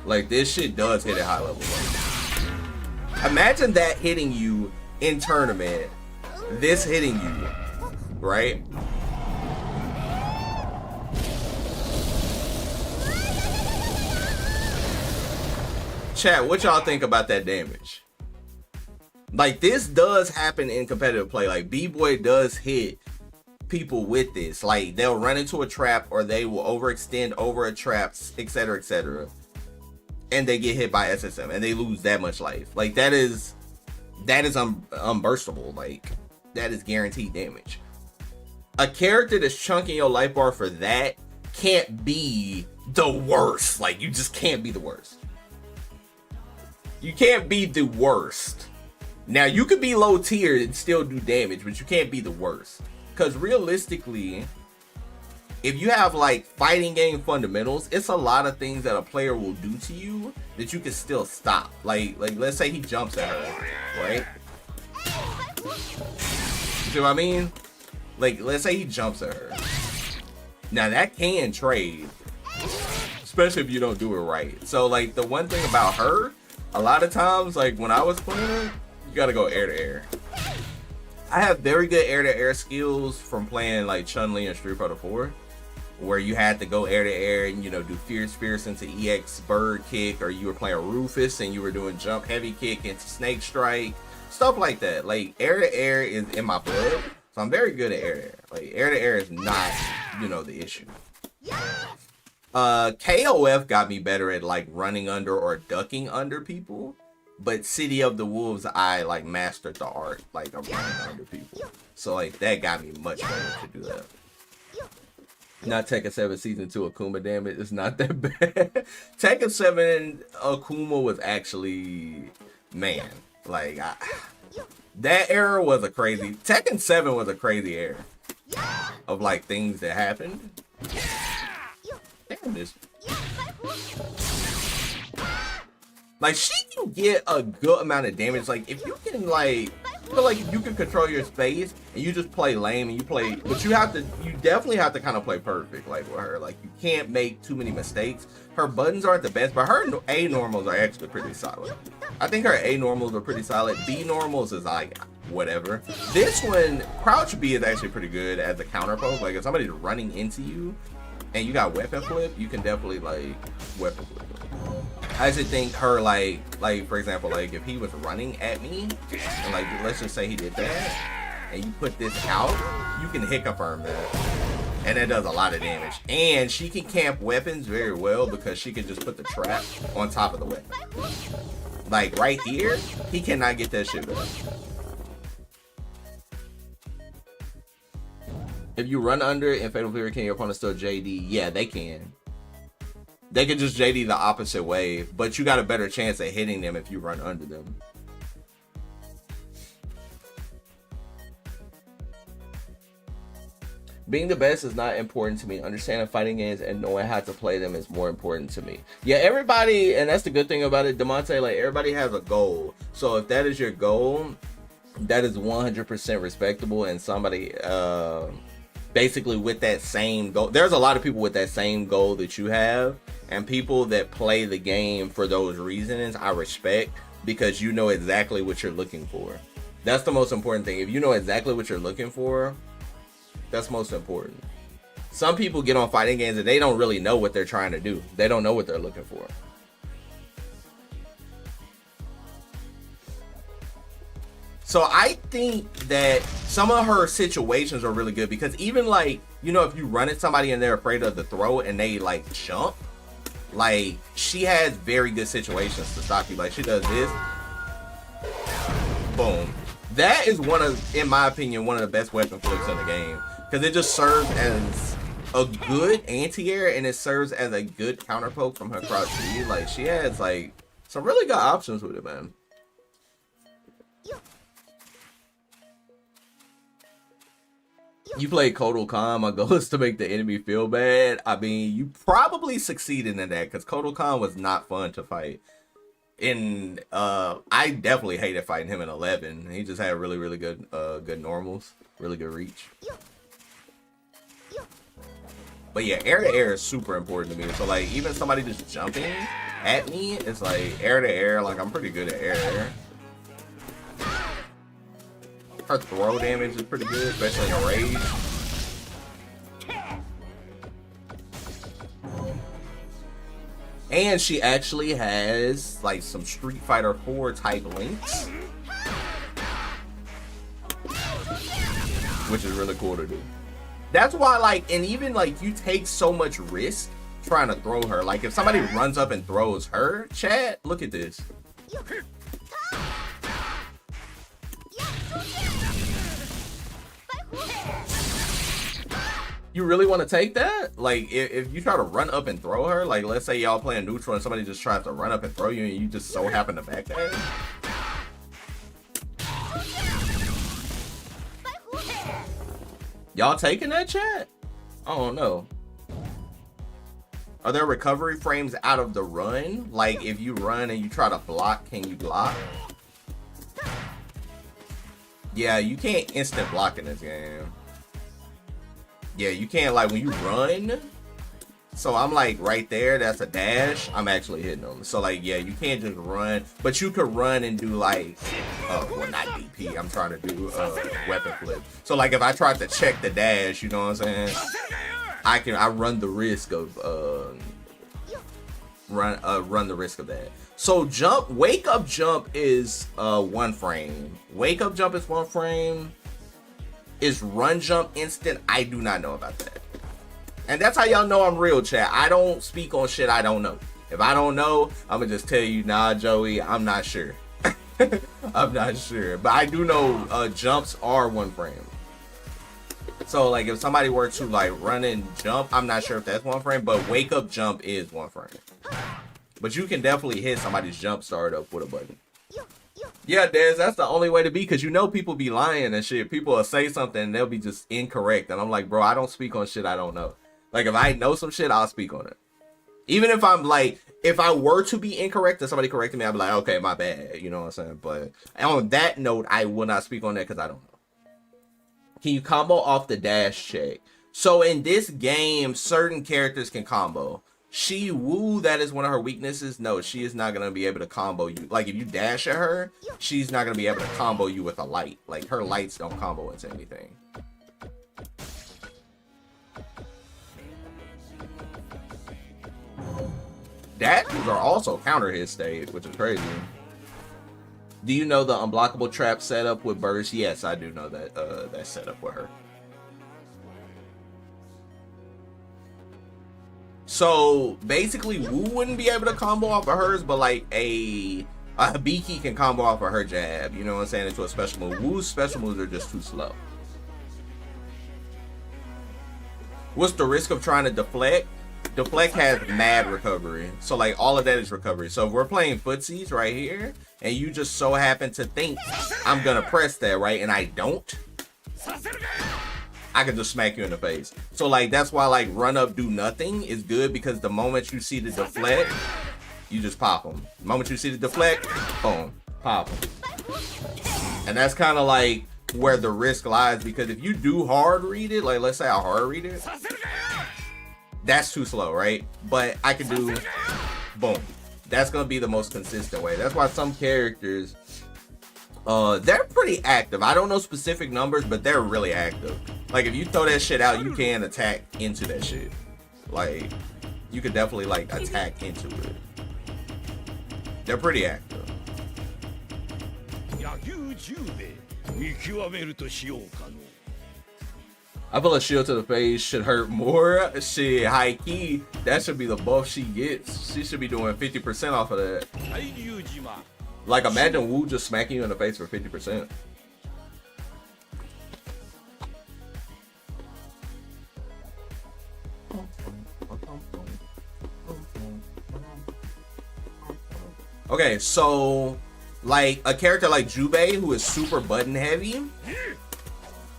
Like, this shit does hit at high level play. Imagine that hitting you in tournament, this hitting you, right? Chat, what y'all think about that damage? Like, this does happen in competitive play. Like, B-Boy does hit people with this. Like, they'll run into a trap, or they will overextend over a trap, etc., etc., and they get hit by SSM and they lose that much life. Like, that is unburstable. Like, that is guaranteed damage. A character that's chunking your life bar for that can't be the worst. Like, you just can't be the worst. You can't be the worst. Now, you could be low tier and still do damage, but you can't be the worst. Because realistically, if you have like fighting game fundamentals, it's a lot of things that a player will do to you that you can still stop. Like let's say he jumps at her, right? You see what I mean? Like, let's say he jumps at her. Now that can trade, especially if you don't do it right. So like, the one thing about her, a lot of times, like when I was playing her, you gotta go air to air. I have very good air to air skills from playing like Chun-Li and Street Fighter 4. where you had to go air to air and, you know, do fierce into EX bird kick, or you were playing Rufus and you were doing jump heavy kick into snake strike, stuff like that. Like, air to air is in my blood, so I'm very good at air to air. Like, air to air is not, you know, the issue. KOF got me better at like running under or ducking under people, but City of the Wolves, I like mastered the art like of running under people, so like that got me much better to do that. Not Tekken 7 Season 2 Akuma, damn it, it's not that bad. Tekken 7 Akuma was actually, man, like that era was a crazy, Tekken 7 was a crazy era of like things that happened. Damn this. Like, she can get a good amount of damage. Like, if you can, like, feel like if you can control your space and you just play lame and you play, but you definitely have to kind of play perfect, like, with her. Like, you can't make too many mistakes. Her buttons aren't the best, but her A normals are actually pretty solid. I think her A normals are pretty solid. B normals is like, whatever. This one, crouch B is actually pretty good as a counter pose. Like, if somebody's running into you and you got weapon flip, you can definitely, like, weapon flip. I actually think her, like for example, like if he was running at me, and like let's just say he did that, and you put this out, you can hit confirm that, and that does a lot of damage. And she can camp weapons very well because she can just put the trap on top of the weapon. Like right here, he cannot get that shit back. If you run under in Fatal Fury, can your opponent still JD? Yeah, they can. They can just JD the opposite way, but you got a better chance at hitting them if you run under them. Being the best is not important to me. Understanding fighting games and knowing how to play them is more important to me. Yeah, everybody, and that's the good thing about it, Demonte, like everybody has a goal. So if that is your goal, that is 100% respectable, and somebody basically with that same goal, there's a lot of people with that same goal that you have, and people that play the game for those reasons I respect, because you know exactly what you're looking for. That's the most important thing. If you know exactly what you're looking for, that's most important. Some people get on fighting games and they don't really know what they're trying to do. They don't know what they're looking for. So I think that some of her situations are really good, because even like, you know, if you run at somebody and they're afraid of the throw and they like jump, like she has very good situations to stop you. Like she does this, boom. That is one of, in my opinion, one of the best weapon flips in the game, because it just serves as a good anti-air and it serves as a good counter poke from her crouch B. Like she has like some really good options with it, man. You play Kotal Khan, my goal is to make the enemy feel bad. I mean, you probably succeeded in that, because Kotal Khan was not fun to fight. And I definitely hated fighting him in 11. He just had really, really good good normals, really good reach. But yeah, air to air is super important to me. So like even somebody just jumping at me, it's like air to air, like I'm pretty good at air to air. Her throw damage is pretty good, especially in rage. And she actually has like some Street Fighter 4 type links, which is really cool to do. That's why, like, and even like you take so much risk trying to throw her. Like if somebody runs up and throws her, chat, look at this. You really want to take that? Like, if you try to run up and throw her, like, let's say y'all playing neutral and somebody just tries to run up and throw you and you just so happen to backdash. Y'all taking that, chat? I don't know. Are there recovery frames out of the run? Like, if you run and you try to block, can you block? Yeah, you can't instant block in this game. Yeah, you can't, like, when you run, so I'm like right there, that's a dash, I'm actually hitting them. So like, yeah, you can't just run, but you could run and do like, well, not DP, I'm trying to do weapon flip. So like if I tried to check the dash, you know what I'm saying, I run the risk of run the risk of that. So wake up jump is 1 frame. Wake up jump is 1 frame. Is run jump instant? I do not know about that. And that's how y'all know I'm real, chat. I don't speak on shit I don't know. If I don't know, I'm gonna just tell you, nah, Joey, I'm not sure. I'm not sure. But I do know jumps are 1 frame. So like if somebody were to like run and jump, I'm not sure if that's 1 frame, but wake up jump is 1 frame. But you can definitely hit somebody's jump start up with a button. Yeah, Dez, that's the only way to be, because you know people be lying and shit. People will say something and they'll be just incorrect. And I'm like, bro, I don't speak on shit I don't know. Like if I know some shit, I'll speak on it. Even if I'm like, if I were to be incorrect and somebody corrected me, I'd be like, okay, my bad. You know what I'm saying? But on that note, I will not speak on that because I don't know. Can you combo off the dash check? So in this game, certain characters can combo. Shi Wu, that is one of her weaknesses. No, she is not going to be able to combo you. Like if you dash at her, she's not going to be able to combo you with a light. Like her lights don't combo into anything. Dashes are also counter hit state, which is crazy. Do you know the unblockable trap setup with Burst? Yes, I do know that that setup with her. So basically, Wu wouldn't be able to combo off of hers, but like a Hibiki can combo off of her jab. You know what I'm saying? Into a special move. Wu's special moves are just too slow. What's the risk of trying to deflect? Deflect has mad recovery. So like all of that is recovery. So if we're playing footsies right here and you just so happen to think I'm gonna press that, right? And I don't, I can just smack you in the face. So like that's why like run up do nothing is good, because the moment you see the deflect, you just pop them. The moment you see the deflect, boom, pop them. And that's kind of like where the risk lies, because if you do hard read it, like let's say I hard read it, that's too slow, right? But I can do boom. That's gonna be the most consistent way. That's why some characters, they're pretty active. I don't know specific numbers, but they're really active. Like if you throw that shit out, you can attack into that shit. Like you could definitely like attack into it. They're pretty active. I feel a shield to the face should hurt more. Shit, high key, that should be the buff she gets. She should be doing 50% off of that. Like imagine Wu just smacking you in the face for 50%. Okay, so like a character like Jubei, who is super button heavy,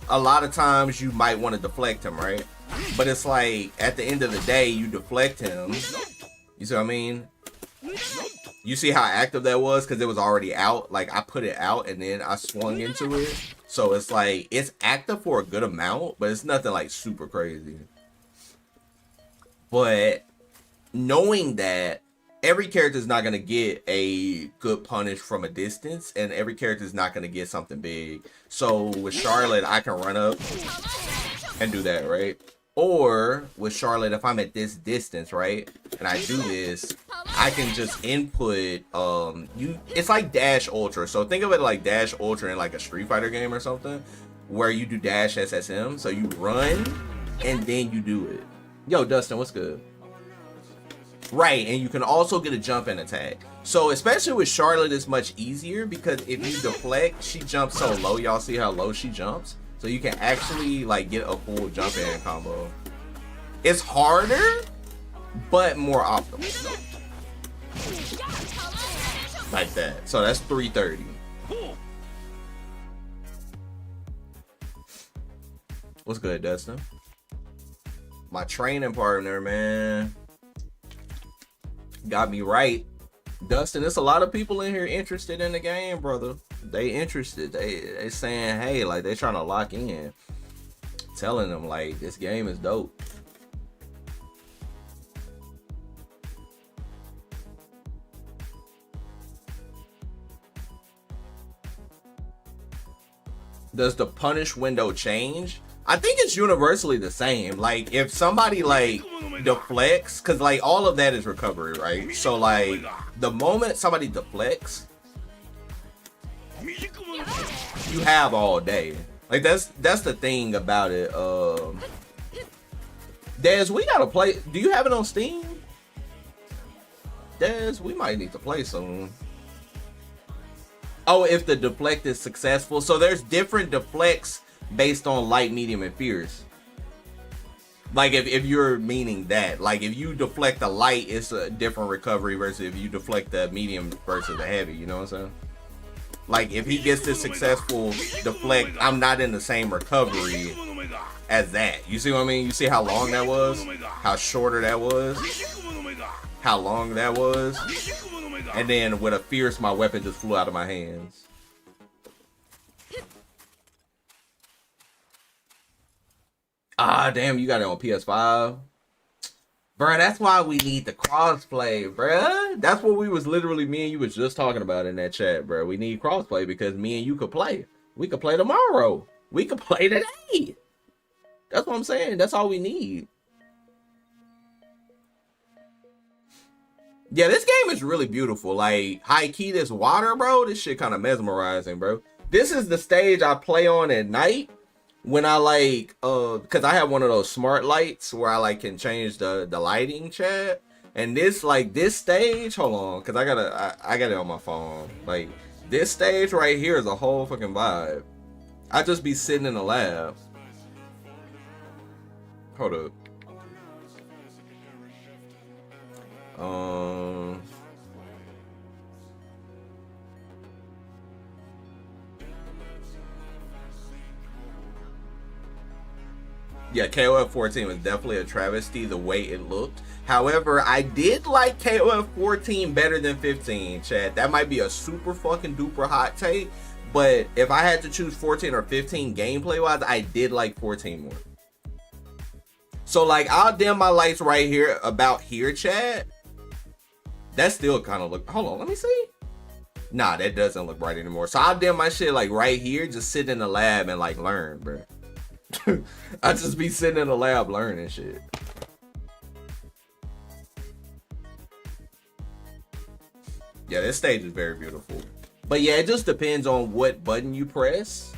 a lot of times you might want to deflect him, right? But it's like at the end of the day, you deflect him. You see what I mean? You see how active that was because it was already out. Like I put it out and then I swung into it. So it's like it's active for a good amount, but it's nothing like super crazy. But knowing that every character is not going to get a good punish from a distance, and every character is not going to get something big. So with Charlotte, I can run up and do that, right? Or with Charlotte, if I'm at this distance, right, and I do this, I can just input, it's like Dash Ultra. So think of it like Dash Ultra in like a Street Fighter game or something, where you do Dash SSM. So you run, and then you do it. Yo, Dustin, what's good? Right, and you can also get a jump and attack. So especially with Charlotte, it's much easier because if you deflect, she jumps so low. Y'all see how low she jumps? So you can actually like get a full jump in combo. It's harder, but more optimal. Like that. So that's 330. What's good, Dustin? My training partner, man. Got me right. Dustin, there's a lot of people in here interested in the game, brother. They interested. They saying, hey, like they trying to lock in. Telling them like this game is dope. Does the punish window change? I think it's universally the same. Like, if somebody, like, deflects, because, like, all of that is recovery, right? So, like, the moment somebody deflects, you have all day. Like, that's the thing about it. Dez, we gotta play. Do you have it on Steam? Dez, we might need to play soon. Oh, if the deflect is successful. So there's different deflects based on light, medium, and fierce. Like, if you're meaning that. Like, if you deflect a light, it's a different recovery versus if you deflect the medium versus the heavy. You know what I'm saying? Like, if he gets this successful deflect, I'm not in the same recovery as that. You see what I mean? You see how long that was? How shorter that was? How long that was? And then with a fierce, my weapon just flew out of my hands. Ah, damn, you got it on PS5? Bruh, that's why we need the crossplay, bruh. That's what we was literally, me and you was just talking about in that chat, bruh. We need crossplay because me and you could play. We could play tomorrow. We could play today. That's what I'm saying. That's all we need. Yeah, this game is really beautiful. Like, high key, this water, bro, this shit kind of mesmerizing, bro. This is the stage I play on at night when I, like, because I have one of those smart lights where I, like, can change the lighting, chat. And this, like, this stage, hold on, because I got it on my phone. Like, this stage right here is a whole fucking vibe. I just be sitting in the lab. Hold up. Yeah, KOF 14 was definitely a travesty the way it looked. However, I did like KOF 14 better than 15, Chad. That might be a super fucking duper hot take, but if I had to choose 14 or 15 gameplay wise, I did like 14 more. So, like, I'll dim my lights right here, about here, Chad. That still kind of look, hold on, let me see. Nah, that doesn't look right anymore. So I'll dim my shit like right here, just sit in the lab and like learn, bro. I just be sitting in the lab learning shit. Yeah, this stage is very beautiful. But yeah, it just depends on what button you press.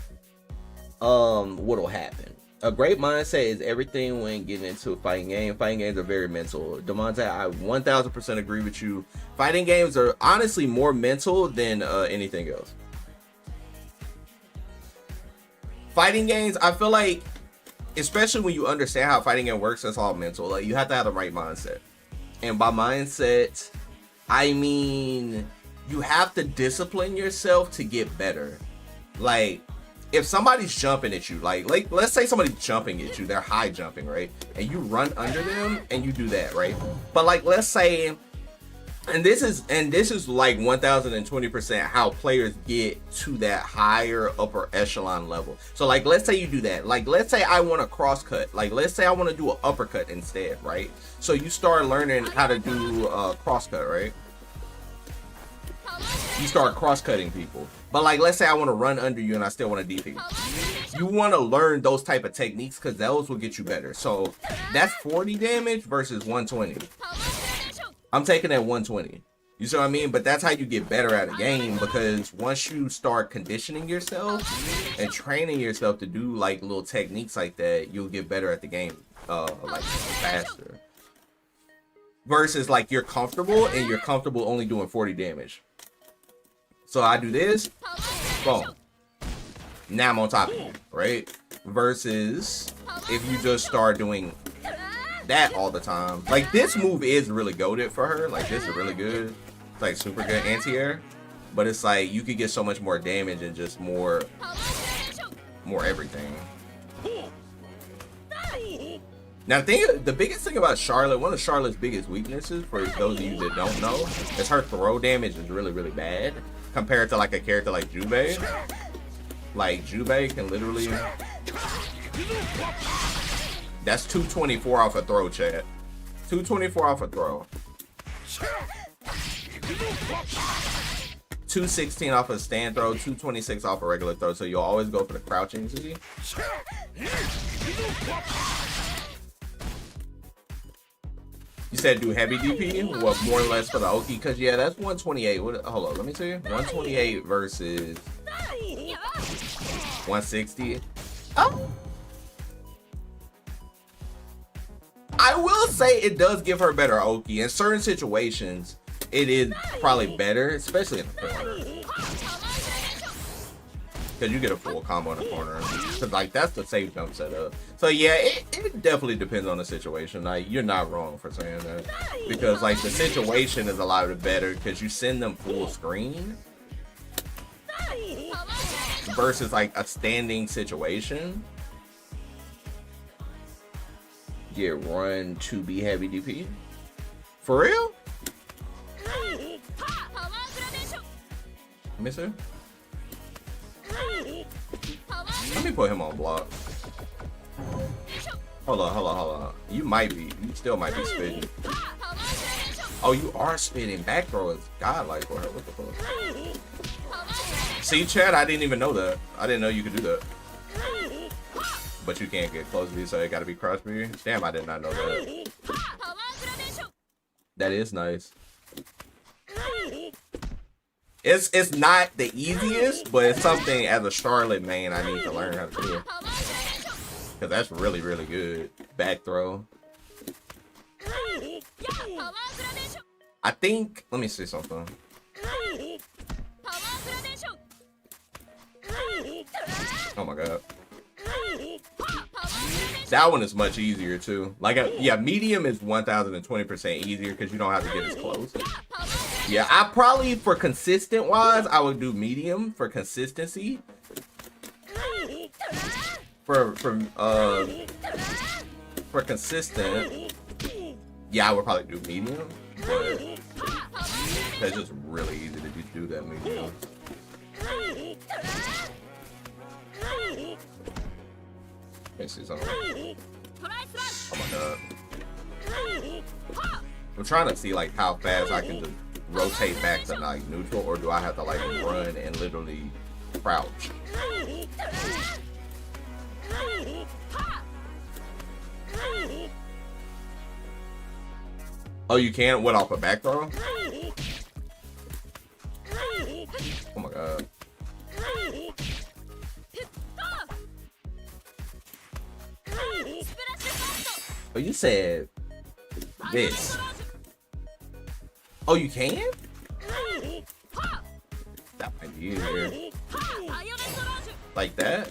What'll happen. A great mindset is everything when getting into a fighting game. Fighting games are very mental. Demonte, I 1000% agree with you. Fighting games are honestly more mental than anything else. Fighting games, I feel like, especially when you understand how fighting game works, it's all mental. Like, you have to have the right mindset. And by mindset, I mean, you have to discipline yourself to get better. Like, if somebody's jumping at you, like let's say somebody's jumping at you, they're high jumping, right? And you run under them and you do that, right? But like, let's say, and this is like 1020% how players get to that higher upper echelon level. So like, let's say you do that. Like, let's say I want to cross cut. Like, let's say I want to do an uppercut instead, right? So you start learning how to do cross cut, right? You start cross-cutting people. But like, let's say I want to run under you and I still want to DP. You want to learn those type of techniques because those will get you better. So that's 40 damage versus 120. I'm taking that 120. You see what I mean? But that's how you get better at a game, because once you start conditioning yourself and training yourself to do like little techniques like that, you'll get better at the game like faster. Versus like, you're comfortable and you're comfortable only doing 40 damage. So I do this, boom. Now I'm on top of you, right? Versus if you just start doing that all the time. Like, this move is really goated for her. Like, this is really good. It's like super good anti-air. But it's like, you could get so much more damage and just more everything. Now, the biggest thing about Charlotte, one of Charlotte's biggest weaknesses, for those of you that don't know, is her throw damage is really, really bad compared to like a character like Jubei. Like, Jubei can literally, that's 224 off a throw, chat. 224 off a throw. 216 off a stand throw, 226 off a regular throw. So you'll always go for the crouching Z. You said do heavy DP? What, more or less for the Oki? Because, yeah, that's 128. What, hold on, let me see. 128 versus 160. I will say it does give her better Oki. In certain situations, it is probably better, especially in the corner. Because you get a full combo in the corner. Because, like, that's the safe jump setup. So, yeah, it definitely depends on the situation. Like, you're not wrong for saying that. Because, like, the situation is a lot better because you send them full screen versus, like, a standing situation. Get run to be heavy DP. For real? Let me see. Let me put him on block. Hold on. You still might be spitting. Oh, you are spitting. Back throw is godlike for her. What the fuck? See, Chad, I didn't even know that. I didn't know you could do that. But you can't get close to me, so it gotta be cross me. Damn, I did not know that. That is nice. It's not the easiest, but it's something as a Charlotte main I need to learn how to do. Because that's really, really good. Back throw. I think, let me see something. Oh my god. That one is much easier too. Like, yeah, medium is 1020% easier because you don't have to get as close. Yeah, I probably, for consistent wise, I would do medium for consistency. For consistent, yeah, I would probably do medium, but that's just really easy to do that medium. Let's see something. Oh my god. I'm trying to see like how fast I can just rotate back to like neutral, or do I have to like run and literally crouch? Oh, you can? What, off a back throw? Oh my god. Oh, you said this. Oh, you can? That might be easier. Like that?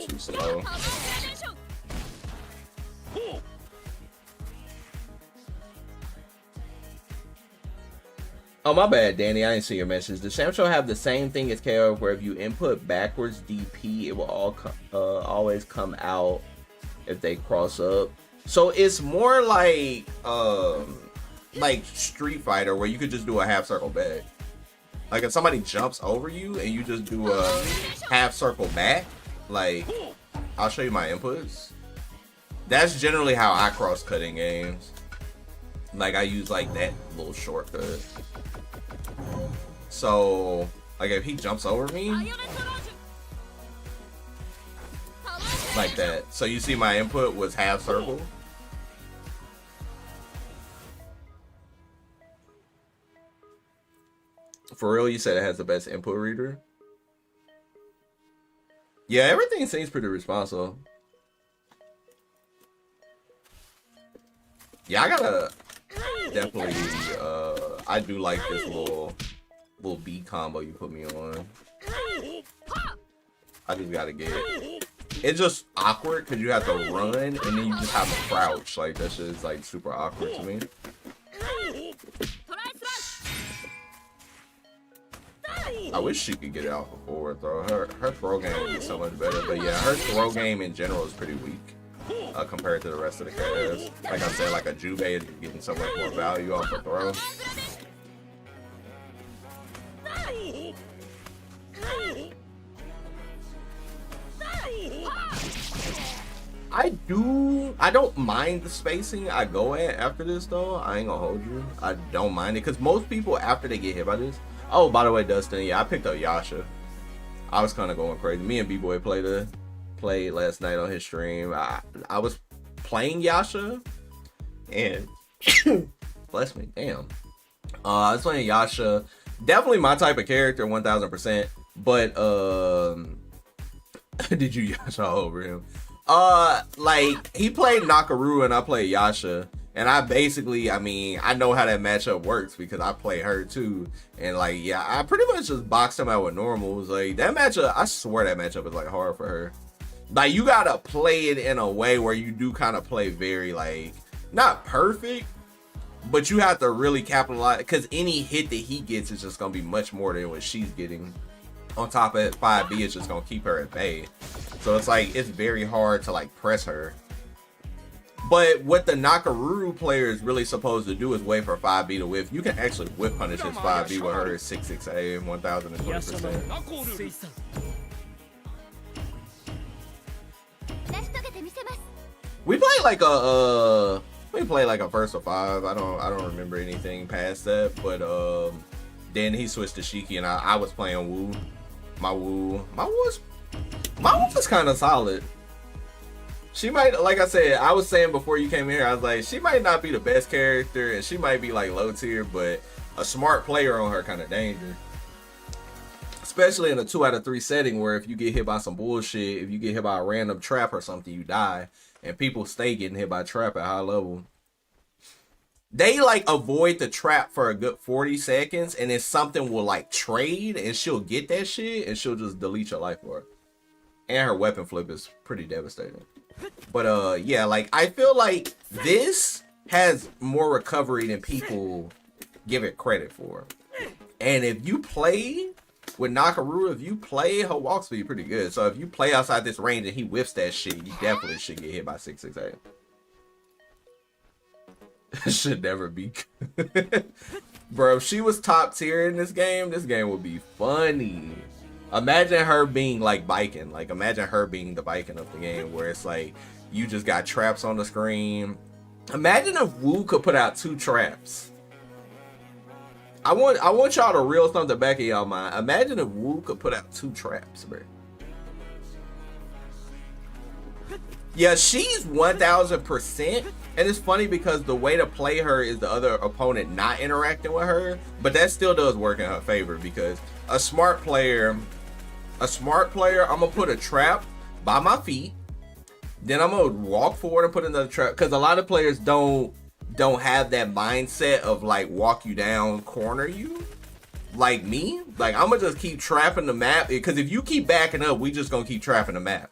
Too slow. Oh, my bad, Danny. I didn't see your message. Does Shamsho have the same thing as KO, where if you input backwards DP, it will always come out if they cross up? So it's more like Street Fighter, where you could just do a half circle back. Like if somebody jumps over you and you just do a half circle back, like I'll show you my inputs. That's generally how I cross cut in games. Like I use like that little shortcut. So like if he jumps over me, like that. So you see my input was half circle. For real, you said it has the best input reader? Yeah, everything seems pretty responsive. Yeah, I gotta definitely, I do like this little B combo you put me on. I just gotta get it. It's just awkward because you have to run and then you just have to crouch. Like, that shit is like super awkward to me. I wish she could get it off a forward throw. Her throw game would be so much better. But yeah, her throw game in general is pretty weak compared to the rest of the cast. Like I said, like a Jube is getting so much more value off a throw. I don't mind the spacing I go at after this though. I ain't gonna hold you. I don't mind it because most people after they get hit by this. Oh, by the way, Dustin, yeah, I picked up Yasha. I was kind of going crazy. Me and B-Boy played last night on his stream. I was playing Yasha and bless me, damn. I was playing Yasha. Definitely my type of character, 1000%. But did you Yasha over him? Like he played Nakaru and I played Yasha. And I basically, I mean, I know how that matchup works because I play her too. And like, yeah, I pretty much just boxed him out with normals. Like that matchup, I swear that matchup is like hard for her. Like you gotta play it in a way where you do kind of play very like, not perfect, but you have to really capitalize because any hit that he gets is just gonna be much more than what she's getting. On top of it, 5B is just gonna keep her at bay. So it's like, it's very hard to like press her. But what the Nakaruru player is really supposed to do is wait for 5B to whiff. You can actually whip punish his 5B with her 668 and 1020%. We played like a first of 5. I don't remember anything past that. But then he switched to Shiki and I was playing Wu. My Wu was kind of solid. She might, like I said, I was saying before you came here, I was like, she might not be the best character and she might be like low tier, but a smart player on her kind of danger. Especially in a 2 out of 3 setting where if you get hit by some bullshit, if you get hit by a random trap or something, you die. And people stay getting hit by trap at high level. They like avoid the trap for a good 40 seconds and then something will like trade and she'll get that shit and she'll just delete your life for it. And her weapon flip is pretty devastating. But yeah, like I feel like this has more recovery than people give it credit for. And if you play with Nakaru, if you play, her walk speed pretty good. So if you play outside this range and he whiffs that shit, you definitely should get hit by 668. Should never be. Bro, if she was top tier in this game would be funny. Imagine her being like biking. Like imagine her being the biking of the game where it's like you just got traps on the screen. Imagine if Wu could put out 2 traps. I want y'all to reel something back in y'all mind. Imagine if Wu could put out 2 traps, bro. Yeah, she's 1000%. And it's funny because the way to play her is the other opponent not interacting with her. But that still does work in her favor because a smart player, I'm gonna put a trap by my feet. Then I'm gonna walk forward and put another trap. Because a lot of players don't have that mindset of like walk you down, corner you. Like me. Like I'm gonna just keep trapping the map. Because if you keep backing up, we just gonna keep trapping the map.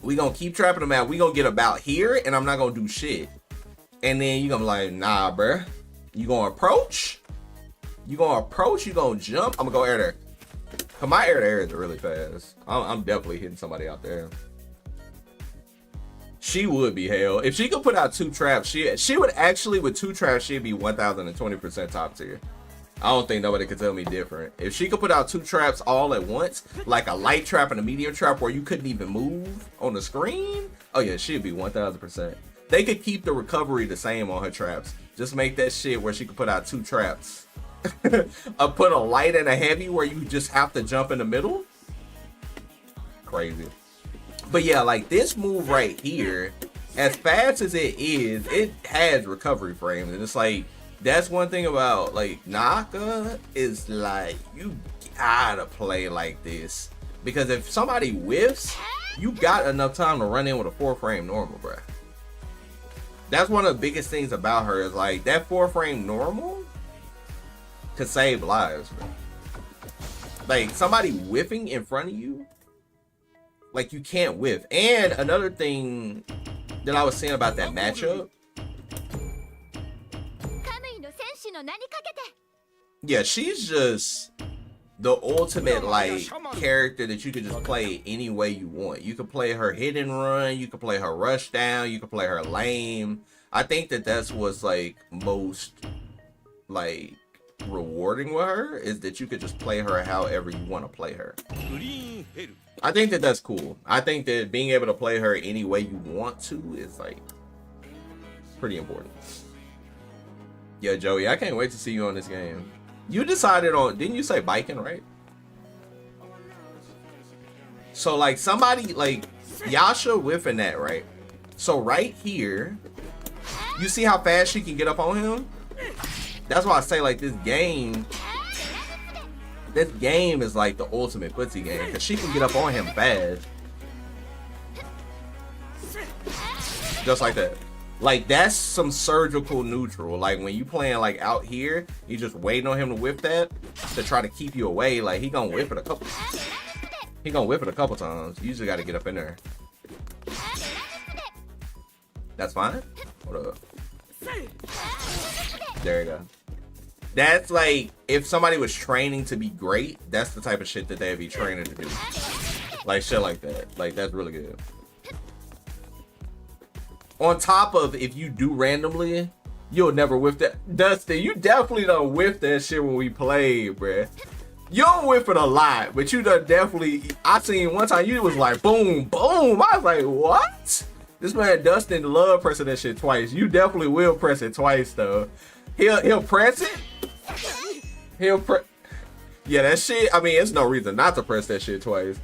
We gonna keep trapping the map. We gonna get about here and I'm not gonna do shit. And then you gonna be like, nah, bruh. You gonna approach? You gonna jump? I'm gonna go air there. Cause my air to air is really fast. I'm definitely hitting somebody out there. She would be hell. If she could put out 2 traps, she would actually, with 2 traps, she'd be 1020% top tier. I don't think nobody could tell me different. If she could put out 2 traps all at once, like a light trap and a medium trap where you couldn't even move on the screen, oh yeah, she'd be 1000%. They could keep the recovery the same on her traps. Just make that shit where she could put out 2 traps. Put a light and a heavy where you just have to jump in the middle. Crazy. But yeah, like this move right here, as fast as it is, it has recovery frames. And it's like, that's one thing about like Naka is like you gotta play like this because if somebody whiffs, you got enough time to run in with a 4-frame normal, bruh. That's one of the biggest things about her is like that 4-frame normal could save lives, bro. Like somebody whiffing in front of you, like you can't whiff. And another thing that I was saying about that matchup. Yeah, she's just the ultimate like character that you could just play any way you want. You could play her hit and run, you could play her rush down, you could play her lame. I think that that's what's like most like rewarding with her is that you could just play her however you want to play her. I think that that's cool. I think that being able to play her any way you want to is like pretty important. Yeah, Joey, I can't wait to see you on this game. You decided on, didn't you say biking, right? So like somebody like Yasha whiffing that, right? So right here, you see how fast she can get up on him? That's why I say like this game is like the ultimate footsie game because she can get up on him fast. Just like that. Like that's some surgical neutral. Like when you playing like out here, you just waiting on him to whip that to try to keep you away. Like he gonna whip it a couple times. You just gotta get up in there. That's fine. Hold up. There you go. That's like if somebody was training to be great, that's the type of shit that they'd be training to do. Like shit like that. Like that's really good. On top of if you do randomly, you'll never whiff that. Dustin, you definitely don't whiff that shit when we played, bruh. You don't whiff it a lot, but you done definitely. I seen one time you was like boom, boom. I was like, what? This man Dustin love pressing that shit twice. You definitely will press it twice though. He'll press it. Yeah, that shit. I mean, it's no reason not to press that shit twice.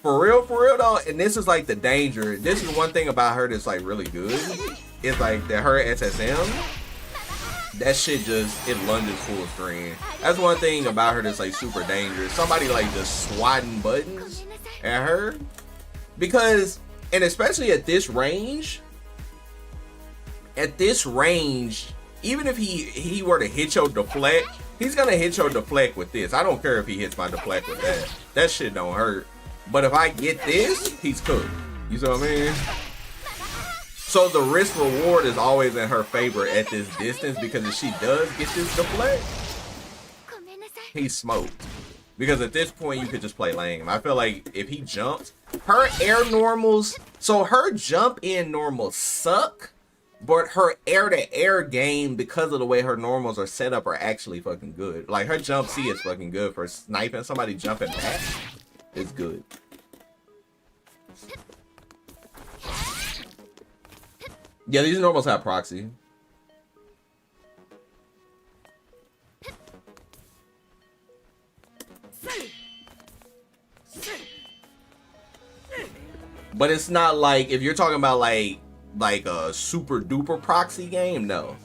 For real though. And this is like the danger. This is one thing about her that's like really good. It's like that her SSM. That shit just, it lunges full screen. That's one thing about her that's like super dangerous. Somebody like just swatting buttons at her. Because, and especially at this range, even if he were to hit your deflect, he's gonna hit your deflect with this. I don't care if he hits my deflect with that. That shit don't hurt. But if I get this, he's cooked. You see what I mean? So the risk reward is always in her favor at this distance because if she does get this deflect, he's smoked. Because at this point, you could just play lame. I feel like if he jumps, her air normals, so her jump in normals suck, but her air-to-air game, because of the way her normals are set up, are actually fucking good. Like, her jump C is fucking good for sniping. Somebody jumping back is good. Yeah, these normals have proxy. But it's not like, if you're talking about like a super duper proxy game, no.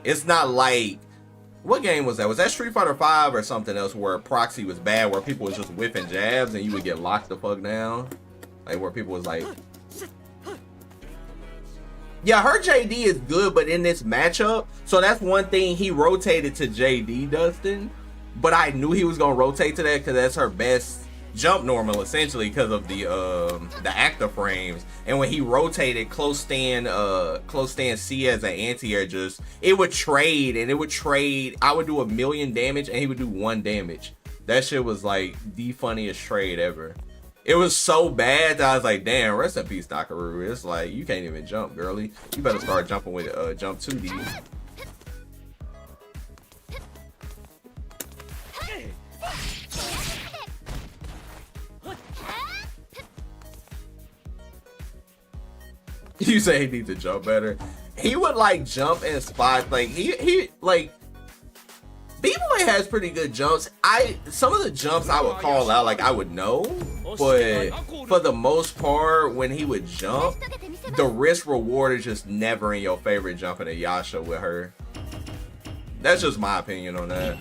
It's not like, what game was that? Was that Street Fighter 5 or something else where proxy was bad, where people was just whipping jabs and you would get locked the fuck down? Like where people was like, yeah, her JD is good, but in this matchup, so that's one thing, he rotated to JD, Dustin, but I knew he was gonna rotate to that because that's her best jump normal, essentially, because of the active frames. And when he rotated close stand C as an anti-air, just it would trade. I would do 1,000,000 damage and he would do 1 damage. That shit was like the funniest trade ever. It was so bad that I was like, damn, rest in peace, Nakaru. It's like, you can't even jump, girly. You better start jumping with jump 2D. You say he needs to jump better. He would like jump in spots. Like he like B-Boy has pretty good jumps. Some of the jumps I would call out, like I would know, but for the most part, when he would jump, the risk reward is just never in your favor jumping at Yasha with her. That's just my opinion on that.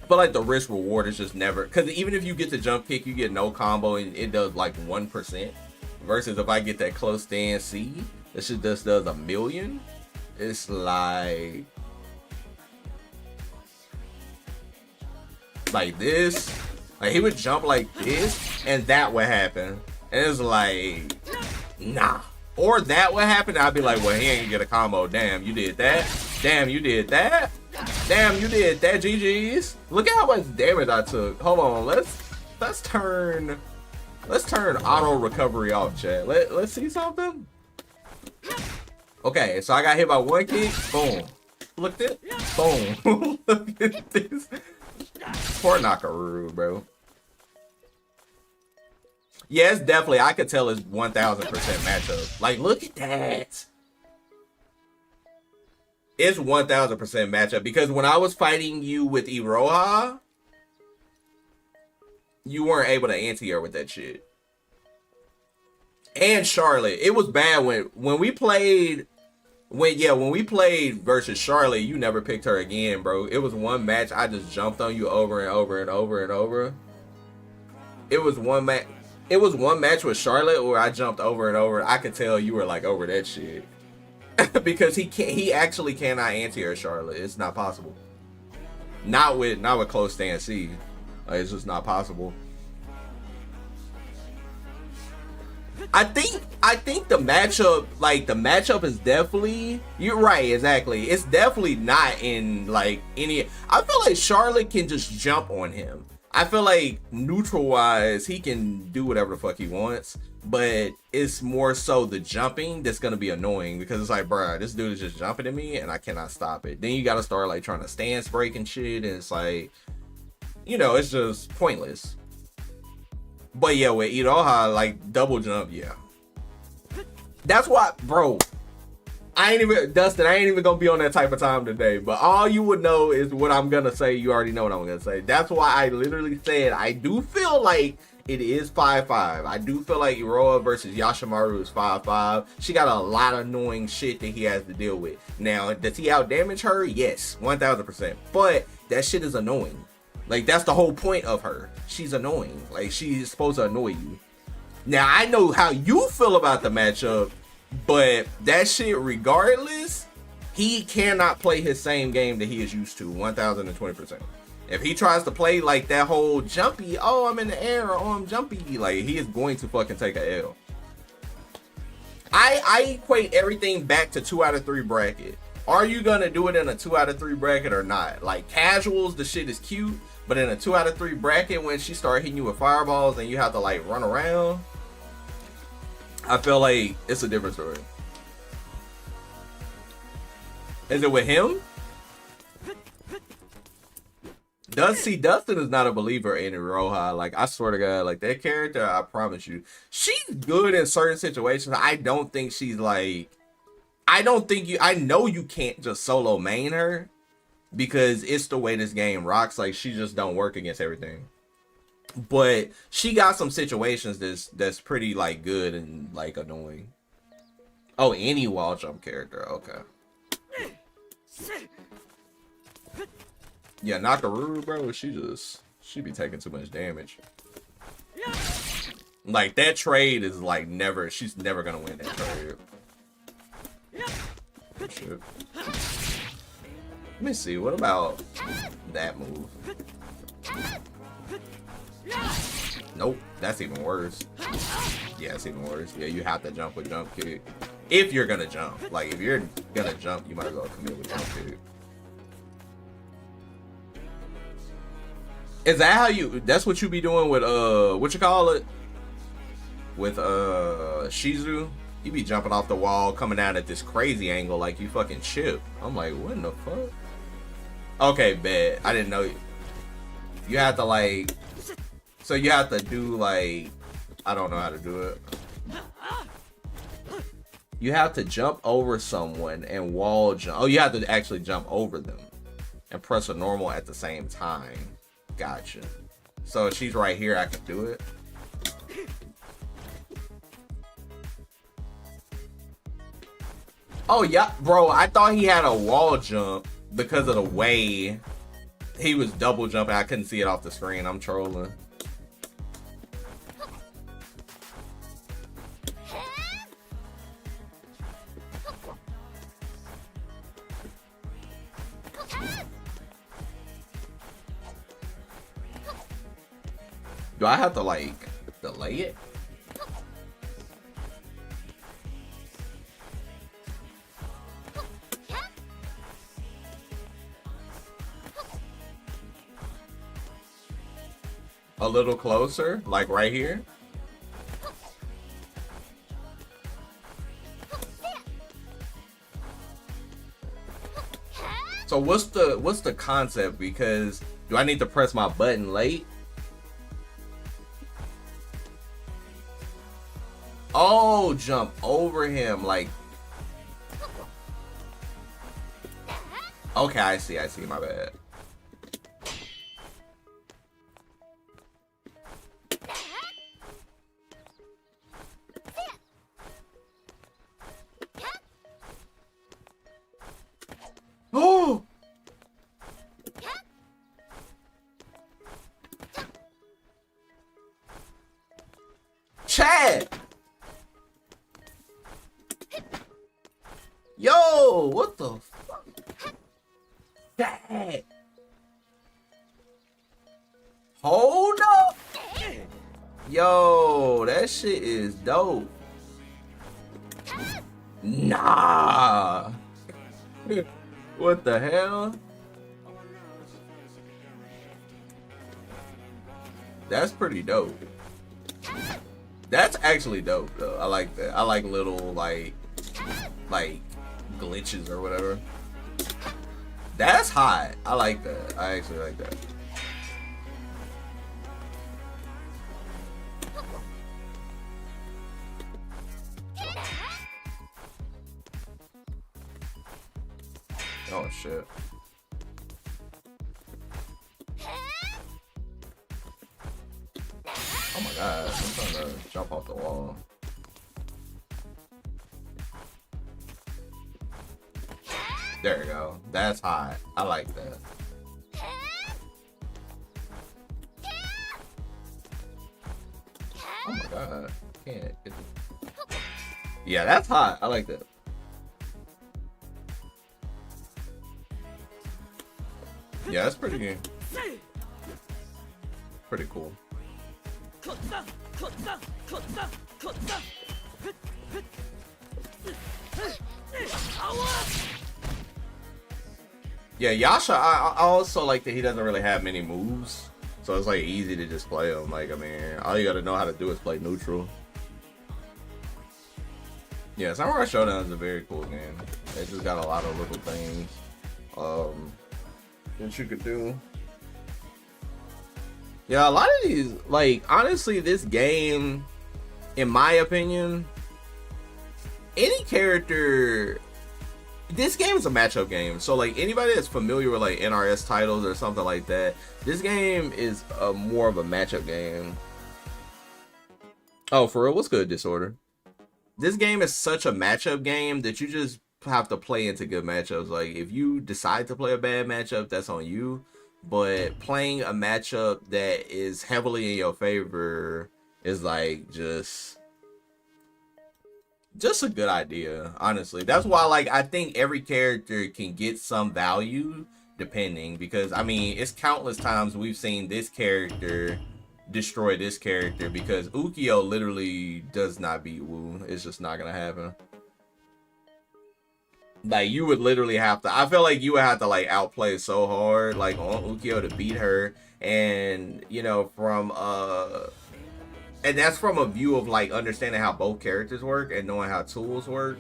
But like the risk reward is just never, because even if you get the jump kick, you get no combo and it does like 1%. Versus if I get that close stand C, this shit just does 1,000,000. It's like this. Like he would jump like this and that would happen. And it's like, nah. Or that would happen, I'd be like, well, he ain't gonna get a combo. Damn, you did that. Damn, you did that. Damn, you did that. GG's. Look at how much damage I took. Hold on, let's turn auto recovery off, chat. Let's see something. Okay, so I got hit by 1 kick. Boom. Look at this. Boom. Look at this. Poor Nakaruru, bro. Yeah, it's definitely, I could tell it's 1000% matchup. Like, look at that. It's 1000% matchup because when I was fighting you with Iroha, you weren't able to anti-air with that shit. And Charlotte, it was bad when we played versus Charlotte, you never picked her again, bro. It was one match I just jumped on you over and over and over and over. It was one match with Charlotte where I jumped over and over. I could tell you were like over that shit. Because he actually cannot anti-air Charlotte. It's not possible. Not with close stand C. It's just not possible. I think the matchup is definitely, you're right, exactly. It's definitely not in like any, I feel like Charlotte can just jump on him. I feel like neutral wise, he can do whatever the fuck he wants, but it's more so the jumping that's gonna be annoying because it's like, bruh, this dude is just jumping at me and I cannot stop it. Then you gotta start like trying to stance break and shit, and it's like, you know, it's just pointless. But yeah, with Iroha, like double jump, yeah. That's why, bro. Dustin, I ain't even gonna be on that type of time today. But all you would know is what I'm gonna say. You already know what I'm gonna say. That's why I literally said I do feel like it is 5-5. I do feel like Iroha versus Yashimaru is 5-5. She got a lot of annoying shit that he has to deal with. Now, does he out damage her? Yes, 1000%. But that shit is annoying. Like, that's the whole point of her. She's annoying. Like, she's supposed to annoy you. Now, I know how you feel about the matchup, but that shit, regardless, he cannot play his same game that he is used to, 1020%. If he tries to play like that whole jumpy, oh, I'm in the air, or oh, I'm jumpy, like, he is going to fucking take a L. I equate everything back to 2 out of 3 bracket. Are you gonna do it in a 2 out of 3 bracket or not? Like, casuals, the shit is cute, but in a 2 out of 3 bracket, when she start hitting you with fireballs and you have to like run around, I feel like it's a different story. Is it with him? Dustin is not a believer in Iroha. Like, I swear to God, like, that character, I promise you, she's good in certain situations. I don't think she's like, I know you can't just solo main her because it's the way this game rocks. Like, she just don't work against everything. But she got some situations that's pretty like good and like annoying. Oh, any wall jump character, okay. Yeah, Nakaruru, bro, she be taking too much damage. Like, that trade is like she's never gonna win that trade. Shit. Let me see, what about that move? Nope, that's even worse. Yeah, it's even worse. Yeah, you have to jump with jump kick. If you're gonna jump. Like, if you're gonna jump, you might as well commit with jump kick. Is that how that's what you be doing with, what you call it? With, Shizu? You be jumping off the wall, coming out at this crazy angle like you fucking Chip. I'm like, what in the fuck? Okay, bet. I didn't know. You have to, like, so you have to do, like, I don't know how to do it. You have to jump over someone and wall jump. Oh, you have to actually jump over them and press a normal at the same time. Gotcha. So if she's right here, I can do it. Oh, yeah, bro, I thought he had a wall jump because of the way he was double jumping. I couldn't see it off the screen. I'm trolling. Do I have to, like, delay it? A little closer, like right here. So what's the concept? Because do I need to press my button late? Oh, jump over him like. Okay, I see. My bad. Oh! Chad! Yo, what the fuck? Chad! Hold up! Yo, that shit is dope. Nah! What the hell? That's pretty dope. That's actually dope though. I like that. I like little like glitches or whatever. That's hot. I like that. I actually like that. Oh shit. Oh my god, I'm trying to jump off the wall. There you go. That's hot. I like that. Oh my god. Can't. Yeah, that's hot. I like that. Yeah, that's pretty cool. Yeah, Yasha, I also like that he doesn't really have many moves. So it's like easy to just play him. Like, I mean, all you gotta know how to do is play neutral. Yeah, Samurai Showdown is a very cool game. It just got a lot of little things that you could do. Yeah, a lot of these, like, honestly, this game, in my opinion, any character, this game is a matchup game. So, like, anybody that's familiar with, like, NRS titles or something like that, this game is more of a matchup game. Oh, for real? What's good, Disorder? This game is such a matchup game that you just have to play into good matchups. Like, if you decide to play a bad matchup, that's on you. But playing a matchup that is heavily in your favor is like just a good idea, honestly. That's why, like, I think every character can get some value depending, because I mean, it's countless times we've seen this character destroy this character because Ukyo literally does not beat Wu. It's just not gonna happen. Like, you would literally have to, I feel like you would have to like outplay so hard like on Ukyo to beat her. And you know, from and that's from a view of like understanding how both characters work and knowing how tools work.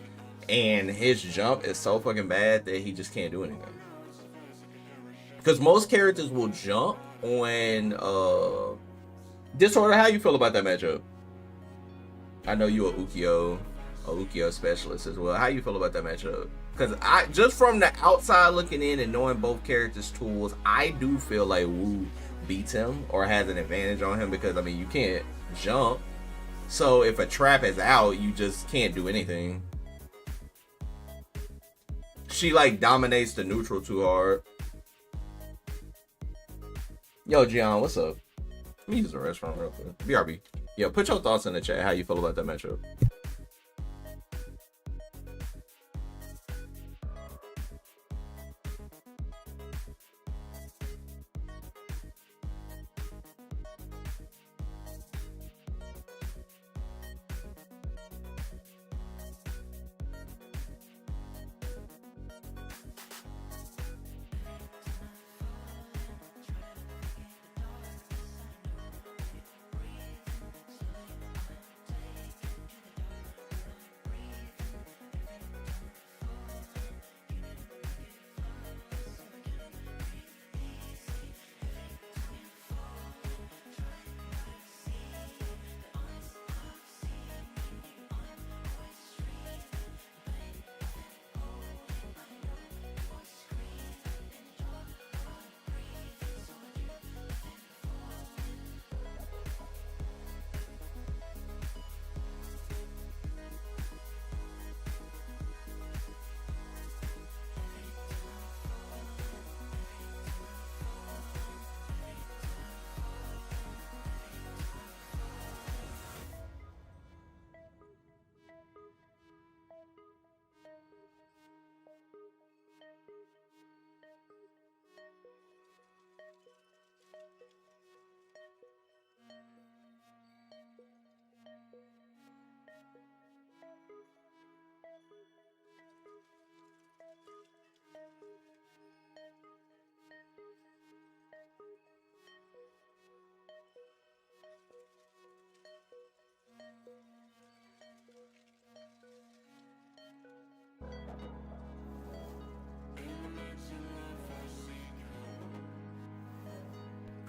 And his jump is so fucking bad that he just can't do anything, because most characters will jump on Disorder. How you feel about that matchup? I know you a Ukyo specialist as well. How you feel about that matchup? Because I, just from the outside looking in and knowing both characters' tools, I do feel like Wu beats him or has an advantage on him, because I mean, you can't jump. So if a trap is out, you just can't do anything. She like dominates the neutral too hard. Yo, Gian, what's up? Let me use the restaurant real quick. BRB. Yeah, put your thoughts in the chat. How you feel about that matchup?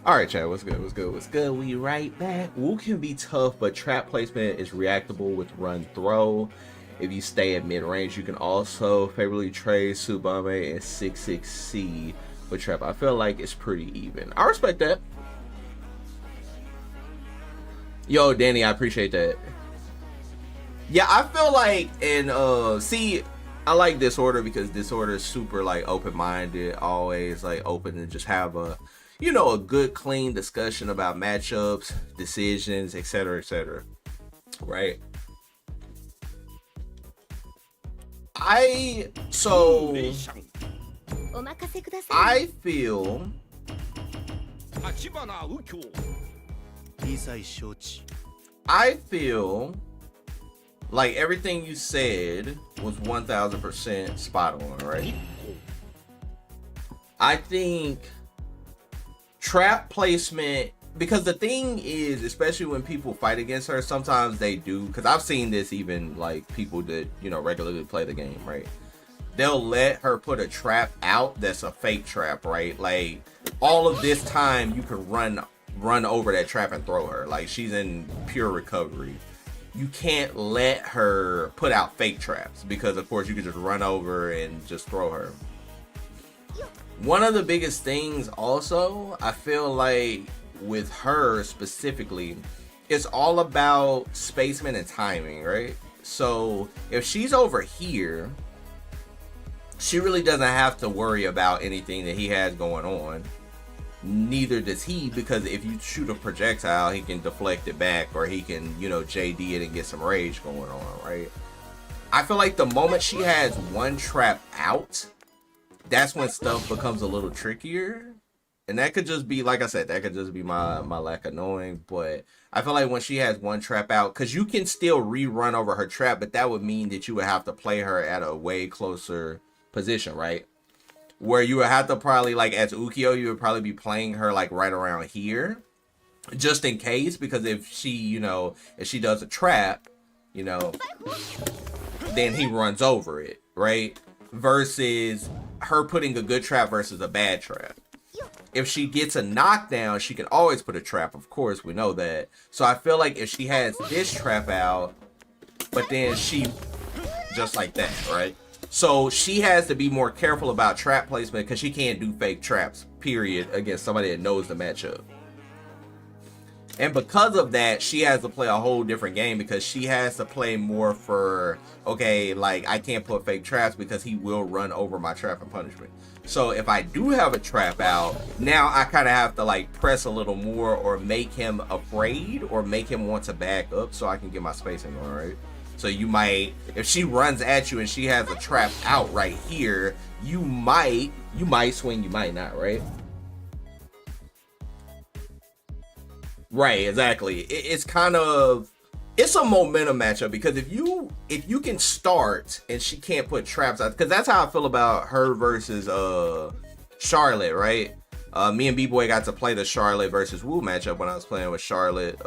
All right, chat. What's good? What's good? What's good? We right back. Wu can be tough, but trap placement is reactable with run throw. If you stay at mid range, you can also favorably trade Tsubame and 66C with trap. I feel like it's pretty even. I respect that. Yo, Danny, I appreciate that. Yeah, I feel like, and see, I like Disorder because Disorder is super like open-minded, always like open to just have a, you know, a good clean discussion about matchups, decisions, etc., etc. Right? I feel like everything you said was 1000% spot on, right? I think trap placement, because the thing is, especially when people fight against her, sometimes they do, because I've seen this even like people that, you know, regularly play the game, right? They'll let her put a trap out that's a fake trap, right? Like all of this time you can run over that trap and throw her, like she's in pure recovery. You can't let her put out fake traps because of course you can just run over and just throw her. One of the biggest things also, I feel like with her specifically, it's all about spacement and timing, right? So if she's over here, she really doesn't have to worry about anything that he has going on. Neither does he, because if you shoot a projectile, he can deflect it back, or he can, you know, JD it and get some rage going on, right? I feel like the moment she has one trap out, that's when stuff becomes a little trickier. And that could just be, like I said, that could just be my lack of knowing. But I feel like when she has one trap out, because you can still rerun over her trap, but that would mean that you would have to play her at a way closer position, right? Where you would have to probably, like as Ukyo, you would probably be playing her like right around here, just in case, because if she, you know, if she does a trap, you know, then he runs over it, right? Versus her putting a good trap versus a bad trap. If she gets a knockdown, she can always put a trap, of course, we know that. So I feel like if she has this trap out, but then she, just like that, right? So she has to be more careful about trap placement because she can't do fake traps, period, against somebody that knows the matchup. And because of that, she has to play a whole different game because she has to play more for, okay, like I can't put fake traps because he will run over my trap and punishment. So if I do have a trap out, now I kind of have to like press a little more or make him afraid or make him want to back up so I can get my spacing going, right? So you might, if she runs at you and she has a trap out right here, you might swing, you might not, right? Right, exactly. It's kind of, it's a momentum matchup because if you can start and she can't put traps out, because that's how I feel about her versus Charlotte, right? Me and B-Boy got to play the Charlotte versus Wu matchup when I was playing with Charlotte.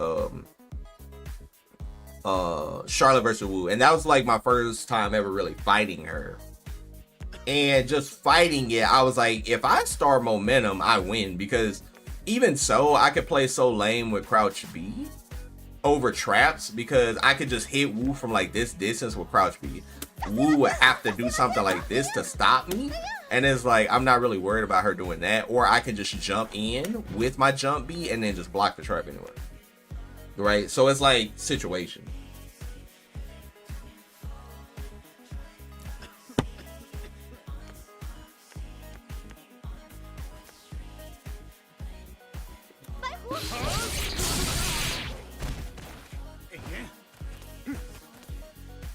Charlotte versus Wu, and that was like my first time ever really fighting her. And just fighting it, I was like, if I start momentum, I win, because even so, I could play so lame with Crouch B over traps because I could just hit Wu from like this distance with Crouch B. Wu would have to do something like this to stop me, and it's like I'm not really worried about her doing that. Or I could just jump in with my jump B and then just block the trap anyway, right? So it's like situation.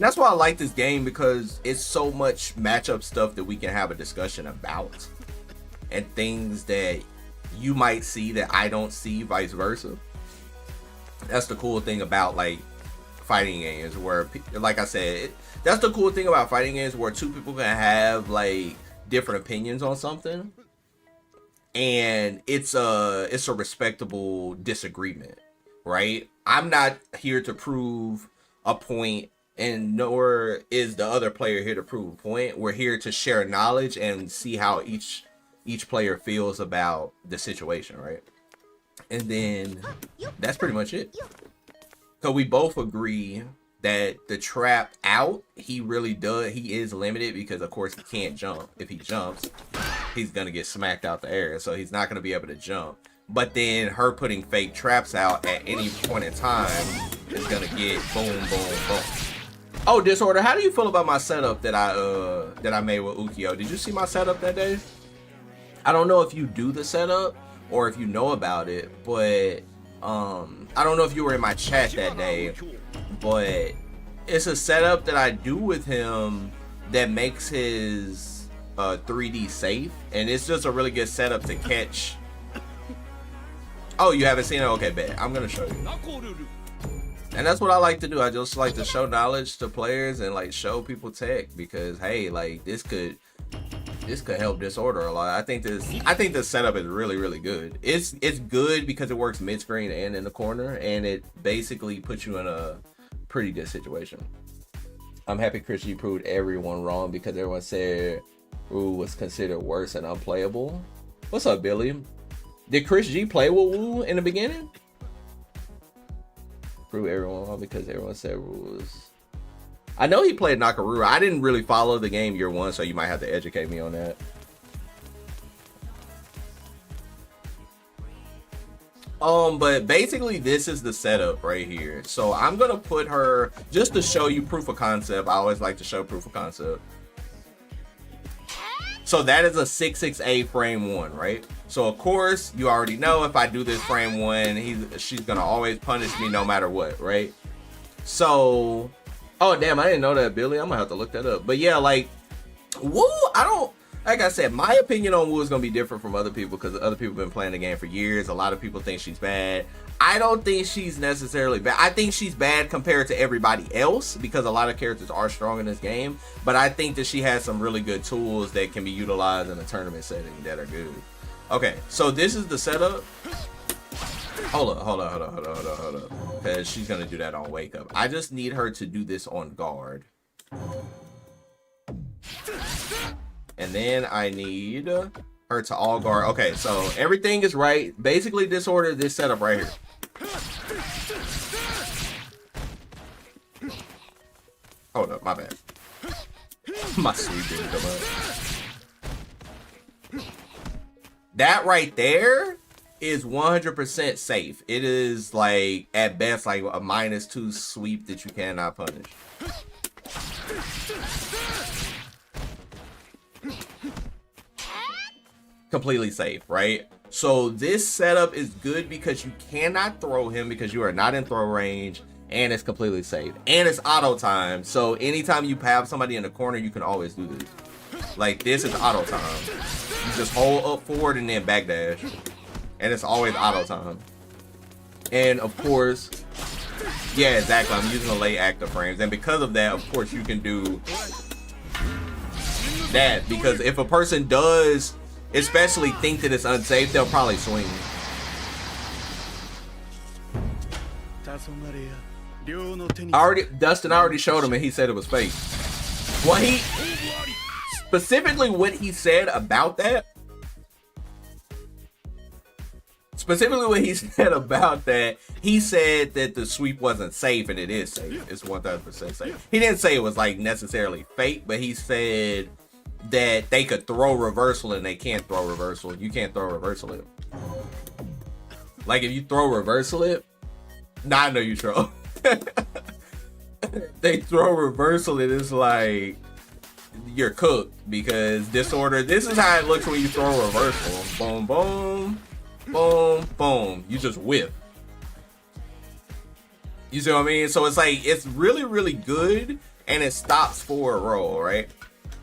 That's why I like this game, because it's so much matchup stuff that we can have a discussion about, and things that you might see that I don't see, vice versa. That's the cool thing about like fighting games where, like I said, that's the cool thing about fighting games where two people can have like different opinions on something, and it's a respectable disagreement, right? I'm not here to prove a point, and nor is the other player here to prove a point. We're here to share knowledge and see how each player feels about the situation, right? And then that's pretty much it. So we both agree that the trap out, he is limited because of course he can't jump. If he jumps, he's gonna get smacked out the air, so he's not gonna be able to jump. But then her putting fake traps out at any point in time is gonna get boom, boom, boom. Oh, Disorder, how do you feel about my setup that I made with Ukyo? Did you see my setup that day? I don't know if you do the setup or if you know about it, but I don't know if you were in my chat that day, but it's a setup that I do with him that makes his 3D safe, and it's just a really good setup to catch. Oh, you haven't seen it? Okay, bet. I'm gonna show you. And that's what I like to do. I just like to show knowledge to players and like show people tech, because hey, like this could help Disorder a lot. I think this setup is really good. It's good because it works mid screen and in the corner, and it basically puts you in a pretty good situation. I'm happy Chris G proved everyone wrong because everyone said Wu was considered worse and unplayable. What's up, Billy? Did Chris G play with Wu in the beginning? Prove everyone wrong because everyone said Wu was... I know he played Nakamura. I didn't really follow the game year one, so you might have to educate me on that. But basically this is the setup right here. So I'm gonna put her, just to show you proof of concept. I always like to show proof of concept. So that is a 668 frame 1, right? So of course you already know if I do this frame 1, she's gonna always punish me no matter what, right? So, oh damn, I didn't know that, Billy. I'm gonna have to look that up. But yeah, like Wu, like I said, my opinion on Wu is gonna be different from other people because other people have been playing the game for years. A lot of people think she's bad. I don't think she's necessarily bad. I think she's bad compared to everybody else because a lot of characters are strong in this game. But I think that she has some really good tools that can be utilized in a tournament setting that are good. Okay, so this is the setup. Hold up. Because she's gonna do that on Wake Up. I just need her to do this on guard. And then I need her to all guard. Okay, so everything is right. Basically, Disorder, this setup right here. Hold up, my bad. My sleep didn't come up. That right there is 100% safe. It is like, at best, like a -2 sweep that you cannot punish. Completely safe, right? So this setup is good because you cannot throw him because you are not in throw range, and it's completely safe, and it's auto time. So anytime you have somebody in the corner, you can always do this. Like this is auto time. You just hold up forward and then backdash, and it's always auto time. And of course, yeah, exactly. I'm using the late active frames, and because of that, of course, you can do that because if a person does especially think that it's unsafe, they'll probably swing. Dustin already showed him and he said it was fake. What he specifically what he said about that, he said that the sweep wasn't safe, and it is safe. It's 1000% safe. He didn't say it was like necessarily fake, but he said that they could throw reversal and they can't throw reversal. You can't throw reversal it. Like if you throw reversal it, nah, I know you throw. They throw reversal it, it's like you're cooked because Disorder. This is how it looks when you throw reversal. Boom, boom, boom, boom. You just whip. You see what I mean? So it's like it's really good, and it stops for a roll, right?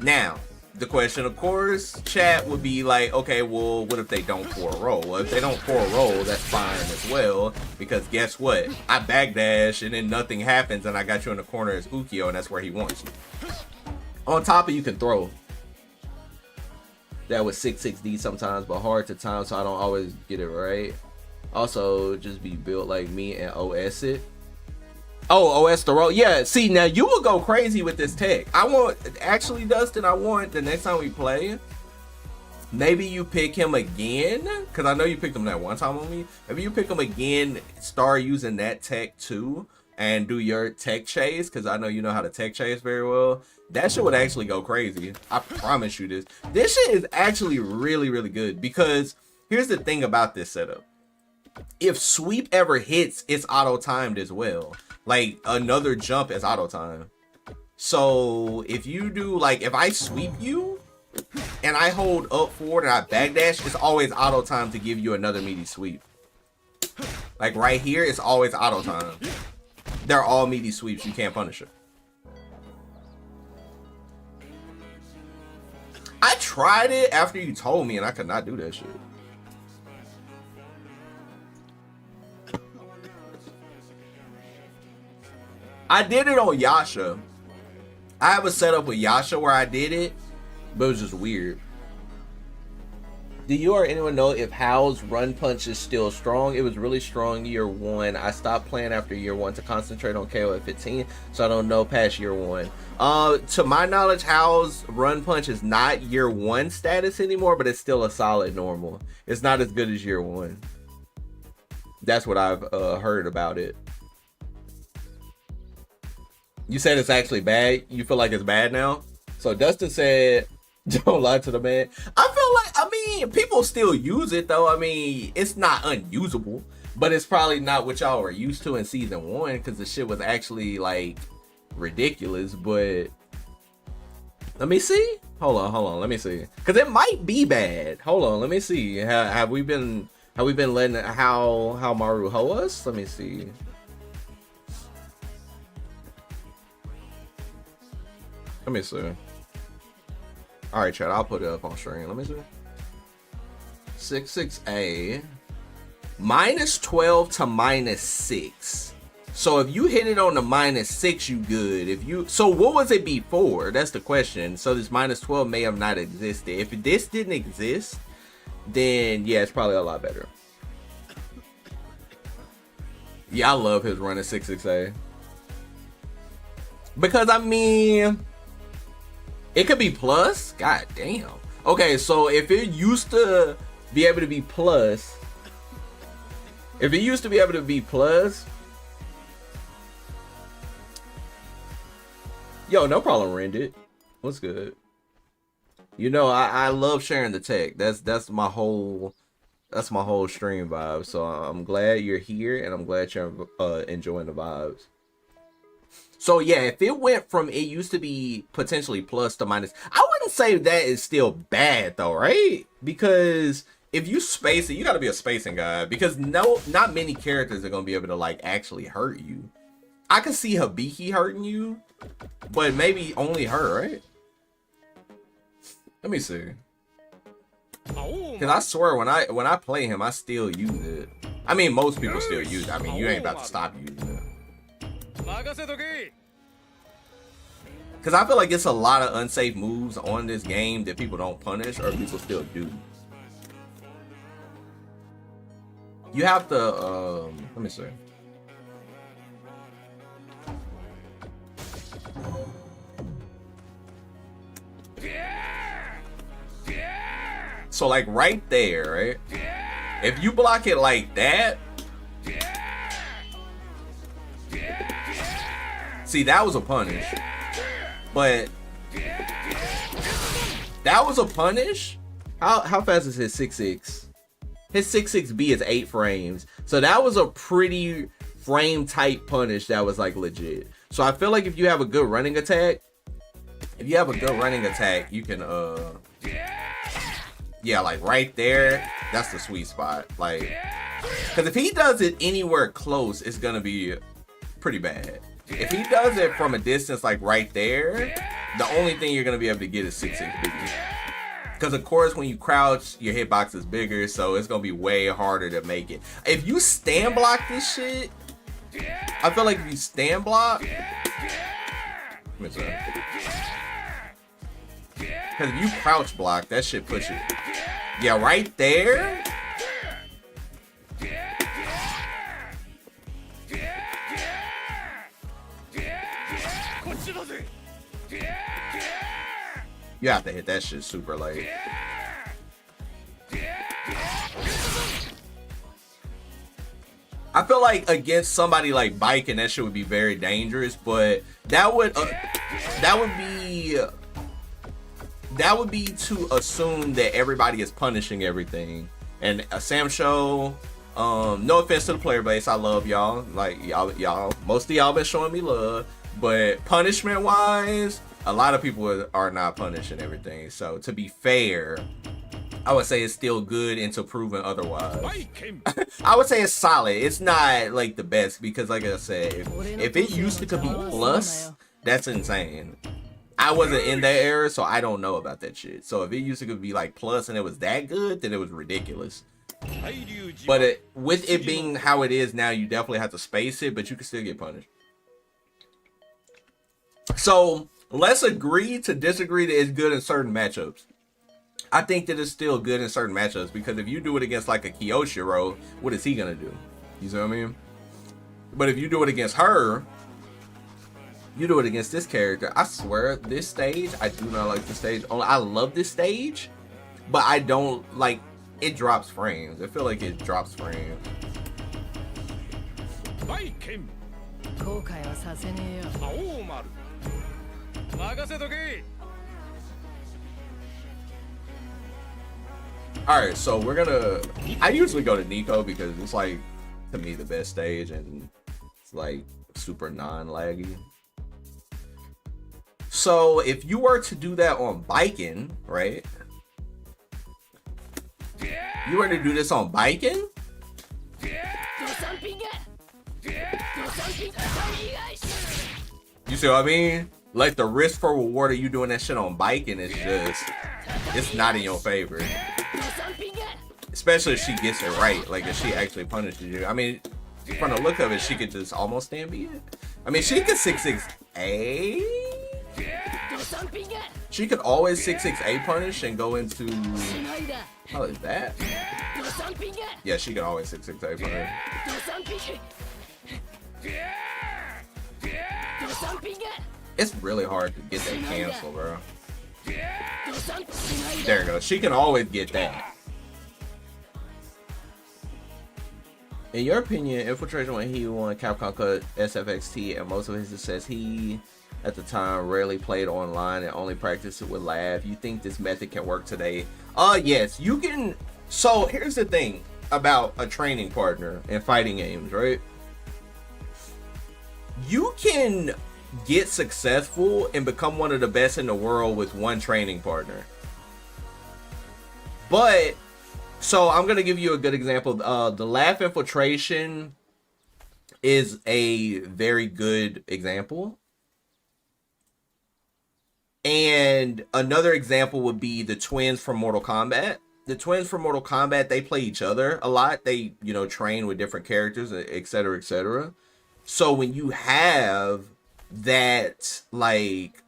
Now, the question, of course, chat would be like, okay, well, what if they don't pour a roll? Well, if they don't pour a roll, that's fine as well, because guess what? I backdash and then nothing happens and I got you in the corner as Ukyo, and that's where he wants you. On top of you can throw. That was 6-6D sometimes, but hard to time, so I don't always get it right. Also, just be built like me and OS it. Oh, OS the roll. Yeah, see, now you will go crazy with this tech. I want, actually, Dustin, I want the next time we play, maybe you pick him again, because I know you picked him that one time on me. Maybe you pick him again, start using that tech too, and do your tech chase, because I know you know how to tech chase very well. That shit would actually go crazy. I promise you this. This shit is actually really, really good, because here's the thing about this setup. If sweep ever hits, it's auto-timed as well. Like, another jump is auto time. So if you do, like, if I sweep you and I hold up forward and I backdash, it's always auto time to give you another meaty sweep. Like right here, it's always auto time. They're all meaty sweeps. You can't punish it. I tried it after you told me and I could not do that shit. I did it on Yasha. I have a setup with Yasha where I did it, but it was just weird. Do you or anyone know if Hao's run punch is still strong? It was really strong year 1. I stopped playing after year 1 to concentrate on KO at 15, so I don't know past year 1. To my knowledge, Hao's run punch is not year 1 status anymore, but it's still a solid normal. It's not as good as year 1. That's what I've heard about it. You said it's actually bad. You feel like it's bad now? So Dustin said, don't lie to the man. I feel like, I mean, people still use it though. I mean, it's not unusable, but it's probably not what y'all were used to in season 1, because the shit was actually like ridiculous. But let me see. Hold on. Let me see. Because it might be bad. Hold on. Let me see. Have we been letting how Maru hoe us? Let me see. Let me see. All right, chat. I'll put it up on screen. Let me see. 66A. -12 to -6. So if you hit it on the -6, you good. If you, so what was it before? That's the question. So this -12 may have not existed. If this didn't exist, then yeah, it's probably a lot better. Yeah, I love his run at 66A. Because I mean, it could be plus. God damn. Okay, so if it used to be able to be plus, yo, no problem, Rendit. What's good? You know, I love sharing the tech. That's my whole stream vibe. So I'm glad you're here and I'm glad you're enjoying the vibes. So yeah, if it went from it used to be potentially plus to minus, I wouldn't say that is still bad though, right? Because if you space it, you gotta be a spacing guy, because not many characters are gonna be able to like actually hurt you. I can see Hibiki hurting you, but maybe only her, right? Let me see. Cause I swear when I play him, I still use it. I mean, most people still use it. I mean, you ain't about to stop using it. Because I feel like it's a lot of unsafe moves on this game that people don't punish or people still do. You have to, let me see. So like right there, right? If you block it like that, see, that was a punish. But that was a punish? How fast is his 6-6? His 6-6B is 8 frames. So that was a pretty frame tight punish that was like legit. So I feel like if you have a good running attack, you can yeah, like right there, that's the sweet spot. Like, because if he does it anywhere close, it's gonna be pretty bad. If he does it from a distance like right there, the only thing you're gonna be able to get is 6-6 biggie. Because of course when you crouch, your hitbox is bigger, so it's gonna be way harder to make it. If you stand block this shit, I feel like if you stand block, because if you crouch block, that shit push it. Yeah, right there. You have to hit that shit super late. I feel like against somebody like Biking, that shit would be very dangerous, but that would be to assume that everybody is punishing everything. And Sam Show, no offense to the player base, I love y'all. Like y'all, most of y'all been showing me love, but punishment wise, a lot of people are not punishing everything. So to be fair, I would say it's still good until proven otherwise. I would say it's solid. It's not like the best because, like I said, if it used to be plus, that's insane. I wasn't in that era, so I don't know about that shit. So if it used to be like plus and it was that good, then it was ridiculous. But with it being how it is now, you definitely have to space it, but you can still get punished. So let's agree to disagree that it's good in certain matchups. I think that it's still good in certain matchups because if you do it against like a Kyoshiro, what is he gonna do? You see what I mean? But if you do it against her, you do it against this character. I swear, this stage, I do not like this stage. I love this stage, but I don't like it. Drops frames. I feel like it drops frames. Alright, so we're gonna... I usually go to Nico because it's like, to me, the best stage and it's like super non-laggy. So if you were to do that on Biking, right? You were to do this on Biking? You see what I mean? Like the risk for reward of you doing that shit on Biking is just... it's not in your favor. Especially if she gets it right. Like if she actually punishes you. I mean, from the look of it, she could just almost stand beat it. I mean, she could 6-6-A. She could always 6-6-A punish and go into... how is that? Yeah, she could always 6-6-A punish. It's really hard to get that cancel, bro. There it goes. She can always get that. In your opinion, Infiltration, when he won Capcom Cup SFXT and most of his success, he at the time rarely played online and only practiced it with Lav. You think this method can work today? Yes, you can. So here's the thing about a training partner in fighting games, right? You can get successful and become one of the best in the world with one training partner. But so I'm gonna give you a good example. The Lav Infiltration is a very good example. And another example would be the twins from Mortal Kombat. The twins from Mortal Kombat, they play each other a lot. They, you know, train with different characters, etc., etc. So when you have that, like,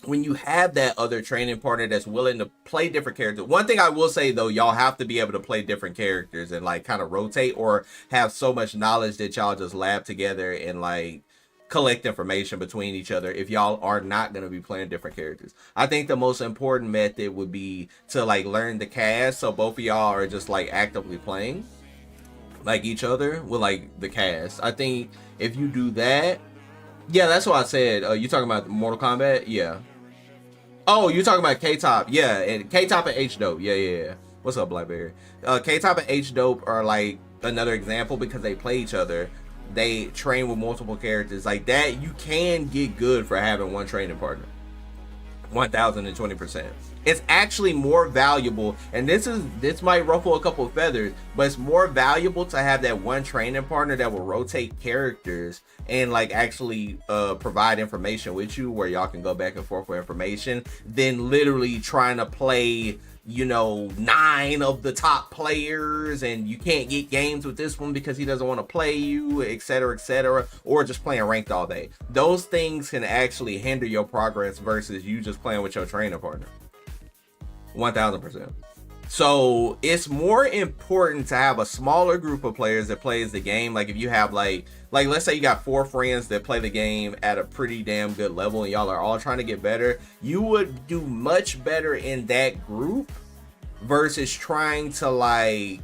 when you have that other training partner that's willing to play different characters. One thing I will say, though, y'all have to be able to play different characters and, like, kind of rotate or have so much knowledge that y'all just lab together and, like, collect information between each other if y'all are not going to be playing different characters. I think the most important method would be to, like, learn the cast so both of y'all are just, like, actively playing, like, each other with, like, the cast. I think if you do that, yeah, that's what I said. You talking about Mortal Kombat? Yeah. Oh, you talking about K-Top? Yeah, and K-Top and H-Dope. Yeah. What's up, Blackberry? K-Top and H-Dope are like another example because they play each other. They train with multiple characters like that. You can get good for having one training partner. 1020%. It's actually more valuable, and this might ruffle a couple of feathers, but it's more valuable to have that one training partner that will rotate characters and like actually provide information with you where y'all can go back and forth with information than literally trying to play, you know, 9 of the top players and you can't get games with this one because he doesn't want to play you, etc., or just playing ranked all day. Those things can actually hinder your progress versus you just playing with your trainer partner. 1000%. So it's more important to have a smaller group of players that plays the game. Like if you have like let's say you got 4 friends that play the game at a pretty damn good level and y'all are all trying to get better, you would do much better in that group versus trying to like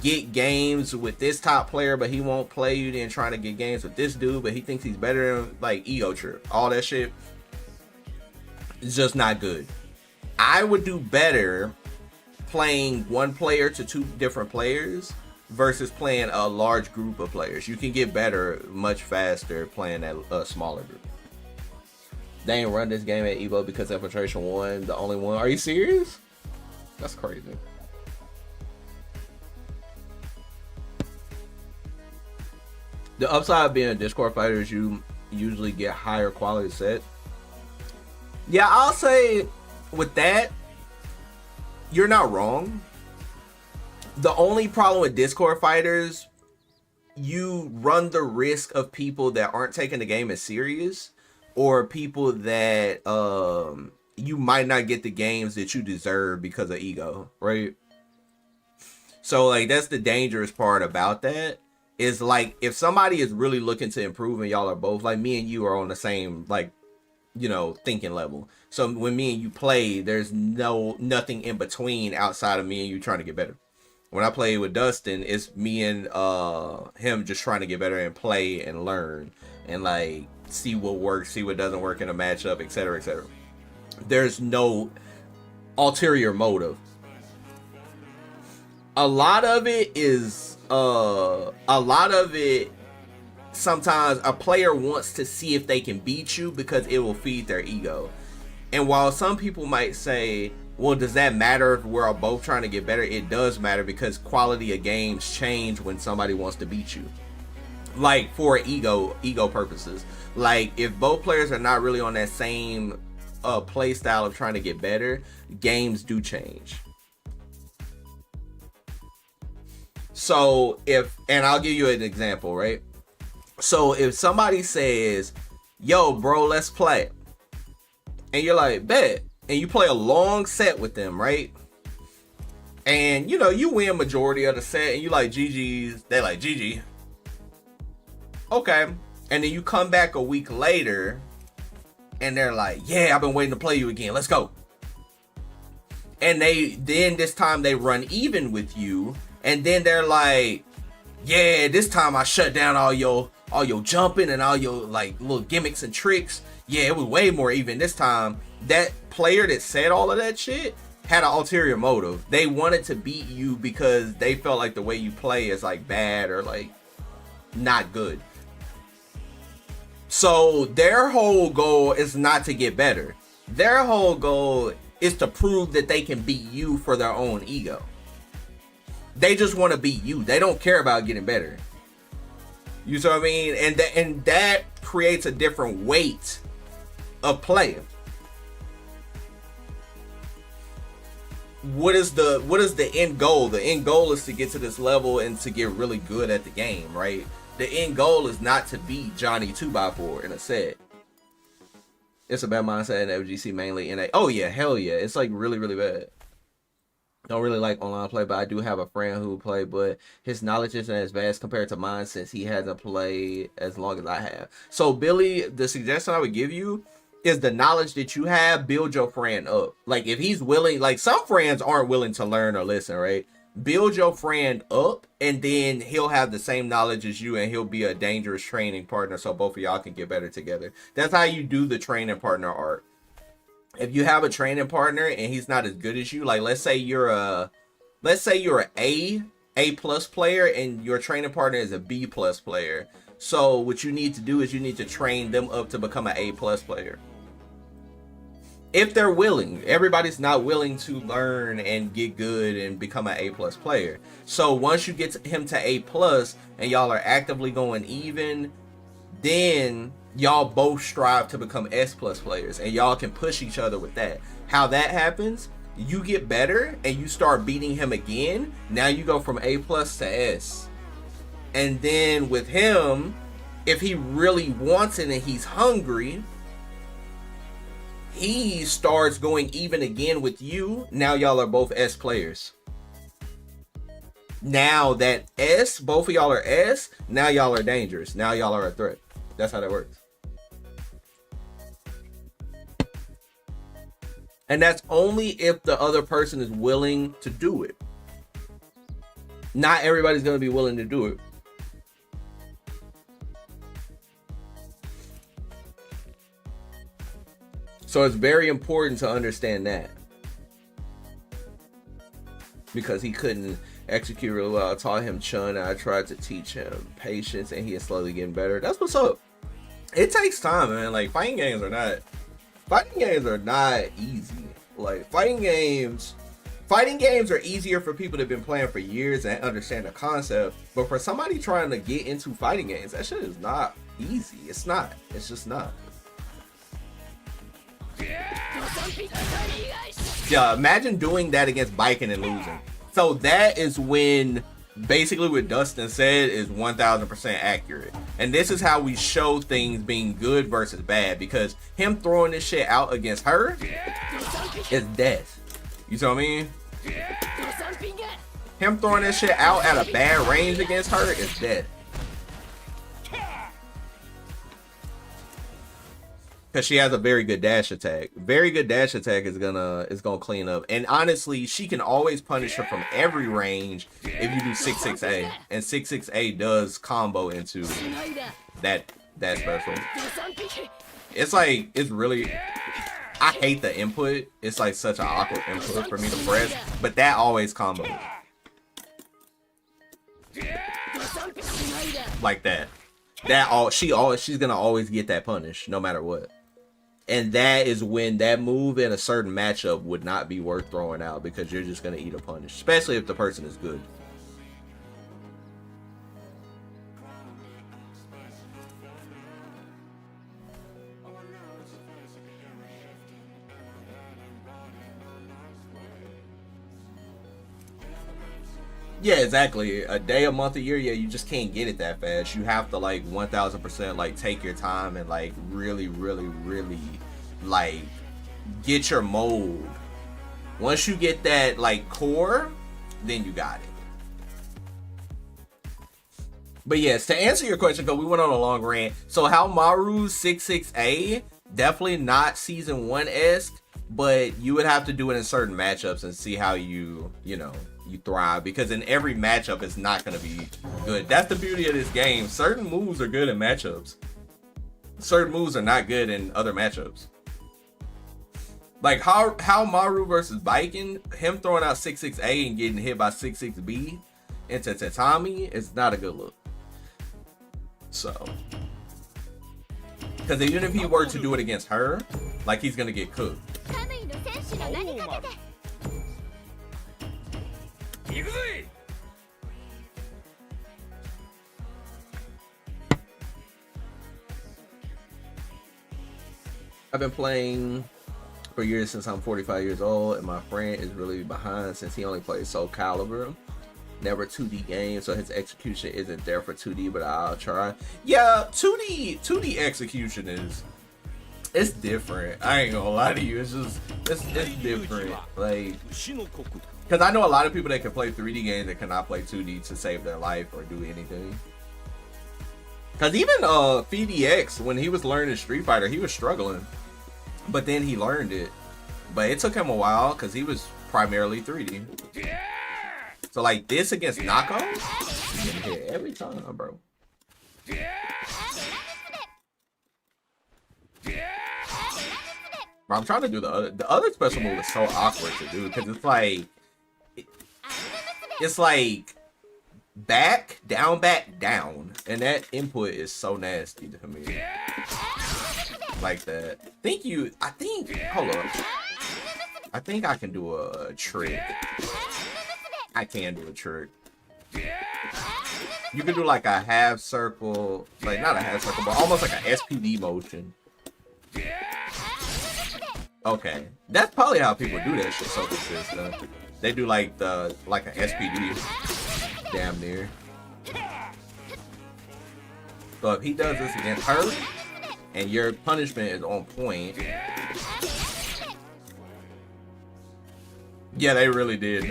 get games with this top player but he won't play you, then trying to get games with this dude but he thinks he's better than, like ego trip. All that shit is just not good. I would do better playing one player to 2 different players versus playing a large group of players. You can get better much faster playing at a smaller group. They ain't run this game at Evo because Infiltration won, the only one. Are you serious? That's crazy. The upside of being a Discord fighter is you usually get higher quality sets. Yeah, I'll say with that, you're not wrong. The only problem with Discord fighters, you run the risk of people that aren't taking the game as serious, or people that you might not get the games that you deserve because of ego, right? So like that's the dangerous part about that, is like if somebody is really looking to improve and y'all are both like me and you are on the same like, you know, thinking level. So when me and you play, there's nothing in between outside of me and you trying to get better. When I play with Dustin, it's me and him just trying to get better and play and learn and like see what works, see what doesn't work in a matchup, etc. There's no ulterior motive. A lot of it sometimes a player wants to see if they can beat you because it will feed their ego. And while some people might say, well, does that matter if we're both trying to get better? It does matter, because quality of games change when somebody wants to beat you. Like for ego purposes. Like if both players are not really on that same play style of trying to get better, games do change. So and I'll give you an example, right? So if somebody says, yo, bro, let's play. And you're like, bet. And you play a long set with them, right? And, you know, you win majority of the set. And you like, GG's. They like, GG. Okay. And then you come back a week later. And they're like, yeah, I've been waiting to play you again. Let's go. And then this time they run even with you. And then they're like, yeah, this time I shut down all your jumping and all your like little gimmicks and tricks. Yeah, it was way more even this time. That player that said all of that shit had an ulterior motive. They wanted to beat you because they felt like the way you play is like bad or like not good. So their whole goal is not to get better. Their whole goal is to prove that they can beat you for their own ego. They just want to beat you. They don't care about getting better. You see what I mean? And that creates a different weight of play. What is the end goal? The end goal is to get to this level and to get really good at the game, right? The end goal is not to beat Johnny 2x4 in a set. It's a bad mindset in FGC mainly. Oh yeah, hell yeah. It's like really, really bad. Don't really like online play, but I do have a friend who play, but his knowledge isn't as vast compared to mine since he hasn't played as long as I have. So Billy, the suggestion I would give you is the knowledge that you have, build your friend up. Like if he's willing, like some friends aren't willing to learn or listen, right? Build your friend up and then he'll have the same knowledge as you and he'll be a dangerous training partner so both of y'all can get better together. That's how you do the training partner art. If you have a training partner and he's not as good as you, like let's say you're an A plus player and your training partner is a B plus player. So what you need to do is you need to train them up to become an A plus player. If they're willing. Everybody's not willing to learn and get good and become an A+ player. So once you get him to A+ and y'all are actively going even, then y'all both strive to become S+ players and y'all can push each other with that. How that happens, you get better and you start beating him again. Now you go from A+ to S. And then with him, if he really wants it and he's hungry, he starts going even again with you. Now y'all are both S players. Now that S, both of y'all are S, now y'all are dangerous. Now y'all are a threat. That's how that works. And that's only if the other person is willing to do it. Not everybody's going to be willing to do it. So it's very important to understand that. Because he couldn't execute really well. I taught him Chun. I tried to teach him patience, and he is slowly getting better. That's what's up. It takes time, man. Like, fighting games are not easy. Like, fighting games are easier for people that have been playing for years and understand the concept. But for somebody trying to get into fighting games, that shit is not easy. It's not. It's just not. Yeah, imagine doing that against Baiken and losing. So that is when basically what Dustin said is 1000% accurate. And this is how we show things being good versus bad, because him throwing this shit out against her is death. You see what I mean? Him throwing this shit out at a bad range against her is death. Because she has a very good dash attack. Very good dash attack is gonna clean up. And honestly, she can always punish her from every range if you do 6-6A. And 6-6A does combo into that special. It's like, it's really, I hate the input. It's like such an awkward input for me to press, but that always combos. Like that. She's gonna always get that punish no matter what. And that is when that move in a certain matchup would not be worth throwing out, because you're just going to eat a punish, especially if the person is good. Yeah, exactly. A day, a month, a year, yeah, you just can't get it that fast. You have to like 1000% like take your time and like really like get your mold. Once you get that like core, then you got it. But yes, to answer your question, because we went on a long rant. So how Maru's 6-6A, definitely not season 1-esque, but you would have to do it in certain matchups and see how you thrive, because in every matchup it's not going to be good. That's the beauty of this game. Certain moves are good in matchups. Certain moves are not good in other matchups. Like how Maru versus Baiken, him throwing out 6-6A and getting hit by 6-6B into Tatami is not a good look. So, because even if he were to do it against her, like, he's going to get cooked. I've been playing for years since I'm 45 years old, and my friend is really behind since he only plays Soul Calibur. Never 2D game, so his execution isn't there for 2D, but I'll try. Yeah, 2D execution it's different. I ain't gonna lie to you. It's different. Like, because I know a lot of people that can play 3D games that cannot play 2D to save their life or do anything. Because even FDX, when he was learning Street Fighter, he was struggling. But then he learned it. But it took him a while because he was primarily 3D. So like this against Nako, you get hit every time, bro. Bro, I'm trying to do the other special move is so awkward to do, because it's like back down, and that input is so nasty to me. like that. Hold on. I think I can do a trick. I can do a trick. You can do like a half circle, like not a half circle, but almost like an SPD motion. Okay, that's probably how people do that shit so consistent. They do like an SPD, damn near. So if he does this against her, and your punishment is on point, yeah, they really did.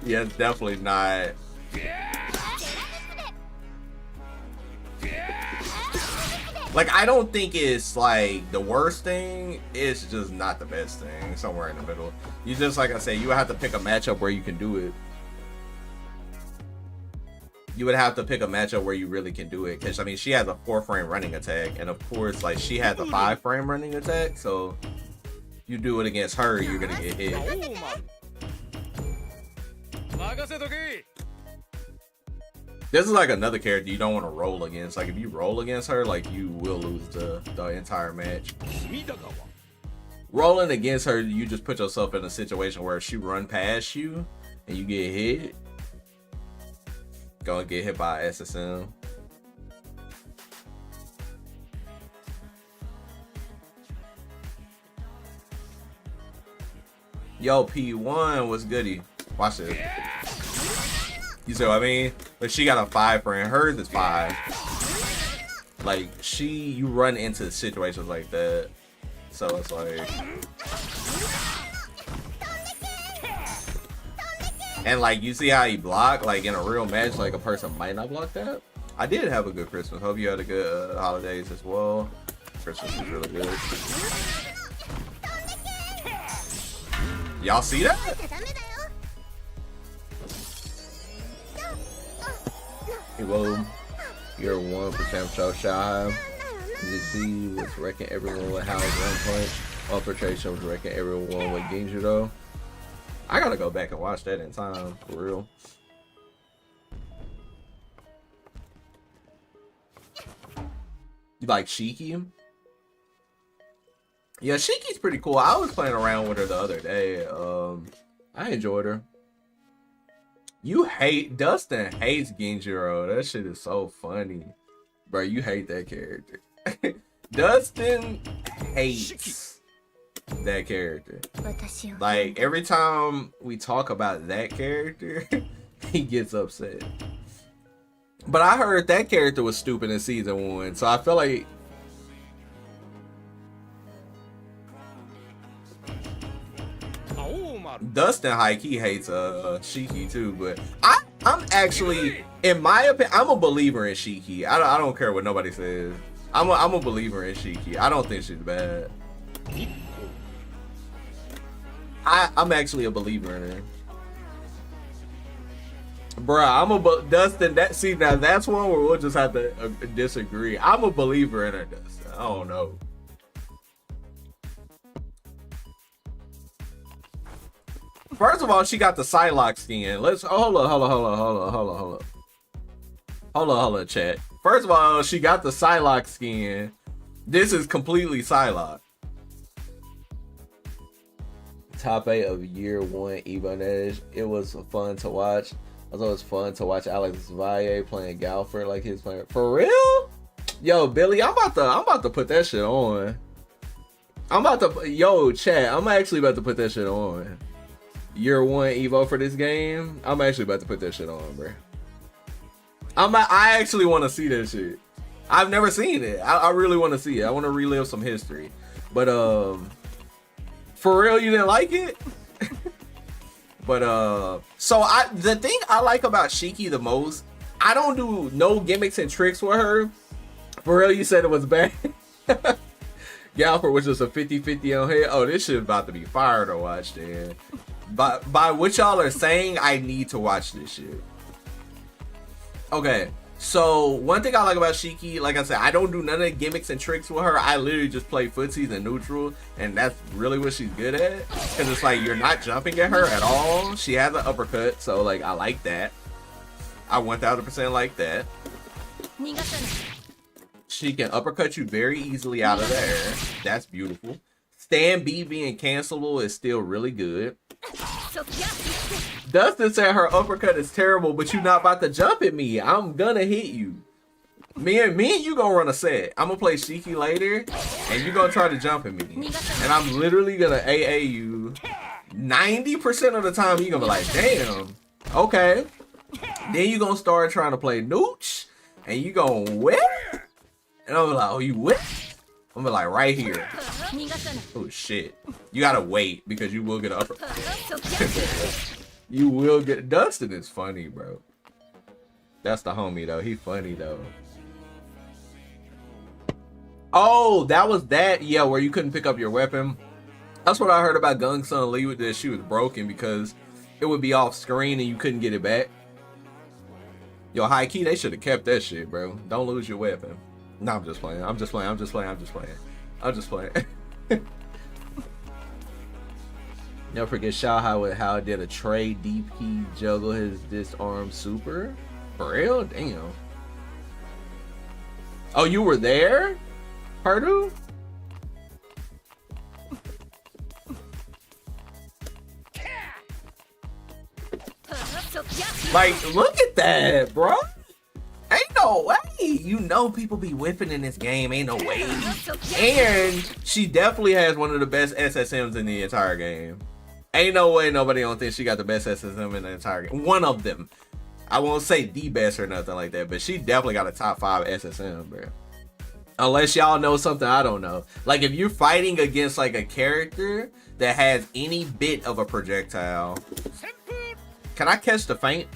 Yeah, it's definitely not. Like, I don't think it's like the worst thing. It's just not the best thing. Somewhere in the middle. You just, like I said, you would have to pick a matchup where you can do it. You would have to pick a matchup where you really can do it. Because, I mean, she has a 4-frame running attack. And, of course, like, she has a 5-frame running attack. So, you do it against her, you're going to get hit. This is like another character you don't want to roll against. Like, if you roll against her, like, you will lose the entire match. Rolling against her, you just put yourself in a situation where if she run past you and you get hit, gonna get hit by SSM. Yo, P1, what's goody? Watch this. You see what I mean? But she got a 5-frame. Hers is 5. Like, you run into situations like that. So it's like. And like, you see how he blocked? Like, in a real match, like, a person might not block that. I did have a good Christmas. Hope you had a good holidays as well. Christmas was really good. Y'all see that? Hello, you're 1% show shy. Z was wrecking everyone with How's One Punch. Altercation was wrecking everyone with Genjuro. I gotta go back and watch that in time, for real. You like Shiki? Yeah, Shiki's pretty cool. I was playing around with her the other day. I enjoyed her. Dustin hates Genjuro. That shit is so funny. Bro, you hate that character. Dustin hates that character. Like, every time we talk about that character, he gets upset. But I heard that character was stupid in season 1, so I feel like Dustin he hates Shiki too, but I'm actually, in my opinion, I'm a believer in Shiki. I don't care what nobody says. I'm a believer in Shiki. I don't think she's bad. I'm actually a believer in her. Bruh, Dustin. Now that's one where we'll just have to disagree. I'm a believer in her, Dustin. I don't know. First of all, she got the Psylocke skin. Let's hold up, chat. First of all, she got the Psylocke skin. This is completely Psylocke. Top 8 of year 1 Evo Edge. It was fun to watch. Also, it was fun to watch Alex Valle playing Galford like he was playing. For real? Yo, Billy, I'm about to put that shit on. Yo, chat, I'm actually about to put that shit on. Year 1 Evo for this game. I'm actually about to put that shit on, bro. I actually want to see that shit. I've never seen it. I really want to see it. I want to relive some history. But for real, you didn't like it? But so the thing I like about Shiki the most, I don't do no gimmicks and tricks with her. For real, you said it was bad. Galford was just a 50-50 on here. Oh, this shit is about to be fire to watch, then. By what y'all are saying, I need to watch this shit. Okay, so one thing I like about Shiki, like I said, I don't do none of the gimmicks and tricks with her. I literally just play footsies and neutral, and that's really what she's good at. Because it's like, you're not jumping at her at all. She has an uppercut, so like, I like that. I 1000% like that. She can uppercut you very easily out of there. That's beautiful. Stand B being cancelable is still really good. Dustin said her uppercut is terrible, but you're not about to jump at me. I'm gonna hit you. Me and you gonna run a set. I'm gonna play Shiki later, and you gonna try to jump at me. And I'm literally gonna AA you. 90% of the time, you gonna be like, damn, okay. Then you gonna start trying to play Nooch, and you gonna whip. And I'm like, oh, you whip? I'm gonna be like, right here. Oh, shit. You gotta wait, because you will get an upper. You will get... Dustin is funny, bro. That's the homie, though. He funny, though. Oh, that was that? Yeah, where you couldn't pick up your weapon. That's what I heard about Gongsun Lee, that she was broken because it would be off screen and you couldn't get it back. Yo, high key, they should have kept that shit, bro. Don't lose your weapon. No, I'm just playing. I'm just playing. I'm just playing. I'm just playing. I'm just playing. Never forget Shao with how did a Trey DP juggle his disarm super? For real? Damn. Oh, you were there? Purdue? Like, look at that, bro. Ain't no way. You know people be whipping in this game. Ain't no way. And she definitely has one of the best SSMs in the entire game. Ain't no way nobody don't think she got the best SSM in the entire game. One of them. I won't say the best or nothing like that, but she definitely got a top 5 SSM, bro. Unless y'all know something I don't know. Like, if you're fighting against, like, a character that has any bit of a projectile. Can I catch the feint?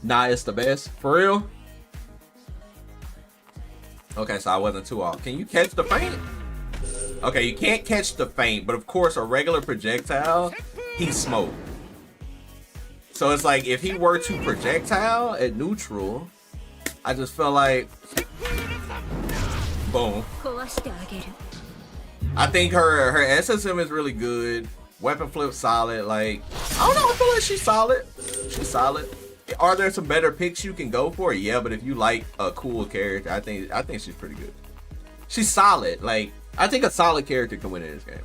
Nah, it's the best. For real? Okay, so I wasn't too off. Can you catch the feint? Okay, you can't catch the feint, but of course, a regular projectile, he's smoked. So it's like, if he were to projectile at neutral, I just felt like, boom. I think her SSM is really good. Weapon flip solid. Like, I don't know, I feel like she's solid. She's solid. Are there some better picks you can go for? Yeah, but if you like a cool character, I think she's pretty good. She's solid. Like, I think a solid character can win in this game.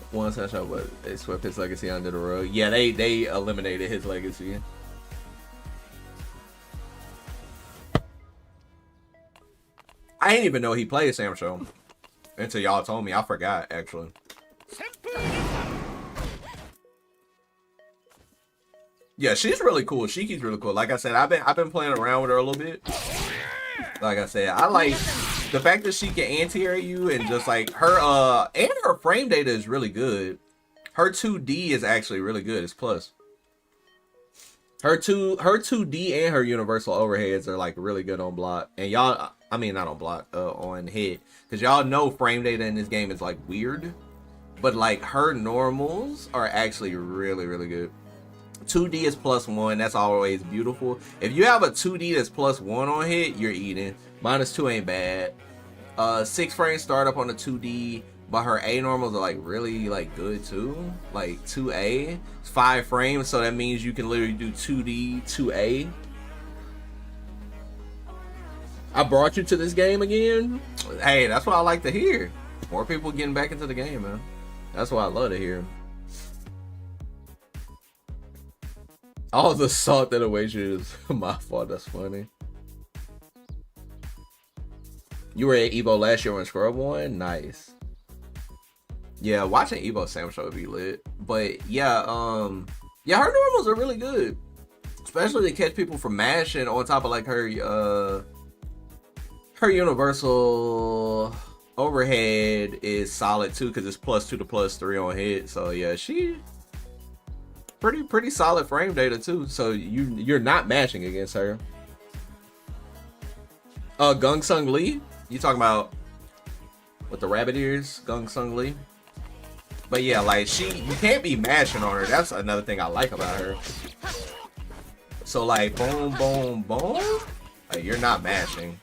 One such shot, but they swept his legacy under the rug. Yeah, they eliminated his legacy. I didn't even know he played Sam Show until y'all told me. I forgot, actually. Yeah, she's really cool. Shiki's really cool. Like I said, I've been playing around with her a little bit. Like I said, I like the fact that she can anti-air you and just like her and her frame data is really good. Her 2D is actually really good. It's plus. Her 2D and her universal overheads are like really good on block. And y'all, I mean not on block, on hit. Cause y'all know frame data in this game is like weird. But like her normals are actually really, really good. 2D is +1. That's always beautiful. If you have a 2D that's +1 on hit, you're eating. -2 ain't bad. 6 frame startup on the 2D, but her A normals are like really like good too. Like 2A, it's 5 frames, so that means you can literally do 2D, 2A. I brought you to this game again. Hey, that's what I like to hear. More people getting back into the game, man. That's what I love to hear. All the salt that awaits you is my fault. That's funny. You were at Evo last year when Scrub won? Nice. Yeah, watching Evo Sam Show would be lit. But yeah, yeah, her normals are really good. Especially to catch people from mashing on top of like her universal overhead is solid too, because it's +2 to +3 on hit. So yeah, she pretty solid frame data too. So you're not matching against her. Gongsun Lee, you talking about with the rabbit ears, Gongsun Lee? But yeah, like you can't be mashing on her. That's another thing I like about her. So like boom, boom, boom, like you're not mashing.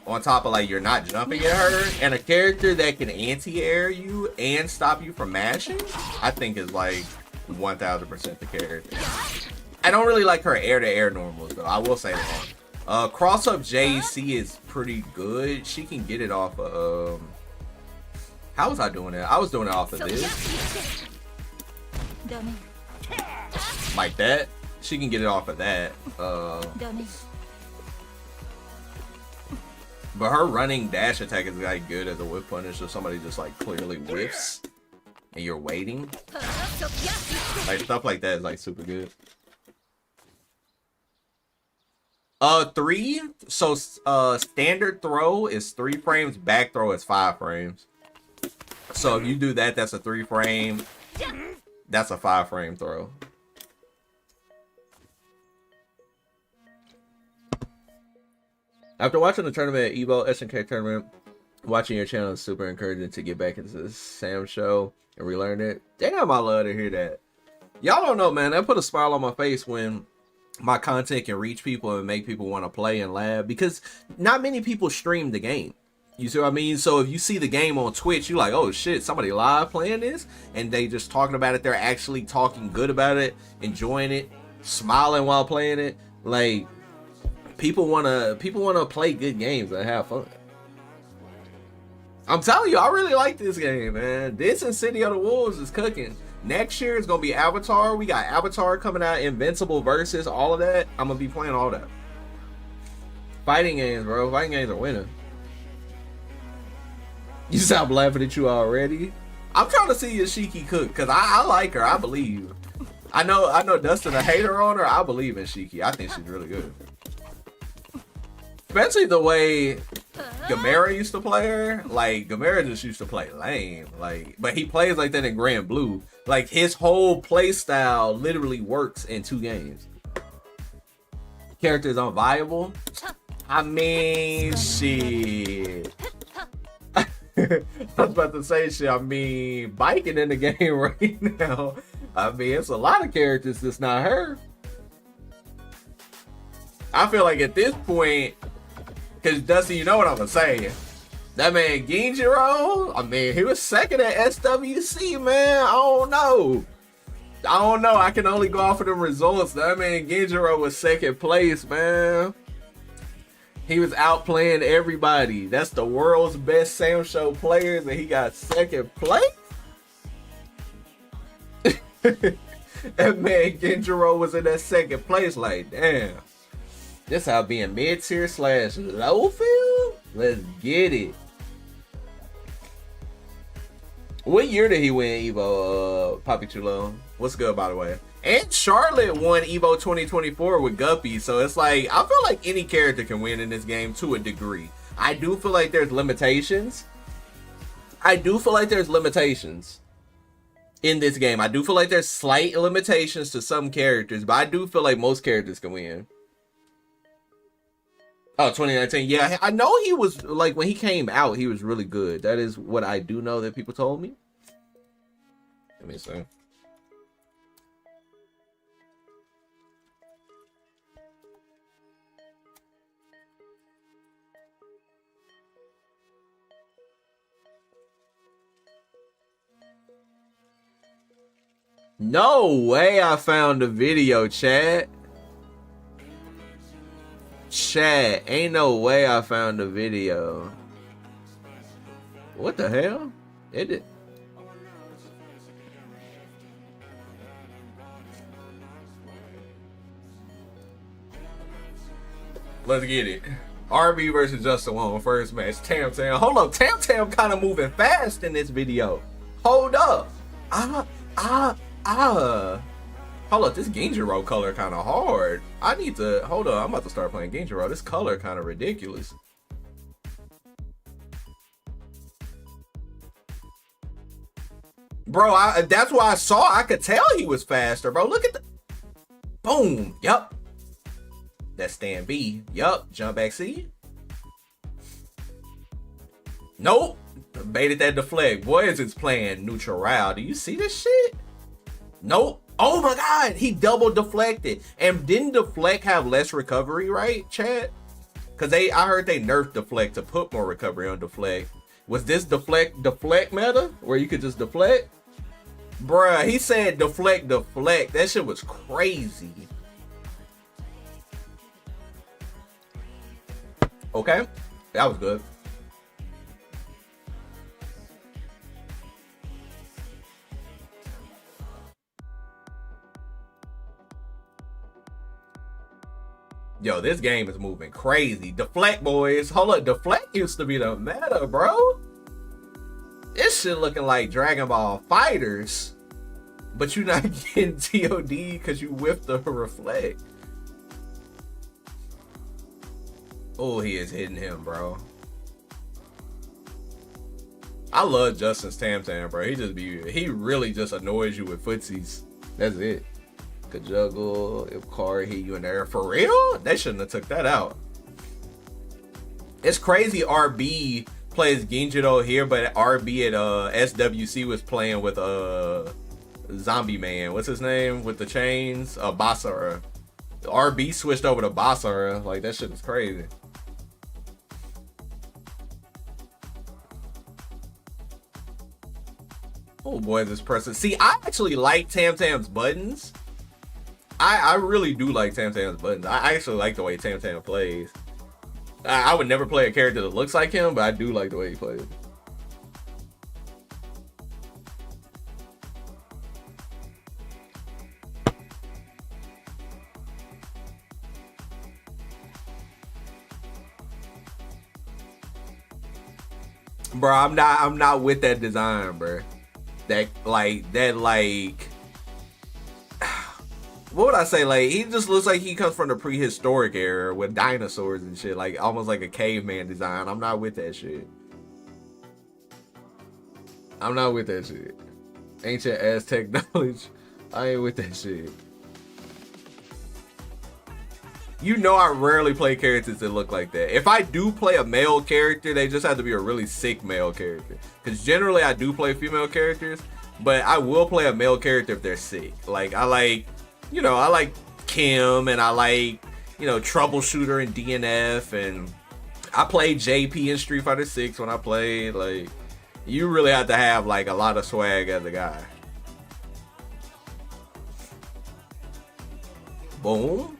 On top of like you're not jumping at her, and a character that can anti-air you and stop you from mashing, I think is like 1000% the character. I don't really like her air-to-air normals though. I will say that. Cross up JC is pretty good. She can get it off of how was I doing it? I was doing it off of this. Like that. She can get it off of that. But her running dash attack is like good as a whiff punish if somebody just like clearly whiffs and you're waiting. Like stuff like that is like super good. 3. So standard throw is 3 frames, back throw is 5 frames. So if you do that, that's a 3 frame. That's a 5 frame throw. After watching the tournament at Evo SNK tournament, watching your channel is super encouraging to get back into the Sam show and relearn it. Damn, I love to hear that. Y'all don't know, man. That put a smile on my face when my content can reach people and make people want to play and laugh, because not many people stream the game. You see what I mean? So if you see the game on Twitch, you're like, oh shit, somebody live playing this, and they just talking about it. They're actually talking good about it, enjoying it, smiling while playing it. Like people wanna play good games and have fun. I'm telling you, I really like this game, man. This and City of the Wolves is cooking. Next year is gonna be Avatar. We got Avatar coming out, Invincible Versus, all of that. I'm gonna be playing all that. Fighting games, bro. Fighting games are winning. You stop laughing at you already. I'm trying to see Shiki cook because I like her. I believe. I know Dustin a hater on her. I believe in Shiki. I think she's really good. Especially the way Gamera used to play her. Like Gamera just used to play lame. Like, but he plays like that in Grand Blue. Like his whole play style literally works in 2 games. Characters unviable. I mean, shit. I was about to say shit. I mean, biking in the game right now. I mean, it's a lot of characters that's not her. I feel like at this point, because Dusty, you know what I'm gonna say. That man Genjiro, I mean, he was second at SWC, man. I don't know. I can only go off of the results. That man Genjiro was second place, man. He was outplaying everybody. That's the world's best Sam Show players, and he got second place? That man Genjiro was in that second place. Like, damn. This how being mid-tier / low field? Let's get it. What year did he win Evo, Papi Chulo? What's good, by the way? And Charlotte won Evo 2024 with Guppy, so it's like, I feel like any character can win in this game to a degree. I do feel like there's limitations. In this game. I do feel like there's slight limitations to some characters, but I do feel like most characters can win. Oh, 2019. Yeah, I know he was, like, when he came out, he was really good. That is what I do know that people told me. Let me see. No way I found the video, chat. Chat, ain't no way I found the video. What the hell? It. Let's get it. RB versus Justin Wong, first match. Tam Tam. Hold up, Tam Tam kind of moving fast in this video. Hold up. Hold up, this Genjiro color kind of hard. I need to, hold up, I'm about to start playing Genjiro. This color kind of ridiculous. Bro, that's why I could tell he was faster, bro. Look at the, boom, yup. That's stand B, yup, jump back C. Nope, baited that deflect. Boy, is it's playing neutral. Do you see this shit? Nope. Oh my god, he double deflected. And didn't deflect have less recovery, right, chat? Because I heard they nerfed deflect to put more recovery on deflect. Was this deflect meta where you could just deflect? Bruh, he said deflect. That shit was crazy. Okay, that was good. Yo, this game is moving crazy. Deflect, boys. Hold up. Deflect used to be the meta, bro. This shit looking like Dragon Ball FighterZ. But you not getting TOD because you whiffed the reflect. Oh, he is hitting him, bro. I love Justin's Tam Tam, bro. He really just annoys you with footsies. That's it. Could juggle if Car hit you in there. For real? They shouldn't have took that out. It's crazy RB plays Genjiro here, but RB at SWC was playing with Zombie Man. What's his name? With the chains? Basara. RB switched over to Basara. Like, that shit is crazy. Oh boy, this person. See, I actually like Tam Tam's buttons. I really do like Tam Tam's buttons. I actually like the way Tam Tam plays. I would never play a character that looks like him, but I do like the way he plays. Bro, I'm not with that design, bro. That like what would I say? Like, he just looks like he comes from the prehistoric era with dinosaurs and shit, like almost like a caveman design. I'm not with that shit. I'm not with that shit. Ancient Aztec knowledge. I ain't with that shit. You know, I rarely play characters that look like that. If I do play a male character, they just have to be a really sick male character. Because generally I do play female characters, but I will play a male character if they're sick. Like, I like Kim, and I like, Troubleshooter and DNF, and I played JP in Street Fighter 6 when I played. Like, you really have to have like a lot of swag as a guy. Boom.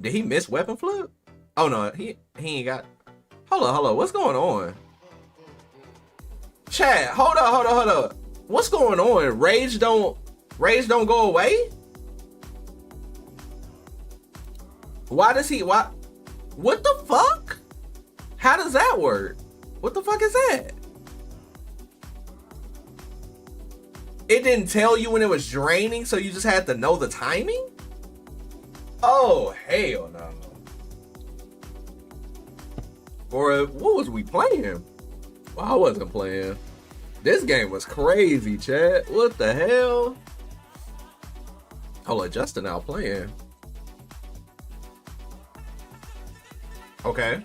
Did he miss weapon flip? Oh no, he ain't got. Hold on. What's going on? Chat, hold up. What's going on? Rage don't go away? Why? What the fuck? How does that work? What the fuck is that? It didn't tell you when it was draining, so you just had to know the timing? Oh, hell no. Or what was we playing? Well, I wasn't playing. This game was crazy, chat. What the hell? Hold on, Justin out playing. Okay.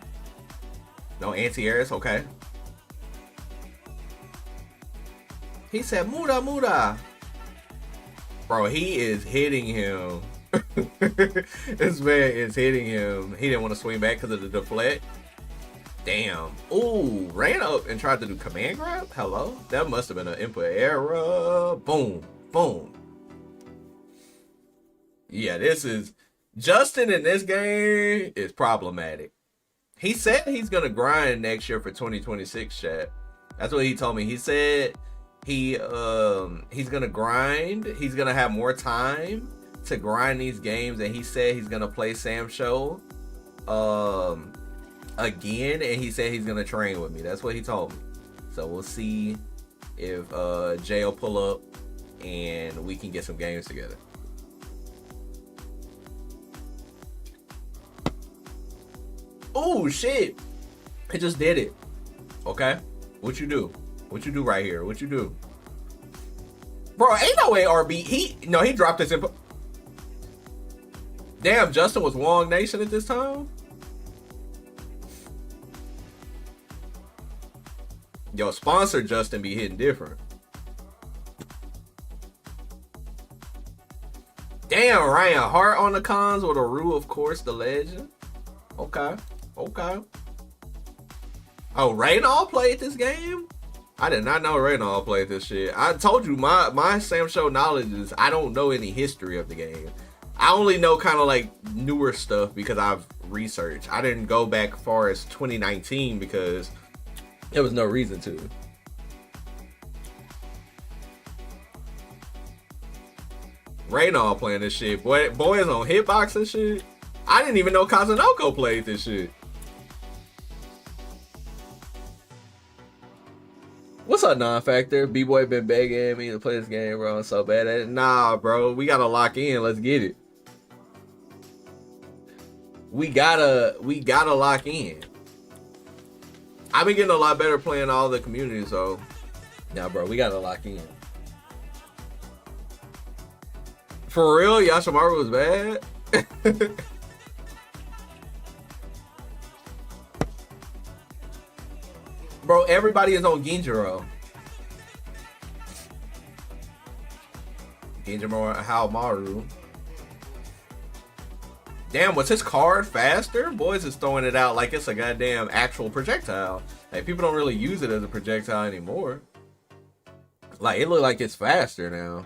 No anti-airs, okay. He said, Muda. Bro, he is hitting him. This man is hitting him. He didn't want to swing back because of the deflect. Damn. Ooh, ran up and tried to do command grab? Hello? That must have been an input error. Boom. Yeah, this is... Justin in this game is problematic. He said he's going to grind next year for 2026, chat. That's what he told me. He said he's going to grind. He's going to have more time to grind these games, and he said he's gonna play Sam Show again, and he said he's gonna train with me. That's what he told me. So we'll see if Jay will pull up and we can get some games together. Oh shit, it just did it. Okay, what you do right here? What you do, bro? Ain't no way RB he dropped his input. Damn, Justin was Wong Nation at this time? Yo, sponsor Justin be hitting different. Damn, Ryan Hart on the cons with a Rue, of course, the legend. Okay. Oh, Reynald played this game? I did not know Reynald played this shit. I told you my Sam Show knowledge is I don't know any history of the game. I only know kind of like newer stuff because I've researched. I didn't go back far as 2019 because there was no reason to. Raynor playing this shit. Boys on Hitbox and shit. I didn't even know Kazunoko played this shit. What's up, non-factor? B-boy been begging me to play this game, bro. I'm so bad at it. Nah, bro. We gotta lock in. Let's get it. We gotta lock in. I've been getting a lot better playing all the communities, so yeah, bro, we gotta lock in. For real, Yashimaru was bad. Bro, everybody is on Genjiro. Genjiro Haomaru. Damn, was his card faster? Boys is throwing it out like it's a goddamn actual projectile. Like, people don't really use it as a projectile anymore. Like, it look like it's faster now.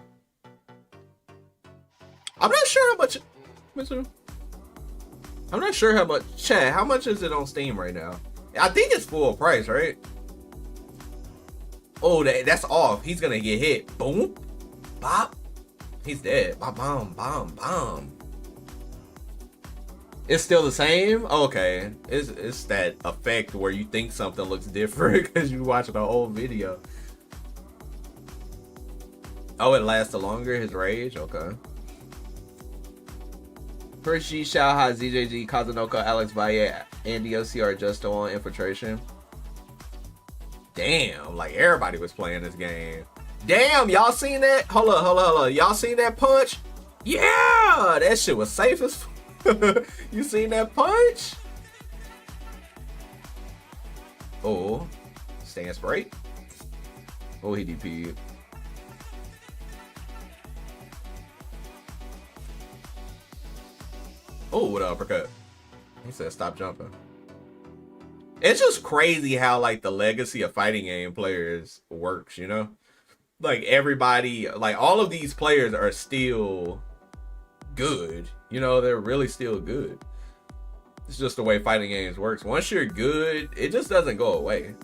I'm not sure how much... I'm not sure how much... Chat, how much is it on Steam right now? I think it's full price, right? Oh, that's off. He's gonna get hit. Boom. Bop. He's dead. Bop, bomb, bomb, bomb. It's still the same? Okay. It's that effect where you think something looks different because you're watching the whole video. Oh, it lasts longer, his rage? Okay. First G, Xiaoha, ZJG, Kazunoko, Alex Valle, and DOC are just on Infiltration. Damn, like everybody was playing this game. Damn, y'all seen that? Hold up. Y'all seen that punch? Yeah, that shit was safe as fuck. You seen that punch? Oh, stance break. Oh, he DP'd. Oh, what uppercut? He said stop jumping. It's just crazy how like the legacy of fighting game players works, you know? Like everybody, like all of these players are still good. You know, they're really still good. It's just the way fighting games works. Once you're good, it just doesn't go away.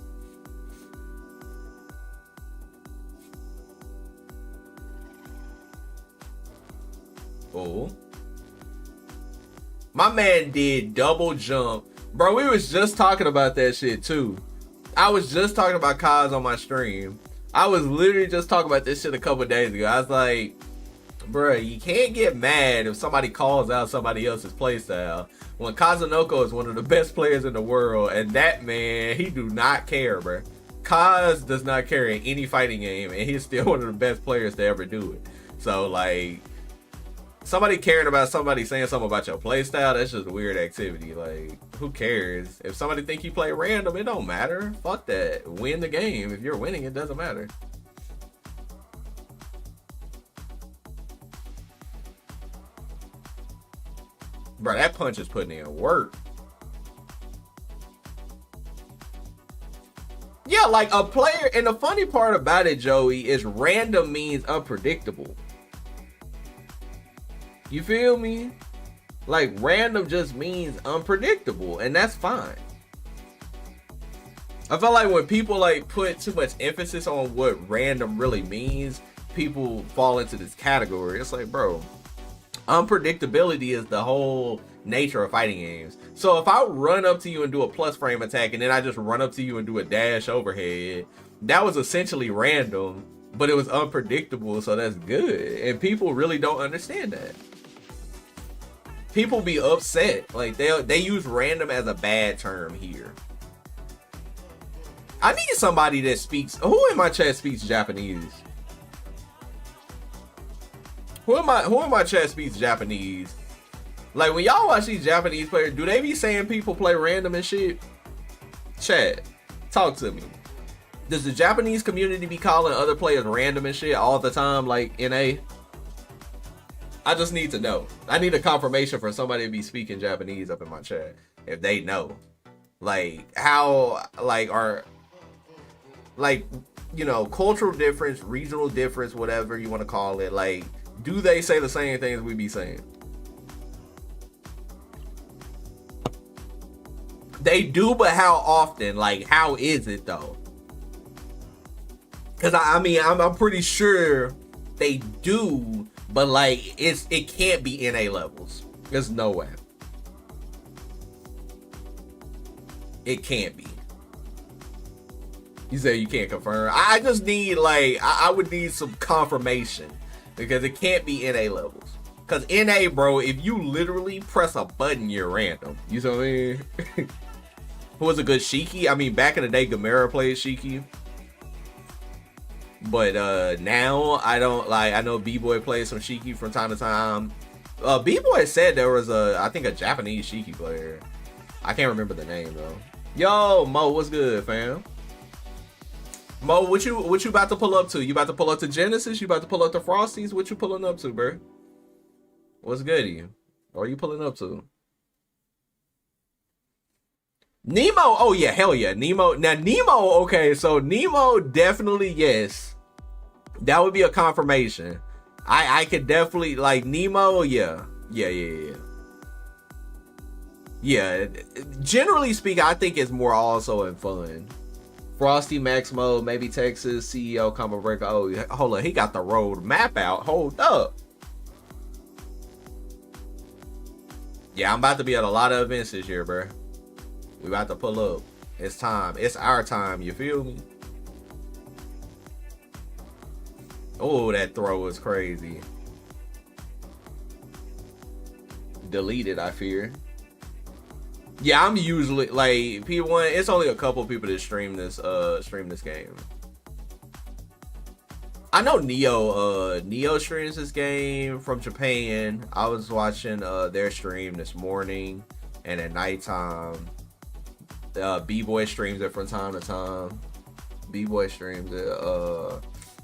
Oh. My man did double jump. Bro, we was just talking about that shit too. I was just talking about Kaz on my stream. I was literally just talking about this shit a couple days ago. I was like, bro, you can't get mad if somebody calls out somebody else's playstyle when Kazunoko is one of the best players in the world, and that man, he do not care, bro. Kaz does not care in any fighting game, and he's still one of the best players to ever do it. So, like, somebody caring about somebody saying something about your playstyle, that's just a weird activity. Like, who cares? If somebody think you play random, it don't matter. Fuck that. Win the game. If you're winning, it doesn't matter. Bro, that punch is putting in work. Yeah, like a player, and the funny part about it, Joey, is random means unpredictable. You feel me? Like random just means unpredictable, and that's fine. I feel like when people like put too much emphasis on what random really means, people fall into this category. It's like, bro, unpredictability is the whole nature of fighting games. So if I run up to you and do a plus frame attack, and then I just run up to you and do a dash overhead, that was essentially random, but it was unpredictable, so that's good. And people really don't understand that. People be upset. Like they use random as a bad term here. I need somebody that speaks. Who in my chat speaks Japanese? Who in my chat speaks Japanese? Like when y'all watch these Japanese players, do they be saying people play random and shit? Chat, talk to me. Does the Japanese community be calling other players random and shit all the time, like NA? I just need to know. I need a confirmation for somebody to be speaking Japanese up in my chat if they know. Like how, like are, like, you know, cultural difference, regional difference, whatever you want to call it. Like, do they say the same things we be saying? They do, but how often? Like, how is it though? Because I mean, I'm pretty sure they do, but like, it can't be NA levels. There's no way. It can't be. You say you can't confirm. I just need like I would need some confirmation because it can't be NA levels. Cause NA, bro, if you literally press a button, you're random. You know what I mean? Who was a good Shiki? I mean, back in the day, Gamera played Shiki. But now I don't like. I know B-Boy plays some Shiki from time to time. B-Boy said there was I think a Japanese Shiki player. I can't remember the name though. Yo, Mo, what's good, fam? Mo, what you about to pull up to? You about to pull up to Genesis? You about to pull up to Frosties? What you pulling up to, bro? What's good to you? What are you pulling up to? Nemo, oh yeah, hell yeah. Nemo, now Nemo, okay, so Nemo definitely yes. That would be a confirmation. I could definitely, like, Nemo, yeah. Yeah. Generally speaking, I think it's more also in fun. Frosty, Maximo, maybe Texas, CEO, Combo Breaker. Oh, hold on, he got the road map out. Hold up. Yeah, I'm about to be at a lot of events this year, bro. We about to pull up. It's time. It's our time. You feel me? Oh, that throw was crazy. Deleted, I fear. Yeah, I'm usually like P1. It's only a couple people that stream this game. I know Neo streams this game from Japan. I was watching their stream this morning and at nighttime. B-Boy streams it from time to time. B-Boy streams it.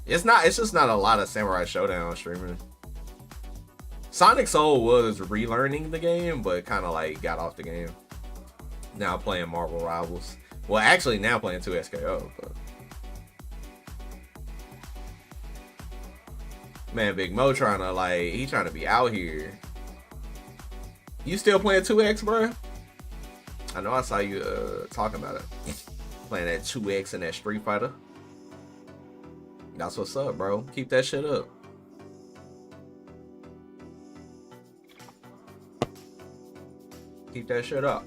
It's just not a lot of Samurai Showdown streaming. Sonic Soul was relearning the game, but kind of like got off the game. Now playing Marvel Rivals. Well, actually now playing 2SKO. But... Man, Big Mo trying to be out here. You still playing 2X, bro? I know I saw you talking about it. Playing that 2X and that Street Fighter. That's what's up, bro. Keep that shit up. Keep that shit up.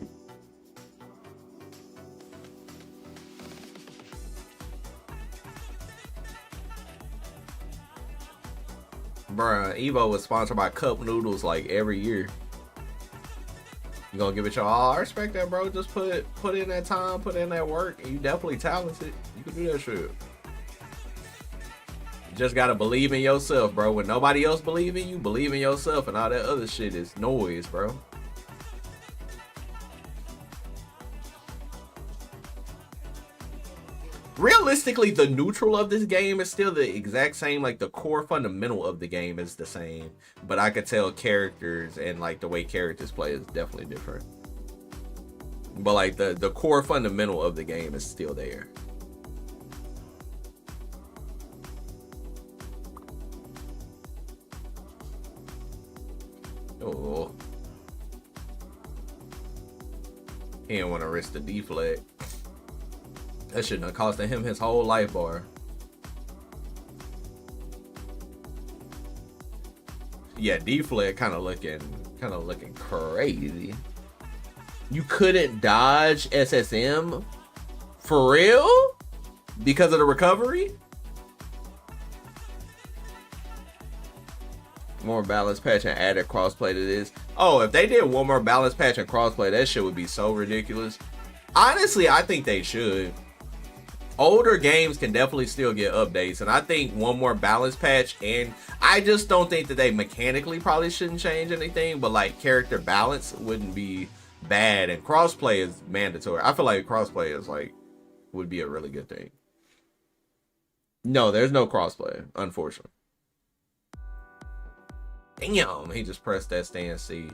Bruh, Evo was sponsored by Cup Noodles like every year. You gonna give it your all? I respect that, bro. Just put in that time, put in that work, and you definitely talented. You can do that shit. You just gotta believe in yourself, bro. When nobody else believe in you, believe in yourself, and all that other shit is noise, bro. Realistically, the neutral of this game is still the exact same. Like, the core fundamental of the game is the same, but I could tell characters and like the way characters play is definitely different. But like the core fundamental of the game is still there. Oh, he didn't want to risk the deflect. That shouldn't have costed him his whole life bar. Yeah, deflect kind of looking crazy. You couldn't dodge SSM? For real? Because of the recovery? More balance patch and added crossplay to this. Oh, if they did one more balance patch and crossplay, that shit would be so ridiculous. Honestly, I think they should. Older games can definitely still get updates, and I think one more balance patch, and I just don't think that they mechanically probably shouldn't change anything, but like character balance wouldn't be bad, and crossplay is mandatory. I feel like crossplay is like would be a really good thing. No, there's no crossplay, unfortunately. Damn, he just pressed that stand C.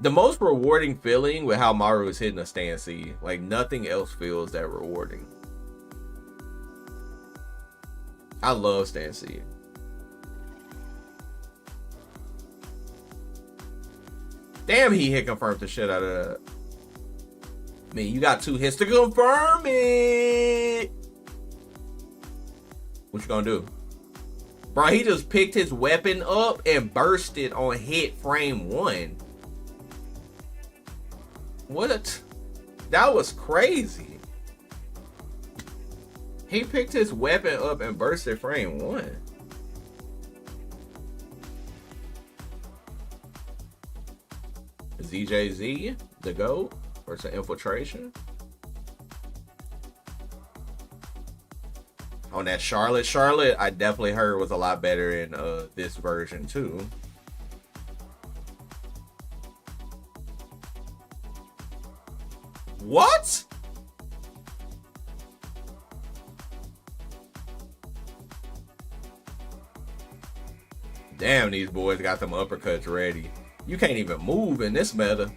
The most rewarding feeling with how Maru is hitting a stand C, like nothing else feels that rewarding. I love stand C. Damn, he hit confirmed the shit out of that. Man, you got 2 hits to confirm it. What you gonna do? Bro, he just picked his weapon up and burst it on hit frame 1. What? That was crazy. He picked his weapon up and bursted frame 1. ZJZ, the GOAT, versus Infiltration. On that Charlotte, I definitely heard was a lot better in this version too. What? Damn, these boys got them uppercuts ready. You can't even move in this meta.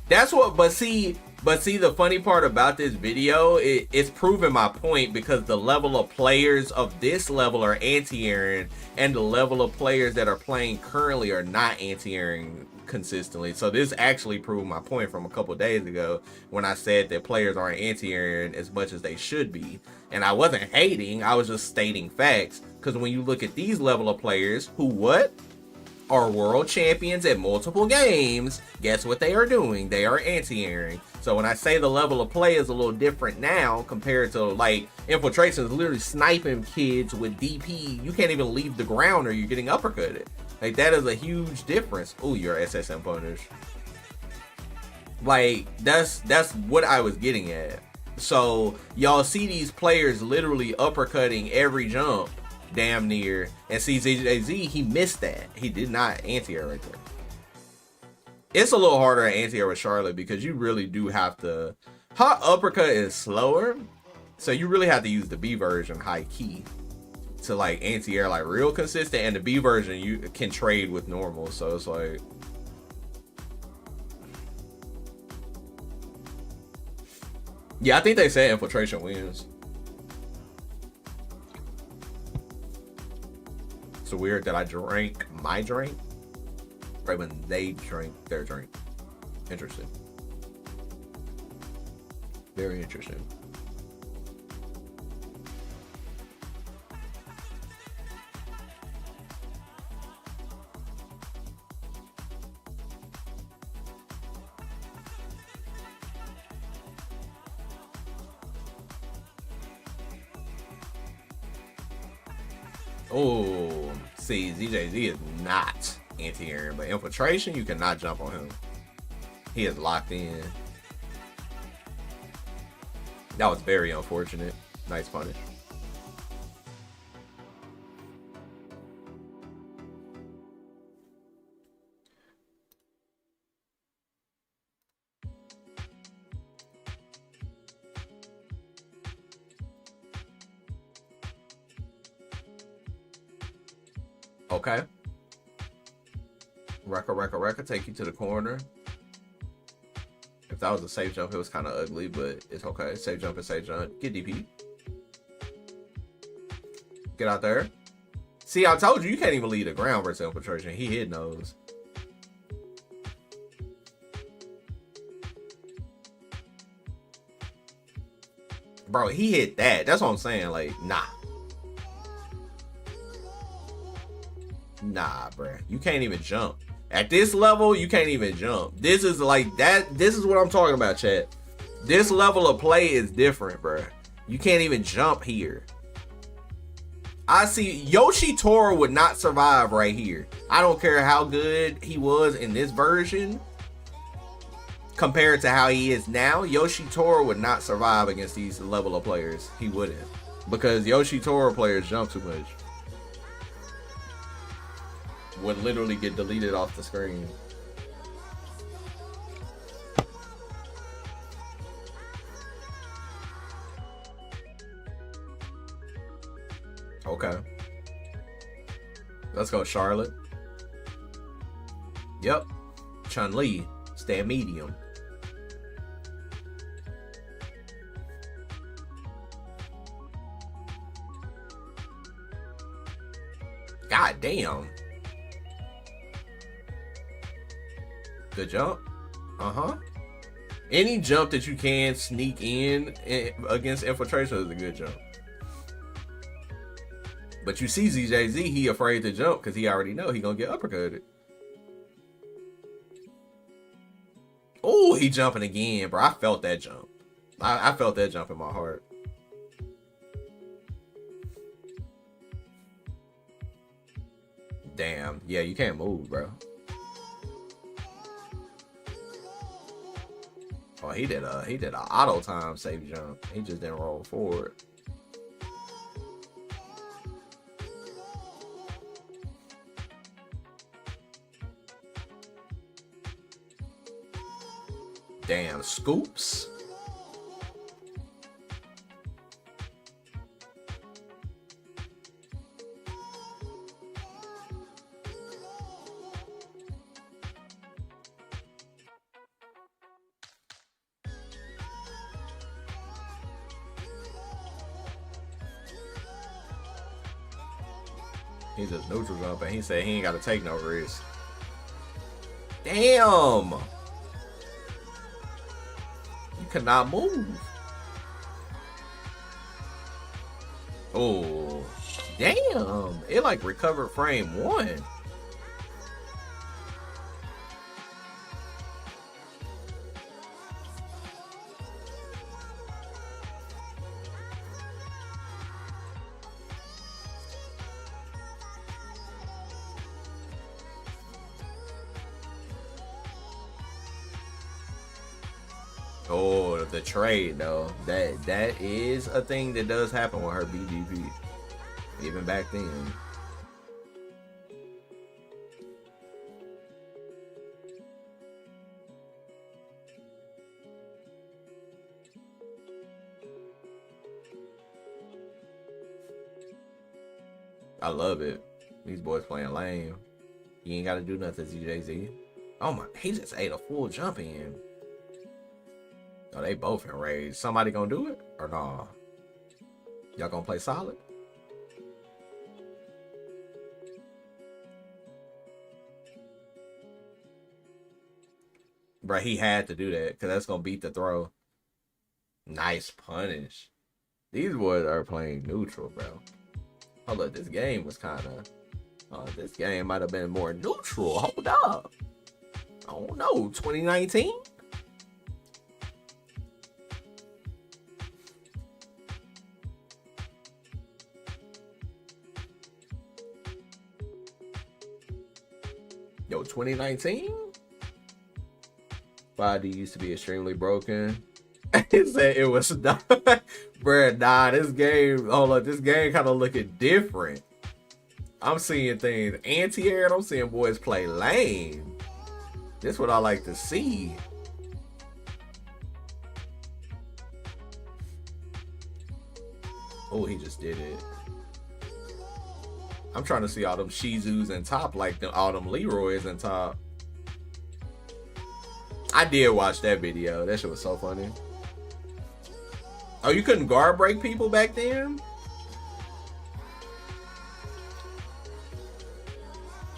That's what, but see, the funny part about this video, it's proving my point, because the level of players of this level are anti-airing, and the level of players that are playing currently are not anti-airing consistently. So this actually proved my point from a couple days ago when I said that players aren't anti-airing as much as they should be. And I wasn't hating, I was just stating facts. Because when you look at these level of players who are world champions at multiple games, guess what they are doing? They are anti-airing. So when I say the level of play is a little different now compared to, like, Infiltration is literally sniping kids with DP. You can't even leave the ground or you're getting uppercutted. Like, that is a huge difference. Oh, you're SSM punish. Like, that's what I was getting at. So y'all see these players literally uppercutting every jump, damn near. And see ZJZ, he missed that. He did not anti-air right there. It's a little harder to anti-air with Charlotte because you really do have to. Her uppercut is slower, so you really have to use the B version high key to like anti-air like real consistent, and the B version you can trade with normal, so it's like. Yeah, I think they said Infiltration wins. It's weird that I drank my drink right when they drank their drink. Interesting. Very interesting. Oh, see, ZJZ is not anti-airing, but Infiltration, you cannot jump on him. He is locked in. That was very unfortunate. Nice punish. Okay. Rekka, take you to the corner. If that was a safe jump, it was kind of ugly, but it's okay. Safe jump and safe jump. Get DP. Get out there. See, I told you can't even leave the ground versus Infiltration. He hit nose. Bro, he hit that. That's what I'm saying. Like, nah. Nah, bruh. You can't even jump. At this level, you can't even jump. This is like that. This is what I'm talking about, chat. This level of play is different, bruh. You can't even jump here. I see Yoshitora would not survive right here. I don't care how good he was in this version compared to how he is now. Yoshitora would not survive against these level of players. He wouldn't, because Yoshitora players jump too much. Would literally get deleted off the screen. Okay. Let's go, Charlotte. Yep. Chun-Li, stay medium. God damn. Good jump. Uh-huh. Any jump that you can sneak in against infiltration is a good jump. But you see ZJZ, he afraid to jump because he already know he gonna get uppercutted. Oh, he jumping again, bro. I felt that jump. I felt that jump in my heart. Damn. Yeah, you can't move, bro. Oh, he did an auto time safe jump. He just didn't roll forward. Damn, scoops. He just neutral jump and he said he ain't got to take no risk. Damn. You cannot move. Oh, damn. It like recovered frame 1. Oh, the trade though. That is a thing that does happen with her BGP. Even back then. I love it. These boys playing lame. You ain't gotta do nothing, ZJZ. Oh my, he just ate a full jump in. Oh, they both enraged. Somebody gonna do it or nah? Y'all gonna play solid? Bro, he had to do that because that's gonna beat the throw. Nice punish. These boys are playing neutral, bro. Hold up, this game was kind of... this game might have been more neutral. Hold up. I don't know. 2019? Yo, 2019? 5D used to be extremely broken. He said it was not. Bruh, nah, this game, hold up, this game kind of looking different. I'm seeing things anti-air and I'm seeing boys play lane. This is what I like to see. Oh, he just did it. I'm trying to see all them Shizus in top like all them Leroys in top. I did watch that video. That shit was so funny. Oh, you couldn't guard break people back then?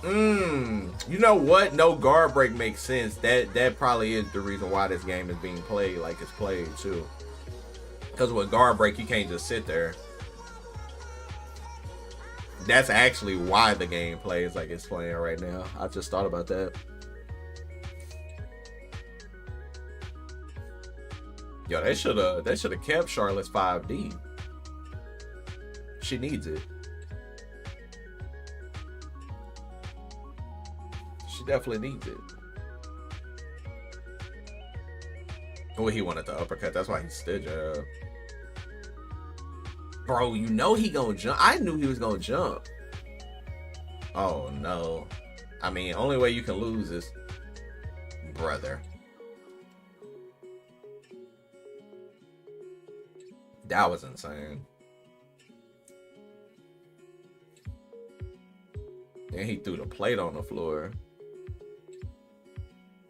You know what? No guard break makes sense. That probably is the reason why this game is being played like it's played too. Because with guard break, you can't just sit there. That's actually why the game plays like it's playing right now. I just thought about that. Yo, they should have kept Charlotte's 5D. She needs it. She definitely needs it. Oh, he wanted the uppercut. That's why he stood up. Bro, you know he gonna jump. I knew he was gonna jump. Oh no. I mean, only way you can lose is brother. That was insane. And he threw the plate on the floor.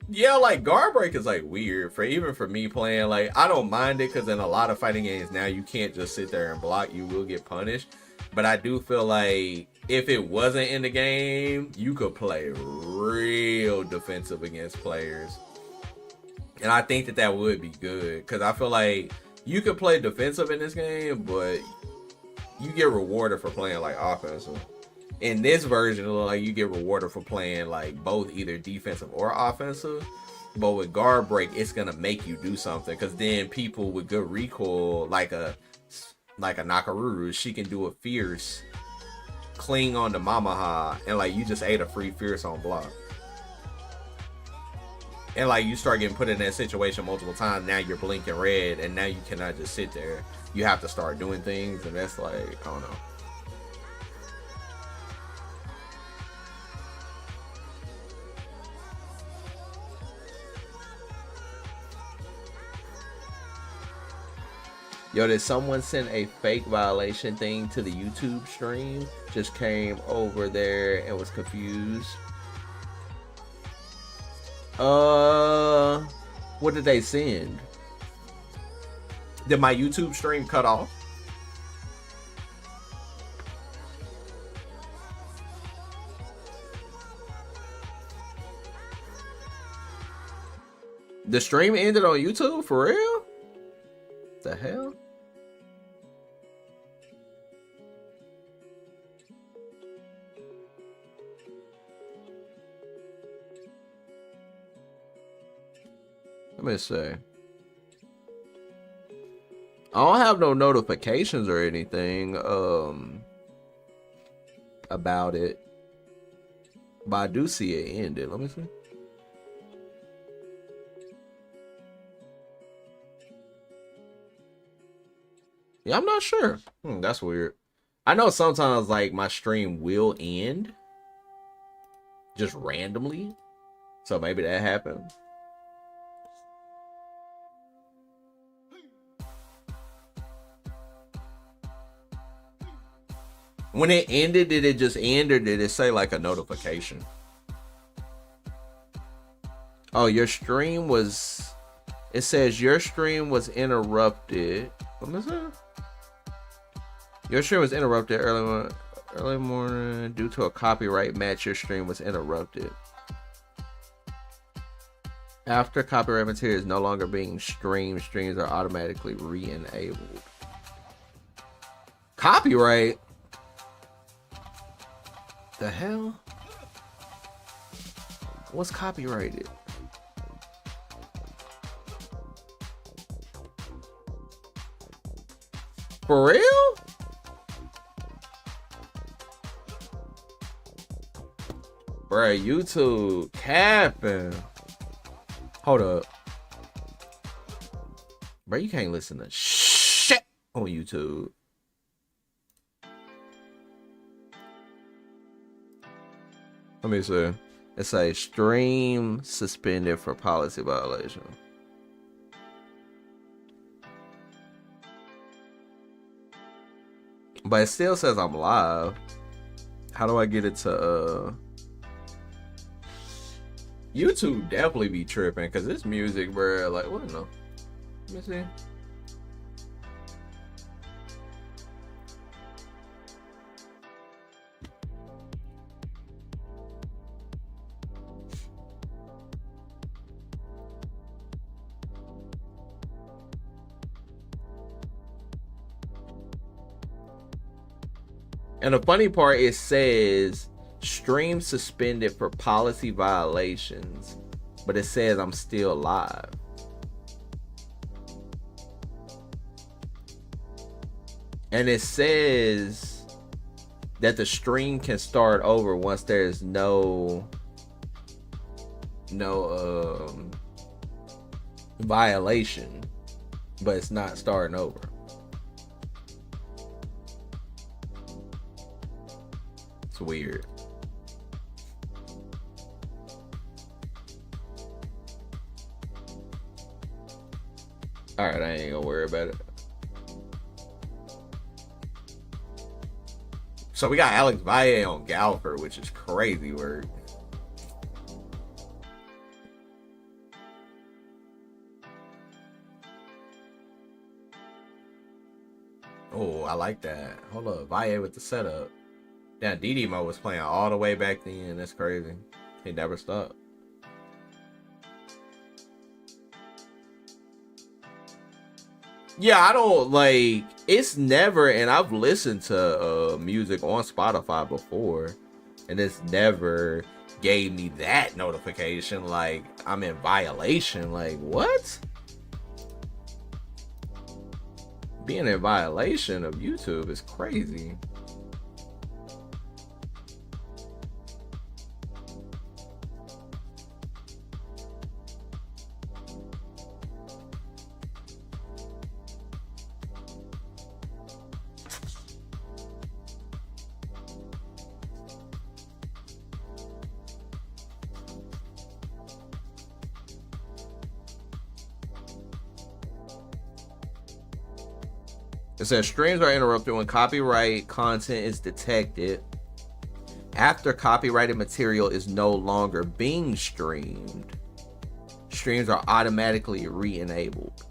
Yeah, like guard break is like weird for even for me playing. Like I don't mind it because in a lot of fighting games now you can't just sit there and block. You will get punished. But I do feel like if it wasn't in the game, you could play real defensive against players. And I think that that would be good because I feel like you could play defensive in this game, but you get rewarded for playing like offensive. In this version, like you get rewarded for playing like both either defensive or offensive. But with guard break, it's gonna make you do something because then people with good recoil, like a Nakaruru, she can do a fierce cling on the Mamaha, and like you just ate a free fierce on block. And like you start getting put in that situation multiple times, now you're blinking red, and now you cannot just sit there. You have to start doing things, and that's like, I don't know. Yo, did someone send a fake violation thing to the YouTube stream? Just came over there and was confused. What did they send? Did my YouTube stream cut off? The stream ended on YouTube? For real? The hell? Let me see. I don't have no notifications or anything about it, but I do see it ended. Let me see. Yeah, I'm not sure. That's weird. I know sometimes like my stream will end just randomly, so maybe that happened. When it ended, did it just end or did it say like a notification? Oh, your stream was... It says your stream was interrupted. What is it? Your stream was interrupted early morning due to a copyright match. Your stream was interrupted. After copyright material is no longer being streamed, streams are automatically re-enabled. Copyright? The hell? What's copyrighted? For real? Bruh, YouTube capping. Hold up. Bruh, you can't listen to shit on YouTube. Let me see. It says stream suspended for policy violation. But it still says I'm live. How do I get it to YouTube definitely be tripping because this music, bro, like, what no? Let me see. And the funny part, it says stream suspended for policy violations, but it says I'm still live. And it says that the stream can start over once there's no violation, but it's not starting over. It's weird. Alright, I ain't gonna worry about it. So we got Alex Valle on Galfer, which is crazy work. Oh, I like that. Hold up, Valle with the setup. Damn, DD was playing all the way back then. That's crazy. He never stopped. Yeah, I don't like it's never, and I've listened to music on Spotify before, and it's never gave me that notification like I'm in violation. Like, what? Being in violation of YouTube is crazy. It says streams are interrupted when copyright content is detected after copyrighted material is no longer being streamed. Streams are automatically re-enabled,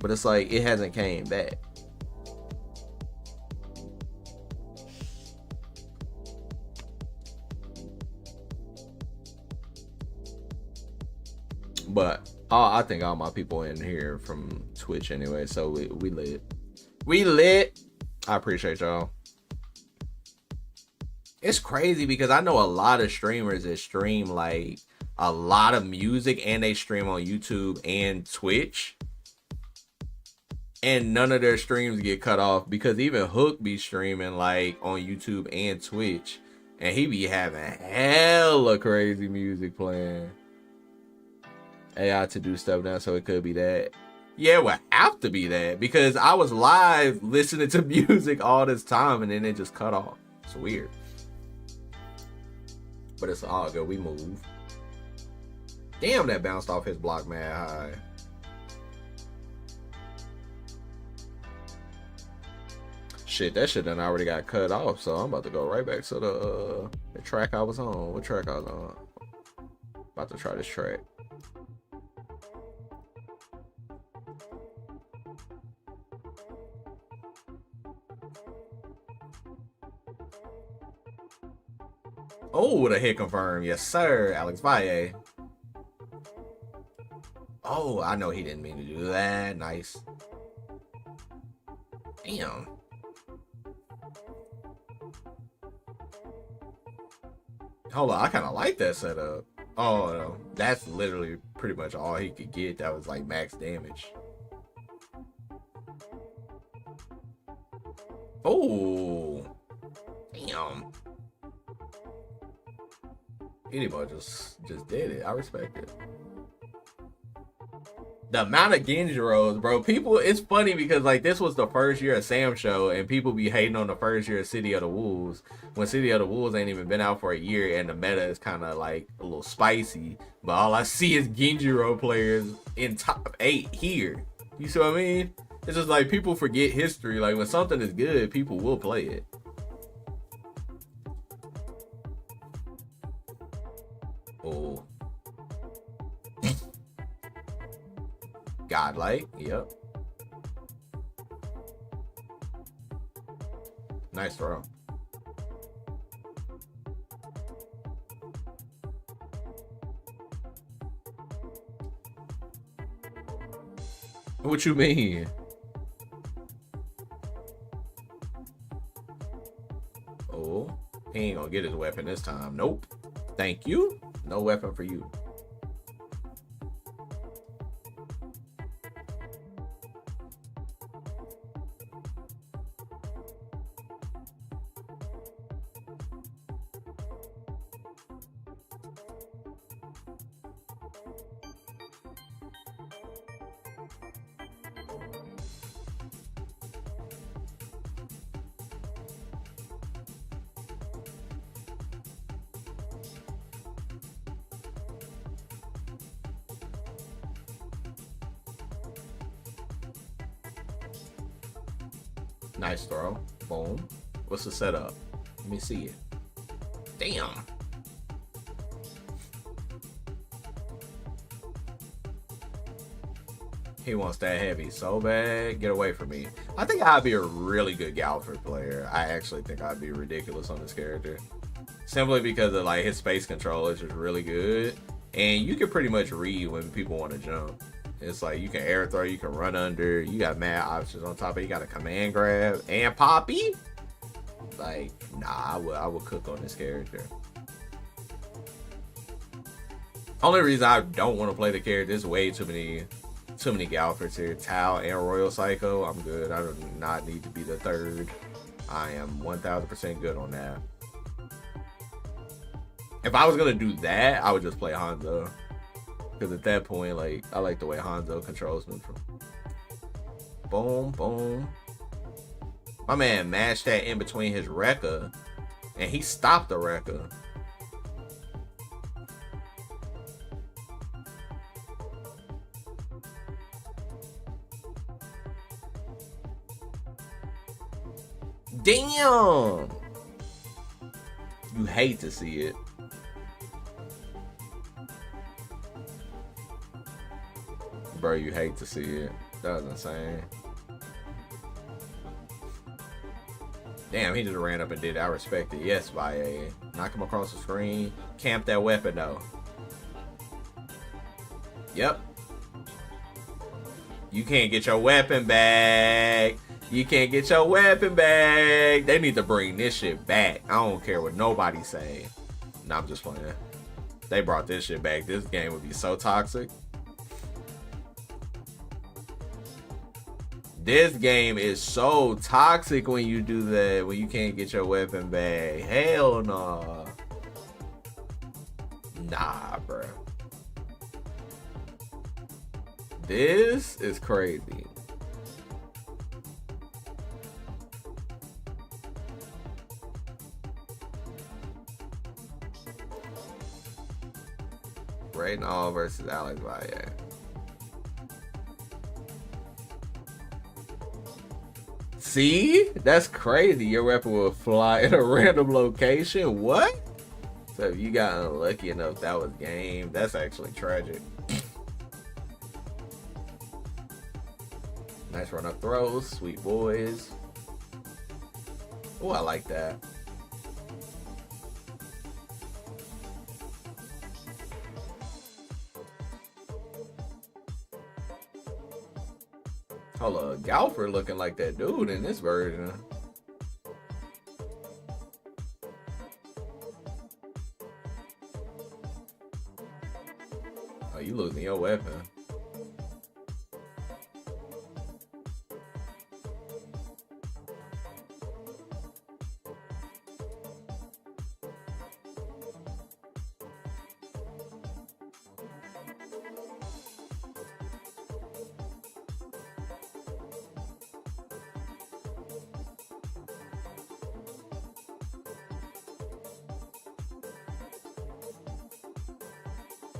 but it's like it hasn't came back. But I think all my people in here from Twitch anyway, so we lit. We lit. I appreciate y'all. It's crazy because I know a lot of streamers that stream like a lot of music and they stream on YouTube and Twitch. And none of their streams get cut off because even Hook be streaming like on YouTube and Twitch. And he be having hella crazy music playing. AI to do stuff now, so it could be that. Yeah, it would have to be that because I was live listening to music all this time and then it just cut off. It's weird. But it's all good. We move. Damn, that bounced off his block mad high. Shit, that shit done already got cut off, so I'm about to go right back to the track I was on. What track I was on? About to try this track. Oh, the hit confirmed. Yes, sir. Alex Valle. Oh, I know he didn't mean to do that. Nice. Damn. Hold on. I kind of like that setup. Oh, no. That's literally pretty much all he could get. That was like max damage. Oh. Damn. Anybody just did it. I respect it. The amount of Genjiros, bro. People, it's funny because like this was the first year of Sam Show, and people be hating on the first year of City of the Wolves when City of the Wolves ain't even been out for a year, and the meta is kind of like a little spicy. But all I see is Genjiro players in top 8 here. You see what I mean? It's just like people forget history. Like when something is good, people will play it. Oh. Godlike, yep. Nice throw. What you mean? Oh, he ain't gonna get his weapon this time. Nope. Thank you. No weapon for you. Nice throw. Boom. What's the setup? Let me see it. Damn. He wants that heavy so bad. Get away from me. I think I'd be a really good Galford player. I actually think I'd be ridiculous on this character. Simply because of like his space control is just really good. And you can pretty much read when people want to jump. It's like you can air throw, you can run under, you got mad options on top of it. You got a command grab and Poppy. Like, nah, I would cook on this character. Only reason I don't want to play the character is way too many Galfords here. Tao and Royal Psycho. I'm good. I do not need to be the third. I am 1000% good on that. If I was gonna do that, I would just play Hanzo. Because at that point, like, I like the way Hanzo controls neutral. Boom, boom. My man mashed that in between his Rekka, and he stopped the Rekka. Damn! You hate to see it. Bro, you hate to see it. That was insane. Damn, he just ran up and did it. I respect it. Yes, Valle. Knock him across the screen. Camp that weapon, though. Yep. You can't get your weapon back. You can't get your weapon back. They need to bring this shit back. I don't care what nobody's saying. Nah, I'm just playing. They brought this shit back. This game would be so toxic. This game is so toxic when you do that, when you can't get your weapon back. Hell no. Nah, bro. This is crazy. Raiden All versus Alex Valle. See? That's crazy. Your weapon will fly in a random location. What? So if you got unlucky enough that was game, that's actually tragic. Nice run up throws. Sweet boys. Oh, I like that. Hold up, Galford looking like that dude in this version. Oh, you losing your weapon.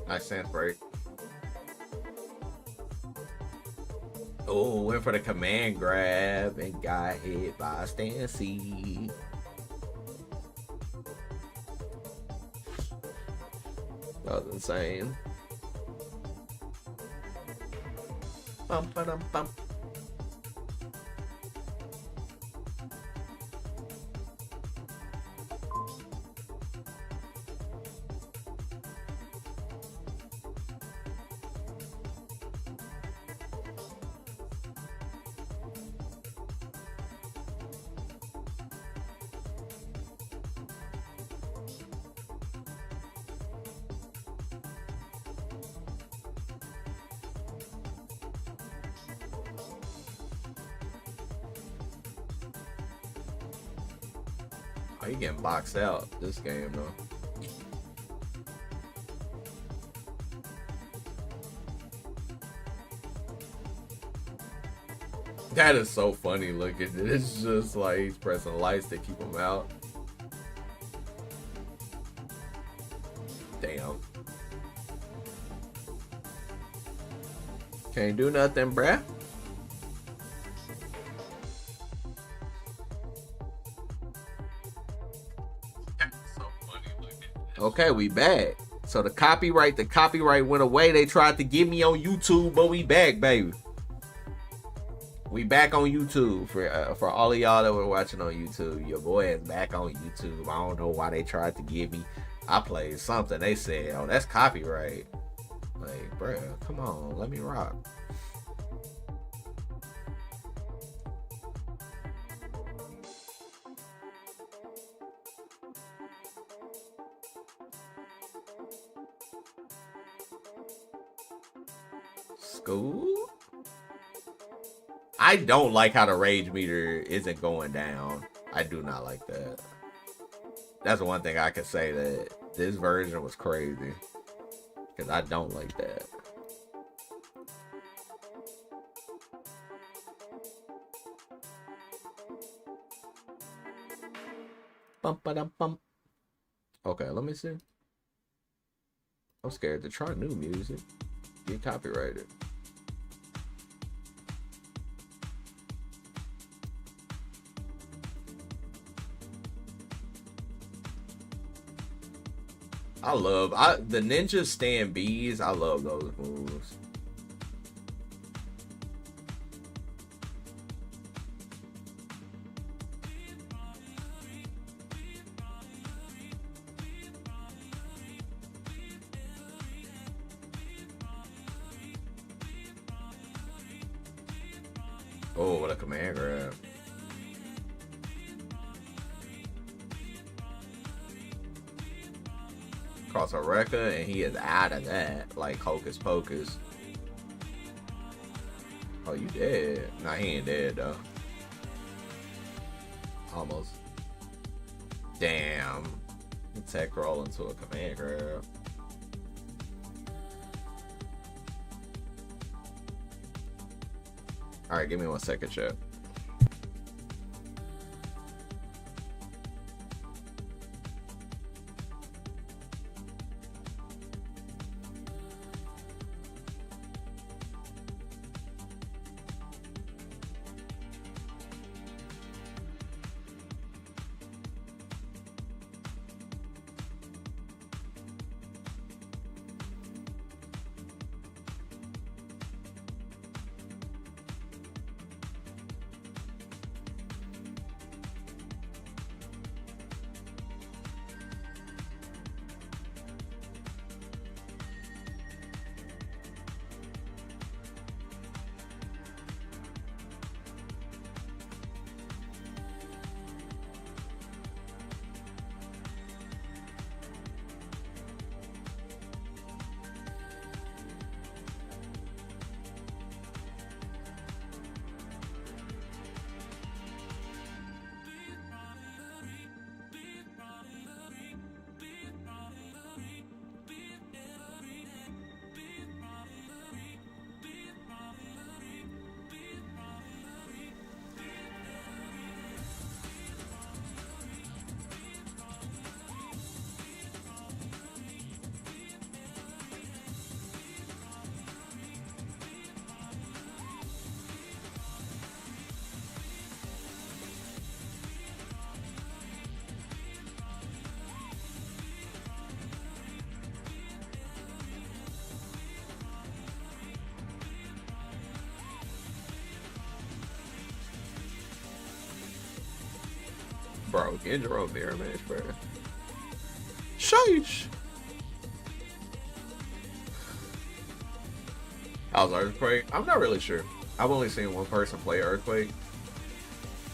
Nice stance break. Oh, went for the command grab and got hit by Stancy. That was insane. Bum, ba-dum, bum. Oh, you getting boxed out this game though. That is so funny looking. It's just like he's pressing lights to keep him out. Damn. Can't do nothing, bruh. Okay, we back. So the copyright went away. They tried to get me on YouTube, but we back, baby. We back on YouTube. For all of y'all that were watching on YouTube, your boy is back on YouTube. I don't know why they tried to get me. I played something. They said, oh, that's copyright. Like, bruh, come on, let me rock. School? I don't like how the rage meter isn't going down. I do not like that. That's one thing I could say, that this version was crazy. Because I don't like that. Bump ba dum bump. Okay, let me see. I'm scared to try new music. Get copyrighted. I love the ninja stand Bs. I love those moves. Oh, what a command grab. Cross a Rekka, and he is out of that. Like Hocus Pocus. Oh, you dead. Nah, he ain't dead, though. Almost. Damn. Tech roll into a command grab. Alright, give me 1 second, chat. Bro, Genjiro mirror match, bro. Sheesh. How's Earthquake? I'm not really sure. I've only seen one person play Earthquake.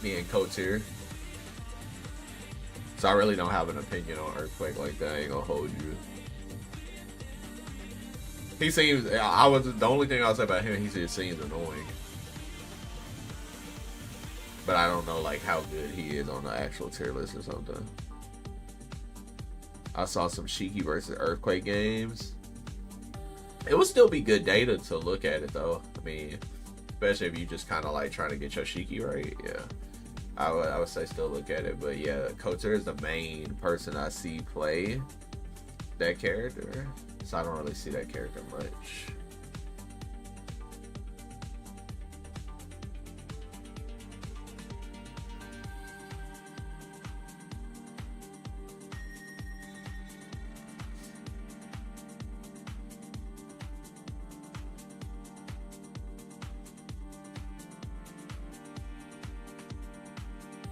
Me and Coates here. So I really don't have an opinion on Earthquake like that. I ain't gonna hold you. He seems, the only thing I'll say about him, he just seems annoying. But I don't know like how good he is on the actual tier list or something. I saw some Shiki versus Earthquake games. It would still be good data to look at it though. I mean, especially if you just kind of like trying to get your Shiki right. Yeah, I would say still look at it. But yeah, Koter is the main person I see play that character, so I don't really see that character much.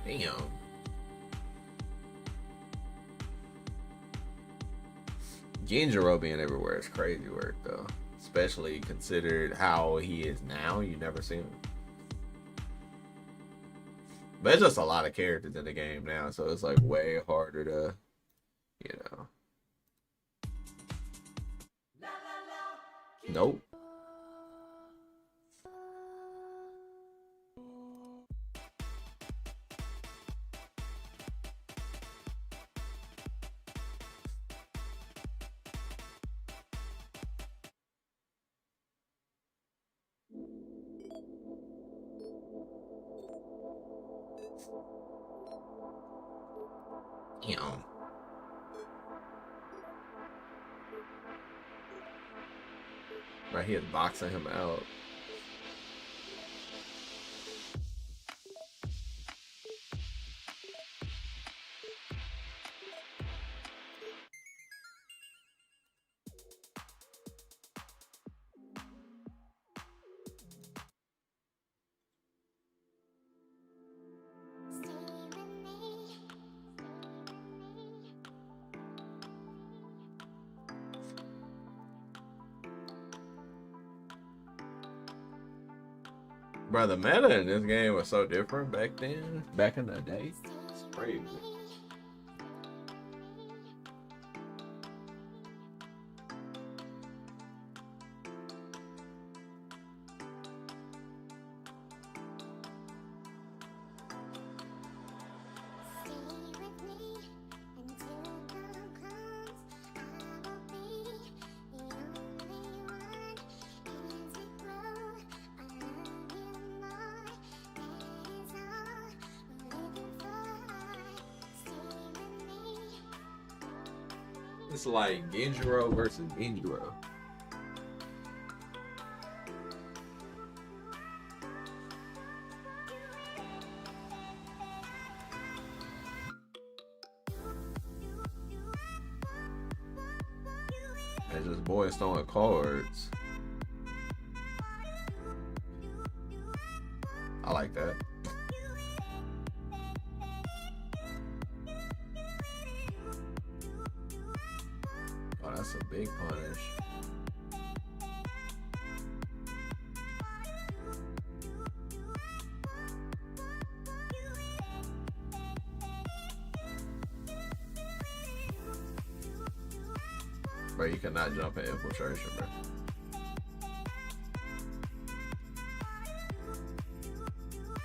Damn. Genjiro being everywhere is crazy work though. especially considered how he is now. You never seen him. But it's just a lot of characters in the game now, so it's like way harder to, you know. Nope. Damn. Right, he is boxing him out. Bro, the meta in this game was so different back then. Back in the day. It's crazy. It's like Genjiro versus Genjiro. And just boys throwing cards. I like that. Oh, that's a big punish. Bro, you cannot jump in infiltration, bro.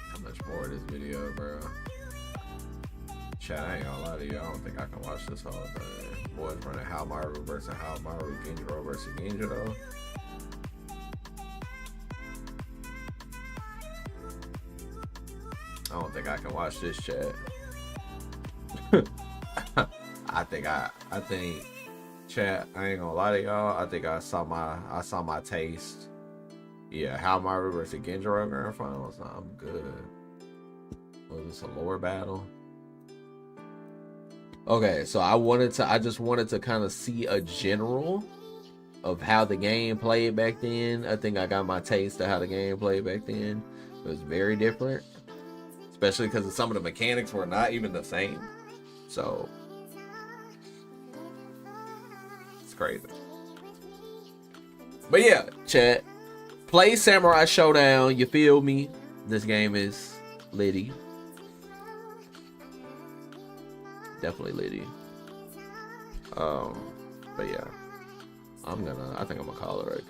How much more of this video, bro? Chat, I ain't gonna lie to you. I don't think I can watch this whole thing. Boys running Haohmaru versus Haohmaru, Genjiro versus Genjiro. I don't think I can watch this, chat. I think chat, I ain't gonna lie to y'all. I think I saw my taste. Yeah, Haohmaru versus Genjiro Grand Finals. Nah, I'm good. Was this a lore battle? Okay, so I just wanted to kind of see a general of how the game played back then. I think I got my taste of how the game played back then. It was very different, especially because some of the mechanics were not even the same. So it's crazy. But yeah, chat, play Samurai Showdown. You feel me? This game is litty. Definitely litty. But yeah, I think I'm gonna call it right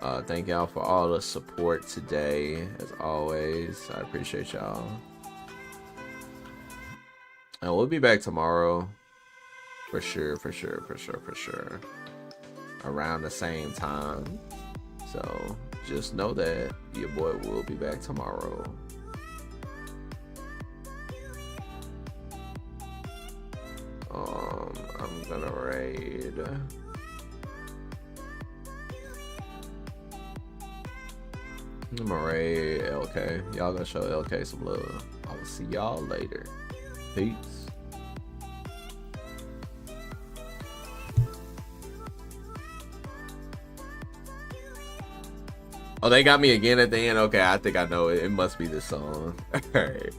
there. Thank y'all for all the support today, as always. I appreciate y'all. And we'll be back tomorrow. For sure. Around the same time. So just know that your boy will be back tomorrow. I'm gonna raid. I'm gonna raid LK. Y'all gonna show LK some love. I will see y'all later. Peace. Oh, they got me again at the end? Okay, I think I know it. It must be this song. Alright.